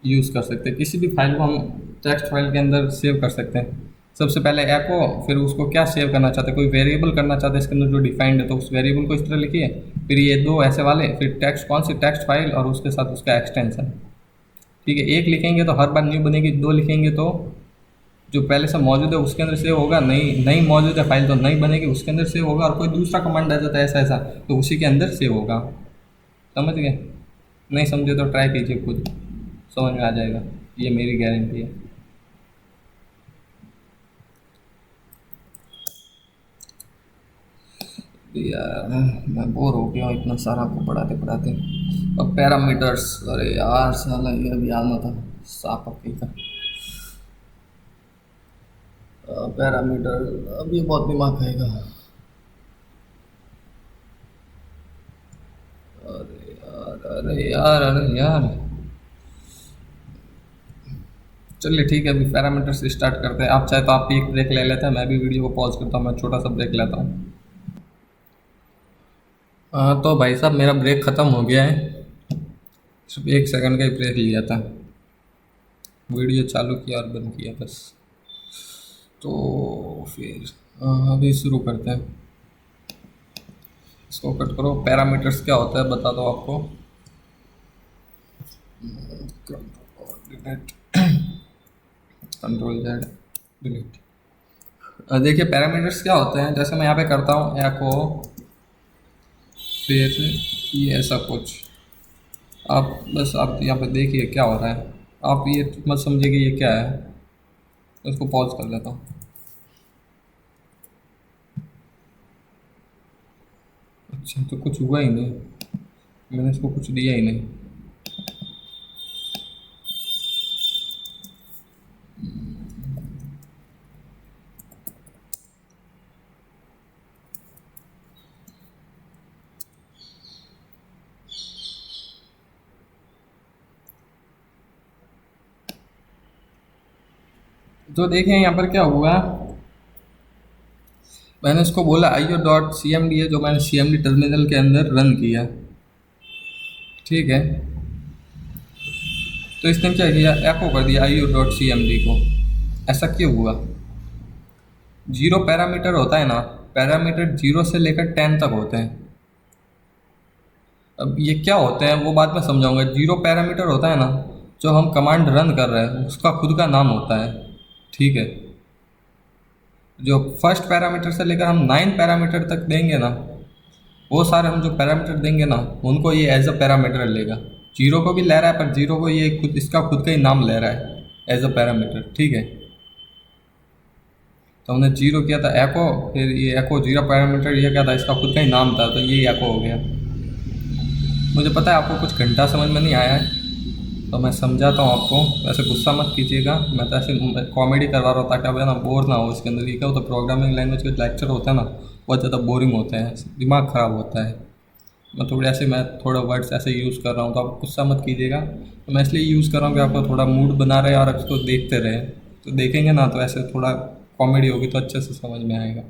A: यूज़ कर सकते हैं। किसी भी फाइल को हम टेक्स्ट फाइल के अंदर सेव कर सकते हैं। सबसे पहले एको, फिर उसको क्या सेव करना चाहते हैं, कोई वेरिएबल करना चाहते हैं इसके अंदर जो डिफाइंड है, तो उस वेरिएबल को इस तरह लिखिए, फिर ये दो ऐसे वाले, फिर टेक्स्ट कौन सी टेक्स्ट फाइल और उसके साथ उसका एक्सटेंशन। ठीक है, एक लिखेंगे तो हर बार न्यू बनेगी, दो लिखेंगे तो जो पहले से मौजूद है उसके अंदर सेव होगा, नई नई मौजूद है फाइल तो नई बनेगी उसके अंदर सेव होगा, और कोई दूसरा कमांड आ जाता है ऐसा ऐसा तो उसी के अंदर सेव होगा। समझ गए? नहीं समझे तो ट्राई कीजिए, खुद समझ में आ जाएगा, ये मेरी गारंटी है। यार मैं बोर हो गया हूँ इतना सारा आपको पढ़ाते पढ़ाते। अब पैरामीटर्स, अरे यार साला ये अभी आना था साफ पक्की का। पैरामीटर, अब ये बहुत दिमाग खाएगा। अरे यार अरे यार अरे यार, चलिए ठीक है, अभी पैरामीटर से स्टार्ट करते हैं। आप चाहे तो आप भी एक ब्रेक ले लेते हैं, मैं भी वीडियो को पॉज करता हूँ, मैं छोटा सा ब्रेक लेता हूँ। तो भाई साहब मेरा ब्रेक ख़त्म हो गया है, सिर्फ 1 सेकंड का ही ब्रेक लिया था, वीडियो चालू किया और बंद किया बस। तो फिर अभी शुरू करते हैं, इसको कट करो। पैरामीटर्स क्या होता है बता दो आपको। Control Z delete. देखिए पैरामीटर्स क्या होते हैं, जैसे मैं यहाँ पे करता हूँ एको, फिर ये ऐसा कुछ, आप बस आप यहाँ पे देखिए क्या हो रहा है, आप ये मत समझिए कि ये क्या है। इसको पॉज कर लेता हूँ। अच्छा तो कुछ हुआ ही नहीं, मैंने इसको कुछ दिया ही नहीं। तो देखें यहाँ पर क्या हुआ, मैंने इसको बोला IO.cmd है, जो मैंने CMD टर्मिनल के अंदर रन किया। ठीक है, तो इसने क्या किया, एको कर दिया IO.cmd को। ऐसा क्यों हुआ? जीरो पैरामीटर होता है ना, पैरामीटर 0 से लेकर 10 तक होते हैं। अब ये क्या होते हैं वो बात मैं समझाऊंगा। जीरो पैरामीटर होता है ना, जो हम कमांड रन कर रहे हैं उसका खुद का नाम होता है। ठीक है, जो फर्स्ट पैरामीटर से लेकर हम 9 पैरामीटर तक देंगे ना, वो सारे हम जो पैरामीटर देंगे ना उनको ये एज अ पैरामीटर लेगा। जीरो को भी ले रहा है पर जीरो को ये खुद इसका खुद का ही नाम ले रहा है एज अ पैरामीटर। ठीक है, तो हमने जीरो किया था एको, फिर ये एको जीरो पैरामीटर, ये क्या था, इसका खुद का ही नाम था, तो ये एको हो गया। मुझे पता है आपको कुछ घंटा समझ में नहीं आया है, तो मैं समझाता हूँ आपको, वैसे गुस्सा मत कीजिएगा, मैं तो ऐसे कॉमेडी करवा रहा हूँ ताकि आप है ना बोर ना हो इसके अंदर। ये क्या होता है, प्रोग्रामिंग लैंग्वेज के लेक्चर होता है ना बहुत ज़्यादा बोरिंग होते हैं, दिमाग ख़राब होता है। मैं थोड़ा वर्ड्स ऐसे यूज़ कर रहा हूँ, तो आप गुस्सा मत कीजिएगा। तो मैं इसलिए यूज़ कर रहा हूँ कि आपको थोड़ा मूड बना रहे और आप इसको देखते रहे, तो देखेंगे ना तो ऐसे थोड़ा कॉमेडी होगी तो अच्छे से समझ में आएगा।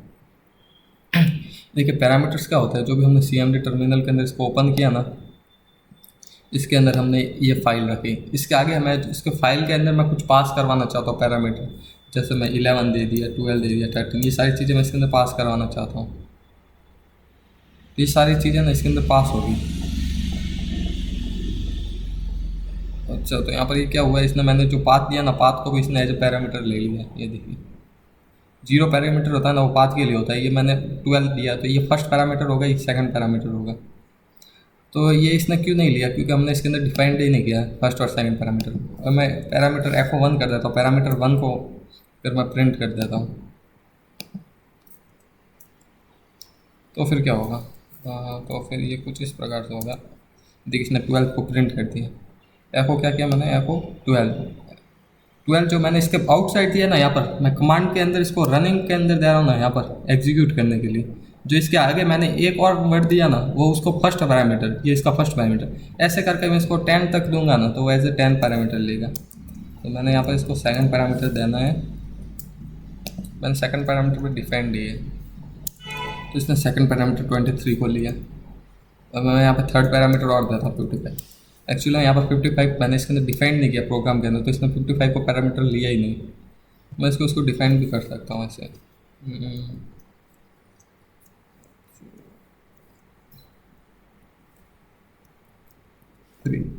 A: देखिए पैरामीटर्स क्या होता है, जो भी हमने CMD टर्मिनल के अंदर इसको ओपन किया ना, इसके अंदर हमने ये फाइल रखी, इसके आगे मैं इसके फाइल के अंदर मैं कुछ पास करवाना चाहता हूँ पैरामीटर, जैसे मैं 11 दे दिया, 12 दे दिया, 13, ये सारी चीज़ें मैं इसके अंदर पास करवाना चाहता हूँ। ये सारी चीज़ें ना इसके अंदर पास होगी। अच्छा तो यहाँ पर ये क्या हुआ, इसने मैंने जो पाथ दिया ना, पाथ को भी इसने एज ए पैरामीटर ले लिया। ये देखिए जीरो पैरामीटर होता है ना वो पाथ के लिए होता है, ये मैंने 12 दिया, तो ये फर्स्ट पैरामीटर होगा, ये सेकंड पैरामीटर होगा। तो ये इसने क्यों नहीं लिया, क्योंकि हमने इसके अंदर डिफाइंड ही नहीं किया फर्स्ट और सेकंड पैरामीटर। और मैं पैरामीटर F1 कर देता हूँ, पैरामीटर 1 को फिर मैं प्रिंट कर देता हूँ, तो फिर क्या होगा, तो फिर ये कुछ इस प्रकार से होगा। देखिए इसने 12 को प्रिंट कर दिया। F क्या किया मैंने, F12 जो मैंने इसके आउटसाइड दिया ना, यहाँ पर मैं कमांड के अंदर इसको रनिंग के अंदर दे रहा हूँ ना, यहाँ पर एग्जीक्यूट करने के लिए। जो इसके आगे मैंने एक और वर्ड दिया ना, वो उसको फर्स्ट पैरामीटर, ये इसका फर्स्ट पैरामीटर, ऐसे करके मैं इसको 10 तक दूंगा ना, तो वो एज ए 10 पैरामीटर लेगा। तो मैंने यहाँ पर इसको सेकंड पैरामीटर देना है, मैंने सेकंड पैरामीटर पर डिफाइन दिए, तो इसने सेकंड पैरामीटर 23 को लिया। अब मैं यहाँ पे थर्ड पैरामीटर और देता हूँ 55। एक्चुअली यहाँ पर 55 मैंने इसके अंदर डिफाइन नहीं किया प्रोग्राम के अंदर, तो इसने 55 को पैरामीटर लिया ही नहीं। मैं इसको उसको डिफाइन भी कर सकता हूँ ऐसे। 3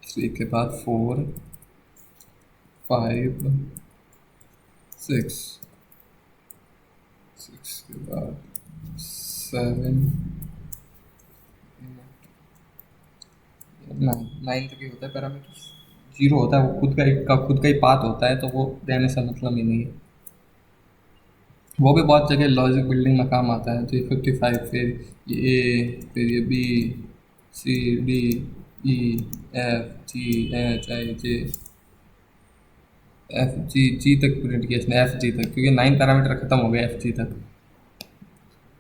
A: 3 के बाद 4 5 6 6 के बाद 7 9 तक ही होता है पैरामीटर। 0 होता है वो खुद का ही पाथ होता है, तो वो देने से मतलब ही नहीं है। वो भी बहुत जगह लॉजिक बिल्डिंग में काम आता है। तो ये 55, फिर ये ए, फिर ये बी, सी, डी, ई, एफ, जी, एच, आई, जे, एफ, जी तक प्रिंट किया इसने, एफ जी तक, क्योंकि 9 पैरामीटर ख़त्म हो गया एफ जी तक,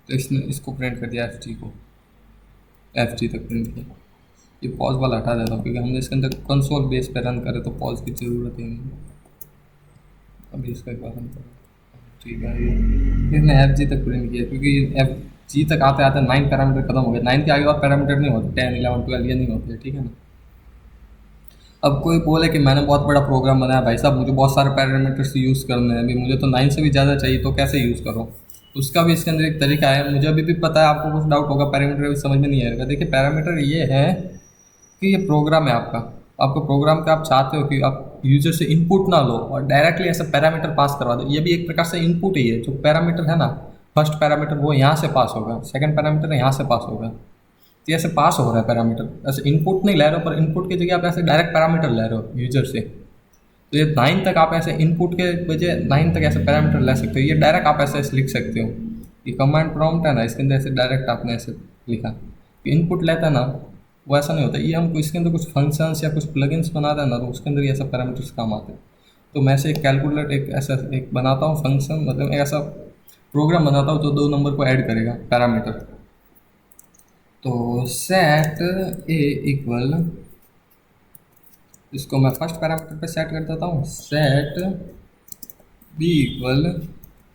A: तो इसने इसको प्रिंट कर दिया एफ जी को, एफ जी तक प्रिंट किया। ये पॉज वाला हटा देता हूँ क्योंकि हमने इसके अंदर कंसोल बेस पे रन करे तो पॉज की ज़रूरत ही नहीं है। अभी इसका एक बार हम ठीक है, इसने एफ जी तक प्रिंट किया क्योंकि एफ जी तक आते आते 9 पैरामीटर खत्म हो गए। 9 के आगे और पैरामीटर नहीं होते, 10, 11, 12 ये नहीं होते, ठीक है ना। अब कोई बोले कि मैंने बहुत बड़ा प्रोग्राम बनाया भाई साहब, मुझे बहुत सारे पैरामीटर्स यूज़ करने हैं, अभी मुझे तो 9 से भी ज़्यादा चाहिए, तो कैसे यूज़ करो। उसका भी इसके अंदर एक तरीका है। मुझे अभी भी पता है, आपको कुछ डाउट होगा, पैरामीटर अभी समझ में नहीं आएगा। देखिए पैरामीटर ये है कि ये प्रोग्राम है आपका प्रोग्राम का, आप चाहते हो कि आप यूजर से इनपुट ना लो और डायरेक्टली ऐसा पैरामीटर पास करवा दो। ये भी एक प्रकार से इनपुट ही है। जो पैरामीटर है ना, फर्स्ट पैरामीटर वो यहाँ से पास होगा, सेकंड पैरामीटर यहाँ से पास होगा, तो ऐसे पास हो रहा है पैरामीटर। ऐसे इनपुट नहीं ले रहे हो, पर इनपुट की जगह आप ऐसे डायरेक्ट पैरामीटर ले रहे हो यूजर से। तो ये 9 तक आप ऐसे इनपुट के बजाय 9 तक ऐसे पैरामीटर ले सकते हो। ये डायरेक्ट आप ऐसे लिख सकते हो। ये कमांड प्रॉम्प्ट है ना, इसके अंदर ऐसे डायरेक्ट आपने ऐसे लिखा, इनपुट लेता है ना, वो ऐसा नहीं होता। ये हमको इसके अंदर कुछ फंक्शंस या कुछ प्लगइन्स बनाता है ना, तो उसके अंदर ये ऐसा पैरामीटर्स काम आते हैं। तो मैं से एक कैलकुलेट एक ऐसा एक बनाता हूँ फंक्शन, मतलब एक ऐसा प्रोग्राम बनाता हूँ जो 2 नंबर को ऐड करेगा पैरामीटर। तो सेट ए इक्वल, इसको मैं फर्स्ट पैरामीटर पे सेट कर देता हूँ, सेट बी इक्वल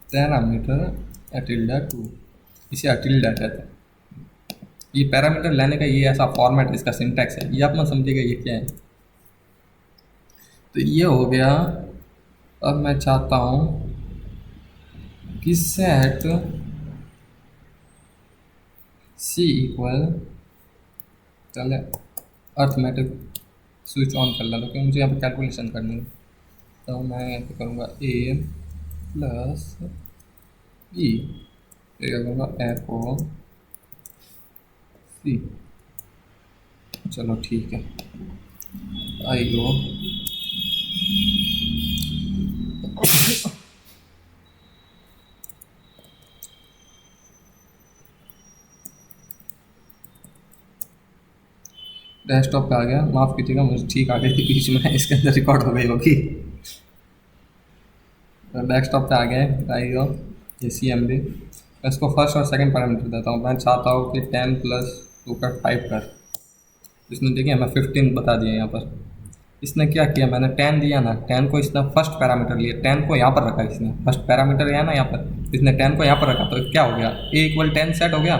A: पैरामीटर अटिल्डा 2, इसे अटिल्डा कहते हैं। ये पैरामीटर लेने का ये ऐसा फॉर्मेट, इसका सिंटैक्स है, ये आप मत समझिएगा ये क्या है। तो ये हो गया। अब मैं चाहता हूँ कि सेट सी इक्वल, चले अर्थमेटिक स्विच ऑन कर लेता हूँ क्योंकि मुझे यहाँ पे कैलकुलेशन करनी है। तो मैं यहाँ पे करूँगा ए प्लस ई, फिर क्या करूँगा एफ ओ सी। चलो ठीक है, आई ओ डेस्कटॉप पे आ गया, माफ़ कीजिएगा मुझे ठीक आ गई थी बीच में, इसके अंदर रिकॉर्ड हो गई होगी। डेस्कटॉप पे आ गया, आइएगा ये सी एम डी। मैं इसको फर्स्ट और सेकंड पैरामीटर देता हूँ। मैं चाहता हूँ कि 10 + 2 का 5 कर। इसने देखिए मैं 15 बता दिया यहाँ पर। इसने क्या किया, मैंने 10 दिया ना, 10 को इसने फर्स्ट पैरामीटर लिया, 10 को यहाँ पर रखा इसने, फर्स्ट पैरामीटर है ना यहाँ पर, इसने 10 को यहाँ पर रखा, तो क्या हो गया ए इक्वल 10 सेट हो गया।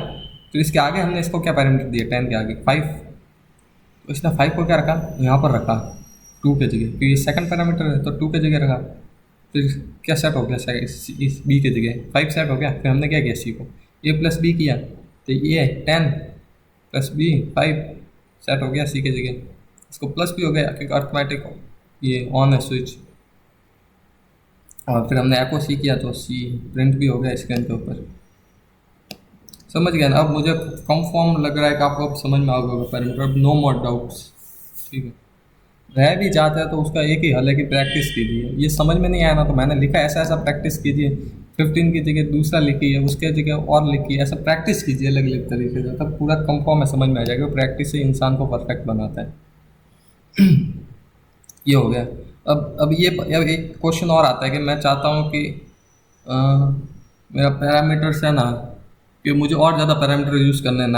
A: तो इसके आगे हमने इसको क्या पैरामीटर दिया, 10 के आगे 5, तो इसने 5 को क्या रखा, यहाँ पर रखा 2 के जगह, क्योंकि ये सेकंड पैरामीटर है तो 2 के जगह रखा। फिर क्या सेट हो गया, इस बी के जगह 5 सेट हो गया। फिर हमने क्या किया, सी को ए प्लस बी किया, तो ये 10 + बी 5 सेट हो गया सी के जगह। इसको प्लस भी हो गया क्योंकि अर्थमेटिक ये ऑन है स्विच। और फिर हमने एको सी किया तो सी प्रिंट भी हो गया स्क्रीन के ऊपर। समझ गया ना। अब मुझे कंफर्म लग रहा है कि आपको अब समझ में आ गया होगा पैरामीटर, अब नो मोर डाउट्स, ठीक है। रह भी जाता है तो उसका एक ही हल है कि प्रैक्टिस कीजिए। ये समझ में नहीं आया ना, तो मैंने लिखा ऐसा ऐसा प्रैक्टिस कीजिए, 15 की जगह दूसरा लिखिए, उसके जगह और लिखिए, ऐसा प्रैक्टिस कीजिए अलग अलग तरीके से, तब पूरा कंफर्म है, समझ में आ जाएगा। प्रैक्टिस से इंसान को परफेक्ट बनाता है। ये हो गया। अब ये अब एक क्वेश्चन और आता है कि मैं चाहता हूँ कि मेरा पैरामीटर्स है ना, कि मुझे और ज़्यादा पैरामीटर यूज़ करने हैं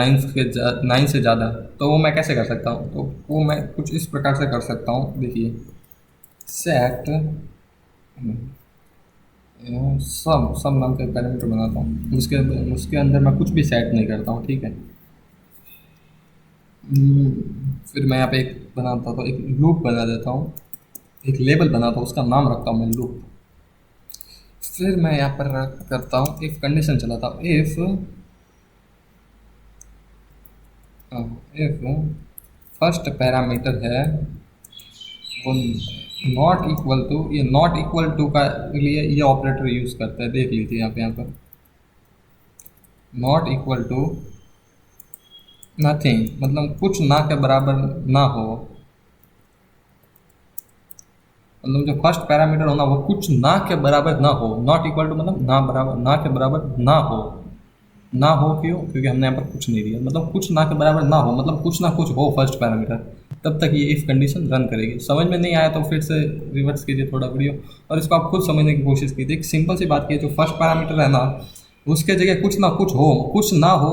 A: 9 से ज़्यादा, तो वो मैं कैसे कर सकता हूँ। तो वो मैं कुछ इस प्रकार से कर सकता हूँ। देखिए सेट सम सम नाम का पैरामीटर बनाता हूँ, उसके उसके अंदर मैं कुछ भी सेट नहीं करता हूँ, ठीक है। फिर मैं यहाँ पे एक बनाता हूँ, एक लूप बना देता हूँ, एक लेबल बनाता हूँ, उसका नाम रखता हूँ मैं लूप। फिर मैं यहाँ पर करता हूँ इफ़ कंडीशन चलाता हूँ, इफ़ फर्स्ट पैरामीटर है वो नॉट इक्वल टू, ये नॉट इक्वल टू का लिए ये ऑपरेटर यूज़ करता है, देख लीजिए यहाँ पर नॉट इक्वल टू नथिंग, मतलब कुछ ना के बराबर ना हो, मतलब जो फर्स्ट पैरामीटर होना वो कुछ ना के बराबर ना हो। नॉट इक्वल टू मतलब ना बराबर, ना के बराबर ना हो। ना हो क्यों? क्योंकि हमने यहाँ पर कुछ नहीं दिया, मतलब कुछ ना के बराबर ना हो, मतलब कुछ ना कुछ हो फर्स्ट पैरामीटर, तब तक ये इफ़ कंडीशन रन करेगी। समझ में नहीं आया तो फिर से रिवर्स कीजिए थोड़ा वीडियो और इसको आप खुद समझने की कोशिश कीजिए। एक सिंपल सी बात की, जो फर्स्ट पैरामीटर है ना उसके जगह कुछ ना कुछ हो, कुछ ना हो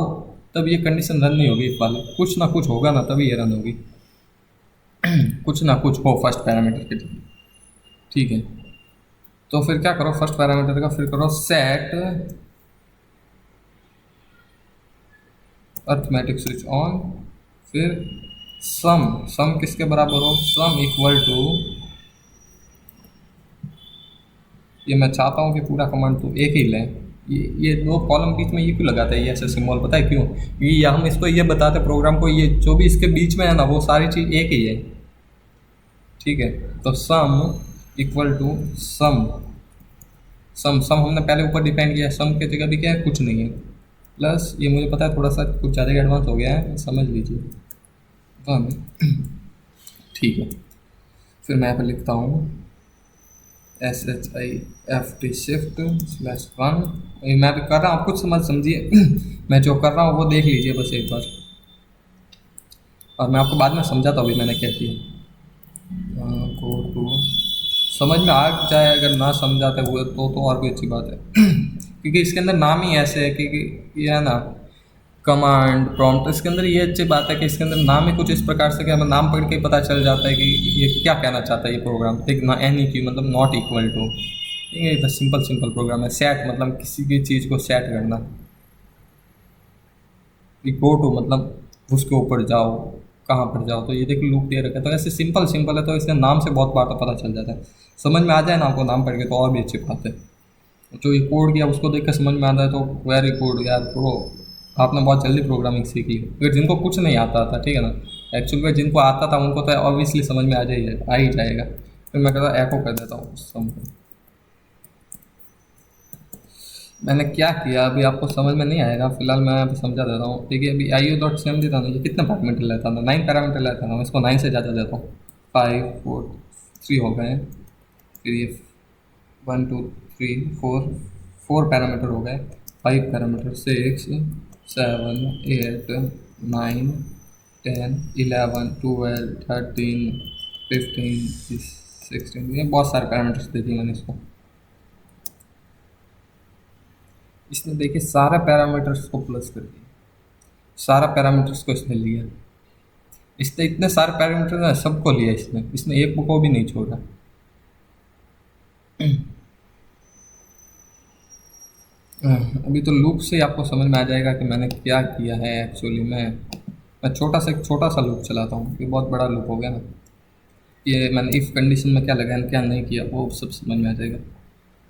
A: तब ये कंडीशन रन नहीं होगी इफ वाली, कुछ ना कुछ होगा ना तभी ये रन होगी। कुछ ना कुछ हो फर्स्ट पैरामीटर के जगह, ठीक है। तो फिर क्या करो, फर्स्ट पैरामीटर का फिर करो सेट अर्थमेटिक स्विच ऑन, फिर सम, सम किसके बराबर हो, सम इक्वल टू, ये मैं चाहता हूँ कि पूरा कमांड तो एक ही लें, ये दो कॉलम बीच में ये क्यों लगाते हैं ये ऐसे सिंबल, पता है क्यों? ये हम इसको ये बताते प्रोग्राम को, ये जो भी इसके बीच में है ना वो सारी चीज़ एक ही है, ठीक है। तो सम इक्वल टू सम, सम सम हमने पहले ऊपर डिफाइन किया, सम की जगह भी क्या है, कुछ नहीं है, प्लस ये मुझे पता है थोड़ा सा कुछ ज़्यादा एडवांस हो गया है, समझ लीजिए वन, ठीक है। फिर मैं यहाँ पर लिखता हूँ SHIFT/1, मैं भी कर रहा हूँ, आप कुछ समझिए मैं जो कर रहा हूँ वो देख लीजिए बस एक बार, और मैं आपको बाद में समझाता हूँ अभी मैंने क्या किया। गो टू, समझ में आ जाए, अगर ना समझाते हुए तो और भी अच्छी बात है क्योंकि इसके अंदर नाम ही ऐसे है कि ये है ना कमांड प्रॉम्प्ट, इसके अंदर ये अच्छी बात है कि इसके अंदर नाम ही कुछ इस प्रकार से कि हमें नाम पढ़ के पता चल जाता है कि ये क्या कहना चाहता है ये प्रोग्राम। एक ना एनी की मतलब नॉट इक्वल टू, ये तो सिंपल सिंपल प्रोग्राम है। सेट मतलब किसी भी चीज़ को सेट करना, गो टू मतलब उसके ऊपर जाओ, कहाँ पर जाओ, तो ये देखिए लूप दे रखा है, तो ऐसे सिंपल सिंपल है, तो इसके नाम से बहुत बात पता चल जाता है। समझ में आ जाए ना आपको नाम पढ़ के तो और भी अच्छी बात है। जो ये कोड किया उसको देख कर समझ में आता है तो वेरी गुड यार प्रो, आपने बहुत जल्दी प्रोग्रामिंग सीखी। अगर जिनको कुछ नहीं आता था, ठीक है ना, एक्चुअली में जिनको आता था उनको तो ऑब्वियसली समझ में आ ही जाएगा। फिर मैं कहता एको कर देता हूँ सम, मैंने क्या किया अभी आपको समझ में नहीं आएगा, फिलहाल मैं अभी समझा देता हूँ। देखिए अभी IO.sum देता ना, ये कितने पैरामीटर लेता था, 9 पैरामीटर लेता था, मैं इसको 9 से ज़्यादा देता हूँ, 5 4 3 हो गए, फिर ये 1 2 3 4 4 पैरामीटर हो गए, 5 पैरामीटर 6 7 8 9 10 11 12 13 15 16, ये बहुत सारे पैरामीटर्स दे दिए मैंने इसको। इसने देखिए सारे पैरामीटर्स को प्लस कर दिया, सारा पैरामीटर्स को इसने लिया, इसने इतने सारे पैरामीटर ना सबको लिया इसने, इसने एक को भी नहीं छोड़ा। अभी तो लूप से आपको समझ में आ जाएगा कि मैंने क्या किया है एक्चुअली में। मैं छोटा सा लूप चलाता हूँ, ये बहुत बड़ा लूप हो गया ना, ये मैंने इफ़ कंडीशन में क्या लगाया क्या नहीं किया वो सब समझ में आ जाएगा।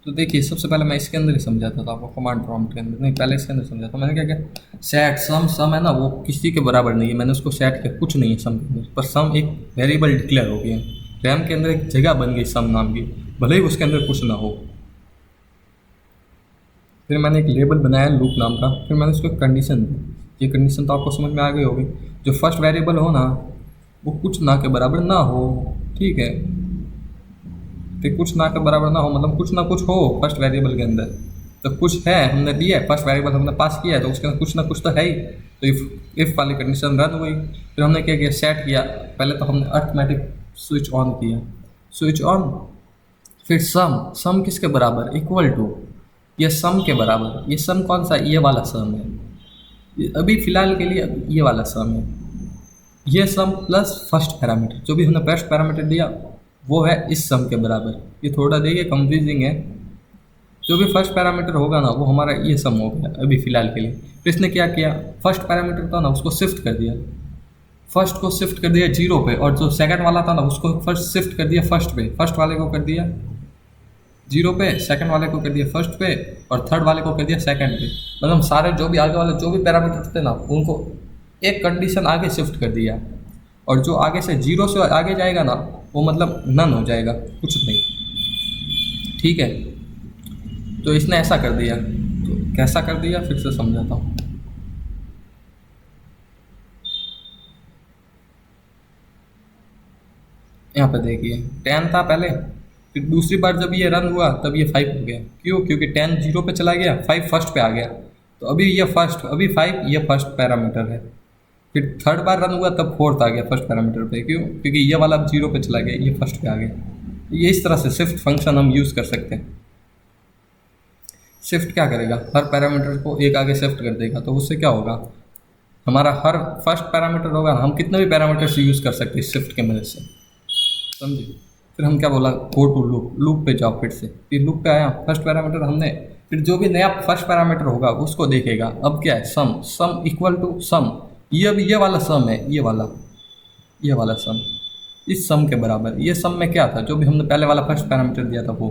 A: तो देखिए सबसे पहले मैं इसके अंदर ही समझाता था आपको, कमांड प्रॉम्प्ट के अंदर नहीं, पहले इसके अंदर समझाता। मैंने क्या किया, सेट सम, सम है ना वो किसी के बराबर नहीं है, मैंने उसको सेट किया, कुछ नहीं है सम के अंदर, पर सम एक वेरिएबल डिक्लेयर हो गया, रैम के अंदर एक जगह बन गई सम नाम की, भले ही उसके अंदर कुछ ना हो। फिर मैंने एक लेबल बनाया लूप नाम का, फिर मैंने उसको कंडीशन दी, ये कंडीशन तो आपको समझ में आ गई होगी, जो फर्स्ट वेरिएबल हो ना वो कुछ ना के बराबर ना हो, ठीक है। तो कुछ ना के बराबर ना हो मतलब कुछ ना कुछ हो फर्स्ट वेरिएबल के अंदर, तो कुछ है हमने दिया है, फर्स्ट वेरिएबल हमने पास किया है तो उसके अंदर कुछ ना कुछ तो है ही। तो इफ वाली कंडीशन रन हुई, फिर हमने क्या किया, सेट किया, पहले तो हमने अर्थमेटिक स्विच ऑन किया, स्विच ऑन, फिर सम, सम किसके बराबर, इक्वल टू, ये सम के बराबर, ये सम कौन सा, ये वाला सम है, ये अभी फ़िलहाल के लिए ये वाला सम है, ये सम प्लस फर्स्ट पैरामीटर, जो भी हमने फर्स्ट पैरामीटर दिया वो है इस सम के बराबर। ये थोड़ा देखिए कंफ्यूजिंग है। जो भी फर्स्ट पैरामीटर होगा ना वो हमारा ये सम हो गया अभी फ़िलहाल के लिए। फिर इसने क्या किया, फर्स्ट पैरामीटर था ना उसको शिफ्ट कर दिया, फर्स्ट को शिफ्ट कर दिया जीरो पे, और जो सेकंड वाला था ना उसको फर्स्ट शिफ्ट कर दिया फर्स्ट पे, फर्स्ट वाले को कर दिया जीरो पे, सेकंड वाले को कर दिया फर्स्ट पे, और थर्ड वाले को कर दिया सेकंड पे। मतलब सारे जो भी आगे वाले जो भी पैरामीटर थे ना उनको एक कंडीशन आगे शिफ्ट कर दिया, और जो आगे से जीरो से आगे जाएगा ना वो मतलब नन हो जाएगा, कुछ नहीं। ठीक है, तो इसने ऐसा कर दिया। तो कैसा कर दिया फिर से समझाता हूँ। यहाँ पे देखिए 10 था पहले, फिर दूसरी बार जब ये रन हुआ तब ये 5 हो गया। क्यों? क्योंकि 10 जीरो पे चला गया, 5 फर्स्ट पे आ गया। तो अभी ये फर्स्ट, अभी 5 ये फर्स्ट पैरामीटर है। फिर थर्ड बार रन हुआ तब फोर्थ आ गया फर्स्ट पैरामीटर पे। क्यों? क्योंकि ये वाला अब जीरो पे चला गया, ये फर्स्ट पे आ गया। ये इस तरह से शिफ्ट फंक्शन हम यूज़ कर सकते हैं। शिफ्ट क्या करेगा, हर पैरामीटर को एक आगे शिफ्ट कर देगा। तो उससे क्या होगा, हमारा हर फर्स्ट पैरामीटर होगा, हम कितने भी पैरामीटर्स यूज़ कर सकते हैं शिफ्ट की मदद से, समझे। फिर हम क्या बोला, गो टू लूप, लूप पे जाओ। फिर लूप पे आया, फर्स्ट पैरामीटर हमने, फिर जो भी नया फर्स्ट पैरामीटर होगा उसको देखेगा। अब क्या है, सम, सम इक्वल टू सम, ये अब ये वाला सम है, ये वाला सम इस सम के बराबर। ये सम में क्या था, जो भी हमने पहले वाला फर्स्ट पैरामीटर दिया था वो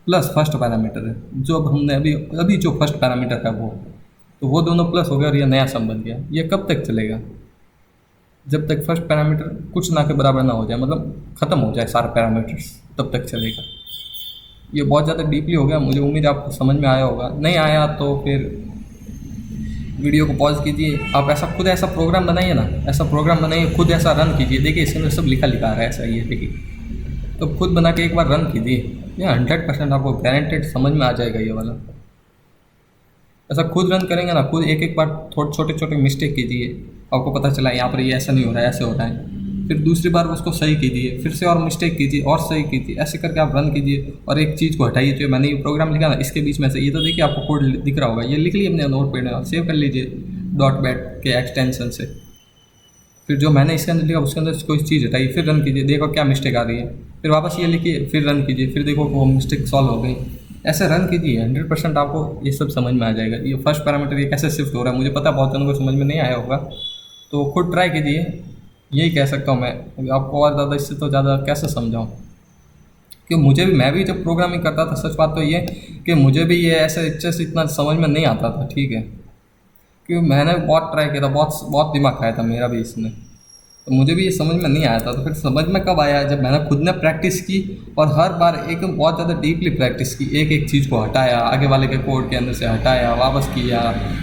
A: प्लस फर्स्ट पैरामीटर है, जो अब हमने अभी अभी जो फर्स्ट पैरामीटर है वो, तो वो दोनों प्लस हो गया और ये नया सम बन गया। ये कब तक चलेगा, जब तक फर्स्ट पैरामीटर कुछ ना के बराबर ना हो जाए, मतलब ख़त्म हो जाए सारे पैरामीटर्स, तब तक चलेगा। ये बहुत ज़्यादा डीपली हो गया, मुझे उम्मीद है आपको समझ में आया होगा। नहीं आया तो फिर वीडियो को पॉज कीजिए, आप ऐसा खुद ऐसा प्रोग्राम बनाइए ना, ऐसा प्रोग्राम बनाइए, खुद ऐसा रन कीजिए। देखिए इसके अंदर सब लिखा लिखा आ रहा है ऐसा, ये देखिए। तो खुद बना के एक बार रन कीजिए, ये 100% आपको गारंटेड समझ में आ जाएगा ये वाला। ऐसा खुद रन करेंगे ना, खुद एक एक बार थोड़े छोटे छोटे मिस्टेक कीजिए, आपको पता चला यहाँ पर ये ऐसा नहीं हो रहा है, ऐसे हो रहा है। फिर दूसरी बार उसको सही कीजिए, फिर से और मिस्टेक कीजिए और सही कीजिए, ऐसे करके आप रन कीजिए। और एक चीज़ को हटाइए, जो मैंने ये प्रोग्राम लिखा ना इसके बीच में से, ये तो देखिए आपको कोड दिख रहा होगा, ये लिख लिए अपने नोट पैड में, सेव कर लीजिए डॉट बैट के एक्सटेंशन से। फिर जो मैंने इसके अंदर लिखा उसके अंदर कोई चीज़ हटाइए, फिर रन कीजिए, देखो क्या मिस्टेक आ रही है। फिर वापस ये लिखिए, फिर रन कीजिए, फिर देखो वो मिस्टेक सॉल्व हो गई। ऐसे रन कीजिए, 100% आपको ये सब समझ में आ जाएगा। ये फर्स्ट पैरामीटर ये कैसे शिफ्ट हो रहा है, मुझे पता है बहुत जनों को समझ में नहीं आया होगा, तो खुद ट्राई कीजिए। यही कह सकता हूँ मैं, आपको और ज़्यादा इससे तो ज़्यादा कैसे समझाऊँ। कि मुझे भी, मैं भी जब प्रोग्रामिंग करता था, सच बात तो ये कि मुझे भी ये ऐसे अच्छे से इतना समझ में नहीं आता था, ठीक है। क्योंकि मैंने बहुत ट्राई किया था, बहुत बहुत दिमाग खाया था मेरा भी इसमें, तो मुझे भी ये समझ में नहीं आया था। तो फिर समझ में कब आया, जब मैंने खुद ने प्रैक्टिस की, और हर बार एक बहुत ज़्यादा डीपली प्रैक्टिस की, एक एक चीज़ को हटाया, आगे वाले के कोड के अंदर से हटाया, वापस किया,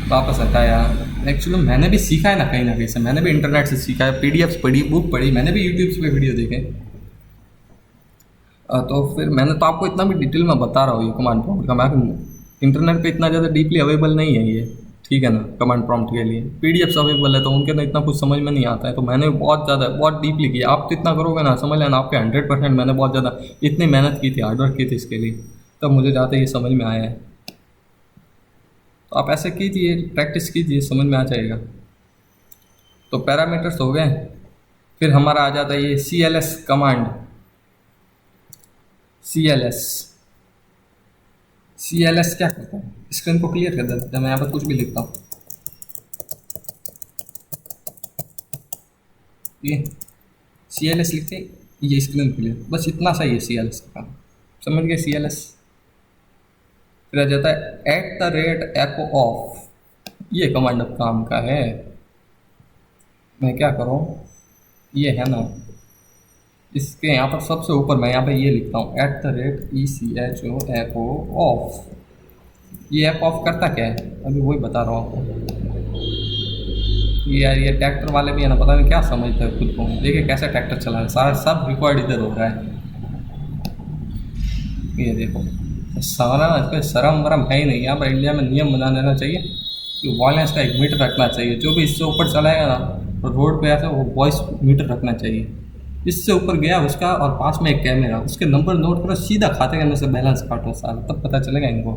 A: वापस हटाया। एक्चुअली मैंने भी सीखा है ना कहीं से, मैंने भी इंटरनेट से सीखा है, पीडीएफ्स पढ़ी, बुक पढ़ी, मैंने भी यूट्यूब पे वीडियो देखे। तो फिर मैंने तो आपको इतना भी डिटेल में बता रहा हूँ ये कमांड प्रॉम्प्ट का, मैं इंटरनेट पे इतना ज़्यादा डीपली अवेलेबल नहीं है ये, ठीक है ना। कमांड प्रॉम्प्ट के लिए पीडीएफ्स अवेलेबल है, तो उनके अंदर इतना कुछ समझ में नहीं आता है। तो मैंने बहुत ज़्यादा बहुत डीपली किया। आप तो इतना करोगे ना, समझ लेना आपके 100%। मैंने बहुत ज़्यादा इतनी मेहनत की थी, हार्डवर्क की थी इसके लिए, तब मुझे जाते ये समझ में आया है। तो आप ऐसे कीजिए, प्रैक्टिस कीजिए, समझ में आ जाएगा। तो पैरामीटर्स हो गए। फिर हमारा आ जाता है ये CLS कमांड। CLS CLS क्या करता है, स्क्रीन को क्लियर कर देता है, मैं यहाँ पर कुछ भी लिखता हूँ। ये CLS लिखते ये स्क्रीन क्लियर, बस इतना सा ही है CLS का काम, समझ गए CLS। फिर आ जाता है @echo ऑफ, ये कमांड अब काम का है। मैं क्या करूँ, ये है ना, इसके यहाँ पर सबसे ऊपर मैं यहाँ पे ये लिखता हूँ @echo echo ऑफ। ये ऐप ऑफ करता क्या है, अभी वही बता रहा हूँ आपको। ये यार, ये ट्रैक्टर वाले भी है ना, पता नहीं क्या समझते हैं खुद को। देखिए कैसे ट्रैक्टर चला है, सारा सब रिकॉर्ड इधर हो रहा है। ये देखो, सारा इस पर शर्म वरम है ही नहीं। यहाँ पर इंडिया में नियम बना देना चाहिए कि वॉयलेंस का एक मीटर रखना चाहिए। जो भी इससे ऊपर चलाएगा ना, तो रोड पे ऐसे वो वॉइस मीटर रखना चाहिए। इससे ऊपर गया उसका, और पास में एक कैमरा, उसके नंबर नोट करो, सीधा खाते के अंदर से बैलेंस काटो साल, तब पता चलेगा इनको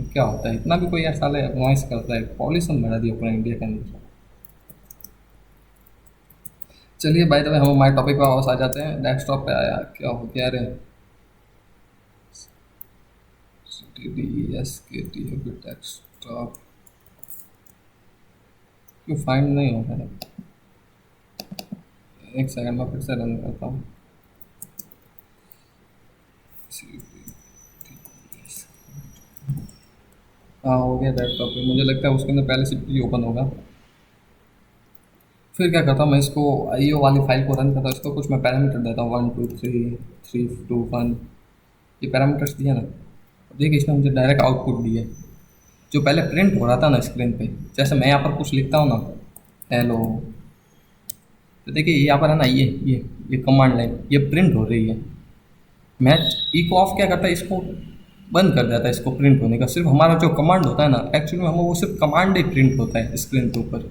A: क्या होता है। इतना भी कोई यार साले नॉइस करता है, पॉल्यूशन बढ़ा दिया पूरा इंडिया के अंदर। चलिए बाय द वे हम हमारे टॉपिक पे वापस आ जाते हैं। डेस्कटॉप पे आया, क्या हो गया रे? SKT डेस्कटॉप क्यों फाइंड नहीं हो रहा है? एक सेकंड में फिर से रन करता हूँ। हाँ हो गया डेस्कटॉप पे। मुझे लगता है उसके अंदर पहले CPU ओपन होगा। फिर क्या करता हूँ मैं, इसको IO वाली फाइल को रन करता हूँ। इसको कुछ मैं पैरामीटर देता हूँ, 1 2 3 3 2 1, ये पैरामीटर्स दिया ना। देखिए इसने मुझे डायरेक्ट आउटपुट दिया, जो पहले प्रिंट हो रहा था ना स्क्रीन पे। जैसे मैं यहाँ पर कुछ लिखता हूँ ना, हेलो, तो देखिए यहाँ पर है ना, ये कमांड लाइन ये प्रिंट हो रही है। मैं को ऑफ क्या करता है, इसको बंद कर देता है, इसको प्रिंट होने का। सिर्फ हमारा जो कमांड होता है ना, एक्चुअली में हम वो सिर्फ कमांड ही प्रिंट होता है स्क्रीन के ऊपर।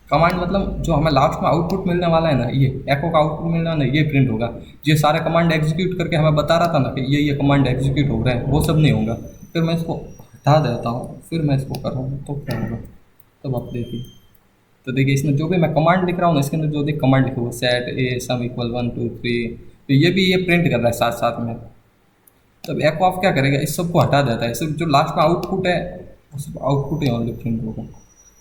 A: कमांड मतलब जो हमें लास्ट में आउटपुट मिलने वाला है ना, ये एको का आउटपुट मिलने वाला है, ये प्रिंट होगा। ये सारे कमांड एग्जीक्यूट करके हमें बता रहा था ना कि ये कमांड एग्जीक्यूट हो रहे हैं, वो सब नहीं होगा। फिर मैं इसको हटा देता हूँ, फिर मैं इसको कर रहा हूँ, तो क्या होगा? तब आप देखिए, तो देखिए इसमें जो भी मैं कमांड लिख रहा हूँ ना, इसके अंदर जो भी कमांड लिखे हुए सेट ए सम इक्वल 1 2 3, तो ये भी ये प्रिंट कर रहा है साथ साथ में। तब एको ऑफ क्या करेगा, इस सब को हटा देता है। सिर्फ जो लास्ट में आउटपुट है, वो सिर्फ आउटपुट ही ऑनली प्रिंट होगा।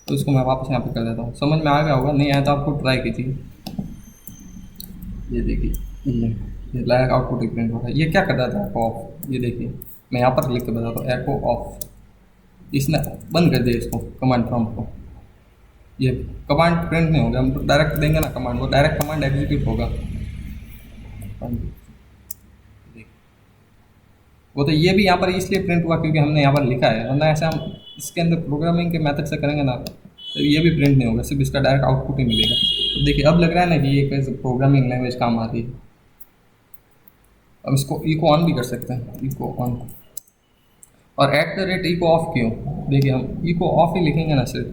A: तो इसको मैं वापस यहाँ पे कर देता हूँ। समझ में आ गया होगा, नहीं आया तो आपको ट्राई कीजिए। ये देखिए ये लायक आउटपुट ही प्रिंट होगा। ये क्या कर रहा था, एको ऑफ। ये देखिए मैं यहाँ पर लिख के बताता हूँ, एको ऑफ। इसने बंद कर दिया इसको, कमांड प्रॉम्प्ट को। ये कमांड प्रिंट नहीं होगा, हम तो डायरेक्ट देंगे ना कमांड, वो डायरेक्ट कमांड एग्जीक्यूट होगा। वो तो ये भी यहाँ पर इसलिए प्रिंट हुआ क्योंकि हमने यहाँ पर लिखा है, वरना ऐसे हम इसके अंदर प्रोग्रामिंग के मेथड से करेंगे ना, तो ये भी प्रिंट नहीं होगा, सिर्फ इसका डायरेक्ट आउटपुट ही मिलेगा। तो देखिए अब लग रहा है ना कि ये कैसे प्रोग्रामिंग लैंग्वेज काम आ रही है। अब इसको इको ऑन भी कर सकते हैं, इको ऑन। और at the rate eco of क्यों? देखिए हम इको ऑफ ही लिखेंगे ना सिर्फ,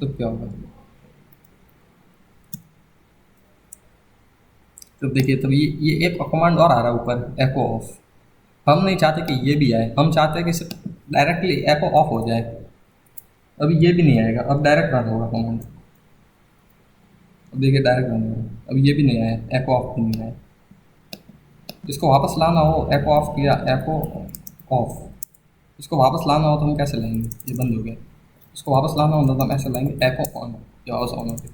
A: तो क्या होगा? तो देखिए तब ये एक कमांड और आ रहा है ऊपर, एको ऑफ। हम नहीं चाहते कि ये भी आए, हम चाहते हैं कि सिर्फ डायरेक्टली एको ऑफ हो जाए। अभी ये भी नहीं आएगा, अब डायरेक्ट रन होगा कमांड। अब देखिए डायरेक्ट रन होगा, अब ये भी नहीं आया, एको ऑफ भी नहीं आया। इसको वापस लाना हो, एको ऑफ किया, एको ऑफ। इसको वापस लाना हो तो हम कैसे लाएंगे? ये बंद हो गया। इसको वापस लाना हो तो हम ऐसे लाएंगे, एको ऑन, या ऑस ऑन हो गया।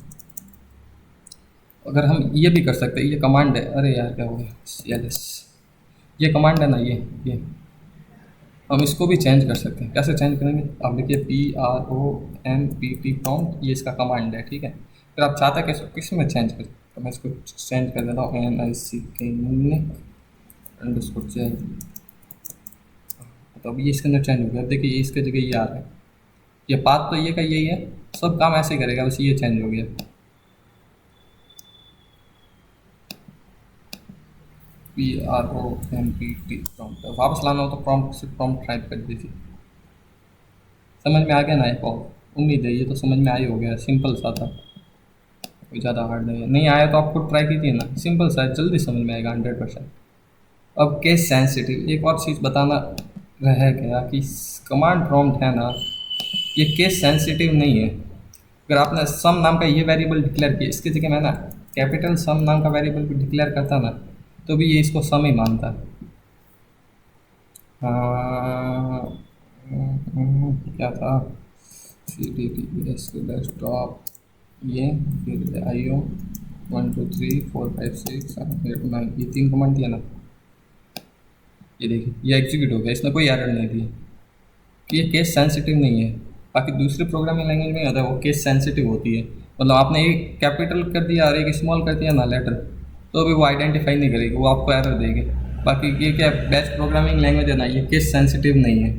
A: अगर हम ये भी कर सकते हैं, ये कमांड है, अरे यार क्या हो गया, CLS, ये कमांड है ना, ये हम इसको भी चेंज कर सकते हैं। कैसे चेंज करेंगे? आप देखिए PROMPT प्रॉम्प्ट, ये इसका कमांड है, ठीक है। फिर आप चाहते हैं कि इसको किस में चेंज करें, तो मैं इसको चेंज कर देता हूँ, NICK अंडरस्कोर चेंज। तो अब ये इसके अंदर चेंज हो गया। देखिए ये इसके जगह ये आ रहा है, ये पाथ तो ये का यही है, सब काम ऐसे ही करेगा, बस ये चेंज हो गया। PROMPT prompt. वापस लाना हो तो प्रॉम्प्ट से प्रॉम्प्ट टाइप कर दीजिए। समझ में आ गया ना? एक और उम्मीद है ये तो समझ में आई हो गया, सिंपल सा था, कोई ज़्यादा हार्ड नहीं है। नहीं आया तो आप खुद ट्राई कीजिए ना, सिंपल सा है, जल्दी समझ में आएगा 100%। अब केस सेंसिटिव, एक और चीज़ बताना रह गया कि कमांड प्रॉम्प्ट है ना, ये केस सेंसिटिव नहीं है। अगर आपने सम नाम का ये वेरिएबल डिक्लेयर किया, इसकी जगह मैं ना कैपिटल सम नाम का वेरिएबल भी डिक्लेयर करता ना, तो भी ये इसको सम ही मानता है। क्या था, CDDS डेस्कटॉप, ये फिर IO 1 2 3 4 5 6 7 8 9, ये 3 कमांड दिया ना। ये देखिए ये एग्जीक्यूट हो गया, इसने कोई एरर नहीं दिया कि ये केस सेंसिटिव नहीं है। बाकी दूसरी प्रोग्रामिंग लैंग्वेज में होता है वो केस सेंसिटिव होती है, मतलब आपने एक कैपिटल कर दिया और एक स्मॉल कर दिया ना लेटर, तो भी वो आइडेंटिफाई नहीं करेगी, वो आपको एरर देगी। बाकी ये क्या बेस्ट प्रोग्रामिंग लैंग्वेज है ना, ये केस सेंसिटिव नहीं है।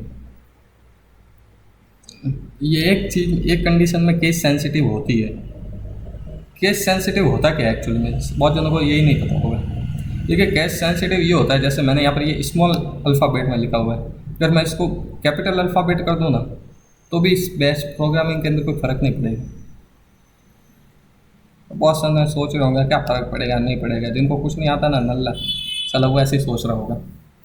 A: ये एक चीज़, एक कंडीशन में केस सेंसिटिव होती है। केस सेंसिटिव होता क्या है एक्चुअली में, बहुत जनों को यही नहीं पता होगा। देखिए केस सेंसिटिव ये होता है, जैसे मैंने यहाँ पर ये स्मॉल अल्फ़ाबेट में लिखा हुआ है, अगर मैं इसको कैपिटल अल्फ़ाबेट कर दूँ ना, तो भी इस बेस्ट प्रोग्रामिंग के अंदर कोई फ़र्क नहीं पड़ेगा। बहुत सारे सोच रहे होंगे क्या फ़र्क पड़ेगा, नहीं पड़ेगा। जिनको कुछ नहीं आता ना, नल्ला साला, वो ऐसे ही सोच रहा होगा।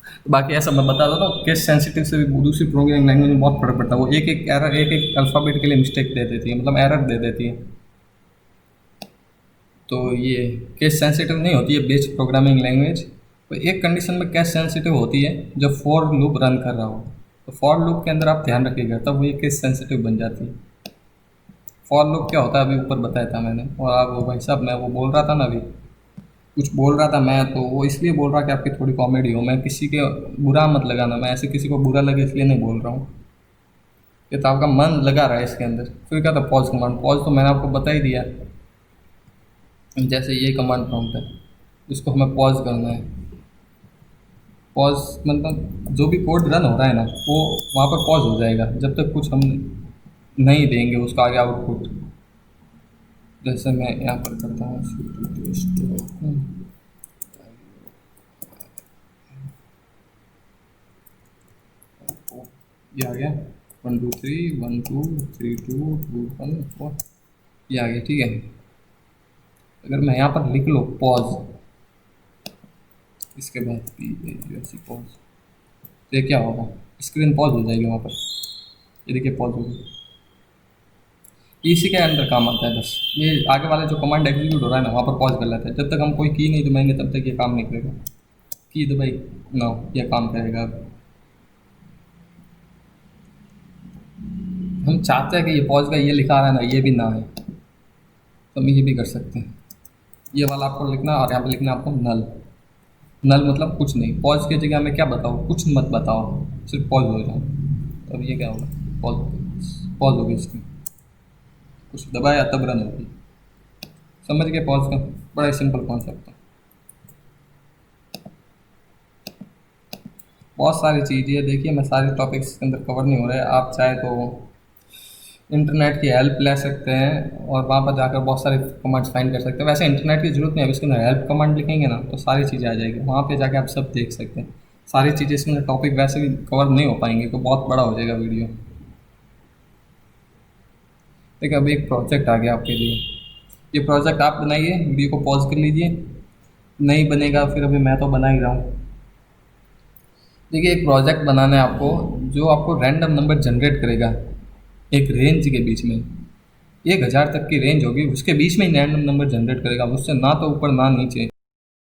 A: तो बाकी ऐसा मैं बता देता हूँ, केस सेंसिटिव से भी दूसरी प्रोग्रामिंग लैंग्वेज में बहुत फर्क पड़ता है। वो एक एक एरर, एक एक अल्फ़ाबेट के लिए मिस्टेक दे देती है, मतलब एरर दे देती है। तो ये केस सेंसिटिव नहीं होती है बेस्ड प्रोग्रामिंग लैंग्वेज। तो एक कंडीशन में केस सेंसिटिव होती है जब फॉर लूप रन कर रहा हो, तो फॉर लूप के अंदर आप ध्यान रखिएगा, तब वो ये केस सेंसिटिव बन जाती है। फॉर लूप क्या होता है अभी ऊपर बताया था मैंने, और आप वो भाई साहब मैं वो बोल रहा था ना अभी, कुछ बोल रहा था मैं, तो वो इसलिए बोल रहा कि आपकी थोड़ी कॉमेडी हो। मैं किसी के बुरा मत लगाना, मैं ऐसे किसी को बुरा लगे इसलिए नहीं बोल रहा हूँ। ये तो आपका मन लगा रहा है इसके अंदर। फिर क्या था पॉज कमांड, पॉज तो मैंने आपको बता ही दिया। जैसे ये कमांड प्रॉम्प्ट है, इसको हमें पॉज करना है। पॉज मतलब जो भी कोड रन हो रहा है ना, वो वहाँ पर पॉज हो जाएगा जब तक कुछ हम नहीं देंगे उसका आगे आउटपुट। जैसे मैं यहाँ पर करता हूँ, ये आ गया 1 2 3 1 2 3 2 2 1 4, ये आ गया, ठीक है। अगर मैं यहाँ पर लिख लो पॉज, इसके बाद पॉज, तो ये क्या होगा, स्क्रीन पॉज हो जाएगी वहाँ पर। ये देखिए पॉज हो गई। इसी के अंदर काम आता है बस, ये आगे वाला जो कमांड एग्जीक्यूट हो रहा है ना, वहाँ पर पॉज कर लेता है। जब तक हम कोई की नहीं दबाएंगे तब तक ये काम नहीं करेगा। की दबाई ना, ये काम करेगा। अब हम चाहते हैं कि ये पॉज का ये लिखा रहा है ना, ये भी ना है, तो हम ये भी कर सकते हैं। ये वाला आपको लिखना, और यहाँ पर लिखना आपको नल। नल मतलब कुछ नहीं। पॉज की जगह में क्या बताओ, कुछ मत बताओ, सिर्फ पॉज हो जाओ। तो अब ये क्या होगा, पॉज, पॉज होगी इसकी, कुछ दबाया तब रन होगी। समझ गए पॉज का, बड़ा ही सिंपल कॉन्सेप्ट है। बहुत सारी चीज़ें है, देखिए मैं सारे टॉपिक्स के अंदर कवर नहीं हो रहे। आप चाहे तो इंटरनेट की हेल्प ले सकते हैं और वहाँ पर जाकर बहुत सारे कमांड्स फाइंड कर सकते हैं। वैसे इंटरनेट की ज़रूरत नहीं है, इसके अंदर हेल्प कमांड लिखेंगे ना तो सारी चीज़ें आ जाएगी, वहाँ पे जाके आप सब देख सकते हैं। सारी चीज़ें इसके अंदर टॉपिक वैसे भी कवर नहीं हो पाएंगे, तो बहुत बड़ा हो जाएगा वीडियो। देखिए अभी एक प्रोजेक्ट आ गया आपके लिए, ये प्रोजेक्ट आप बनाइए, वीडियो को पॉज कर लीजिए। नहीं बनेगा फिर अभी मैं तो बना ही रहा हूँ। देखिए एक प्रोजेक्ट बनाना है आपको, जो आपको रैंडम नंबर जनरेट करेगा एक रेंज के बीच में। 1000 तक की रेंज होगी, उसके बीच में ही रैंडम नंबर जनरेट करेगा, उससे ना तो ऊपर ना नीचे।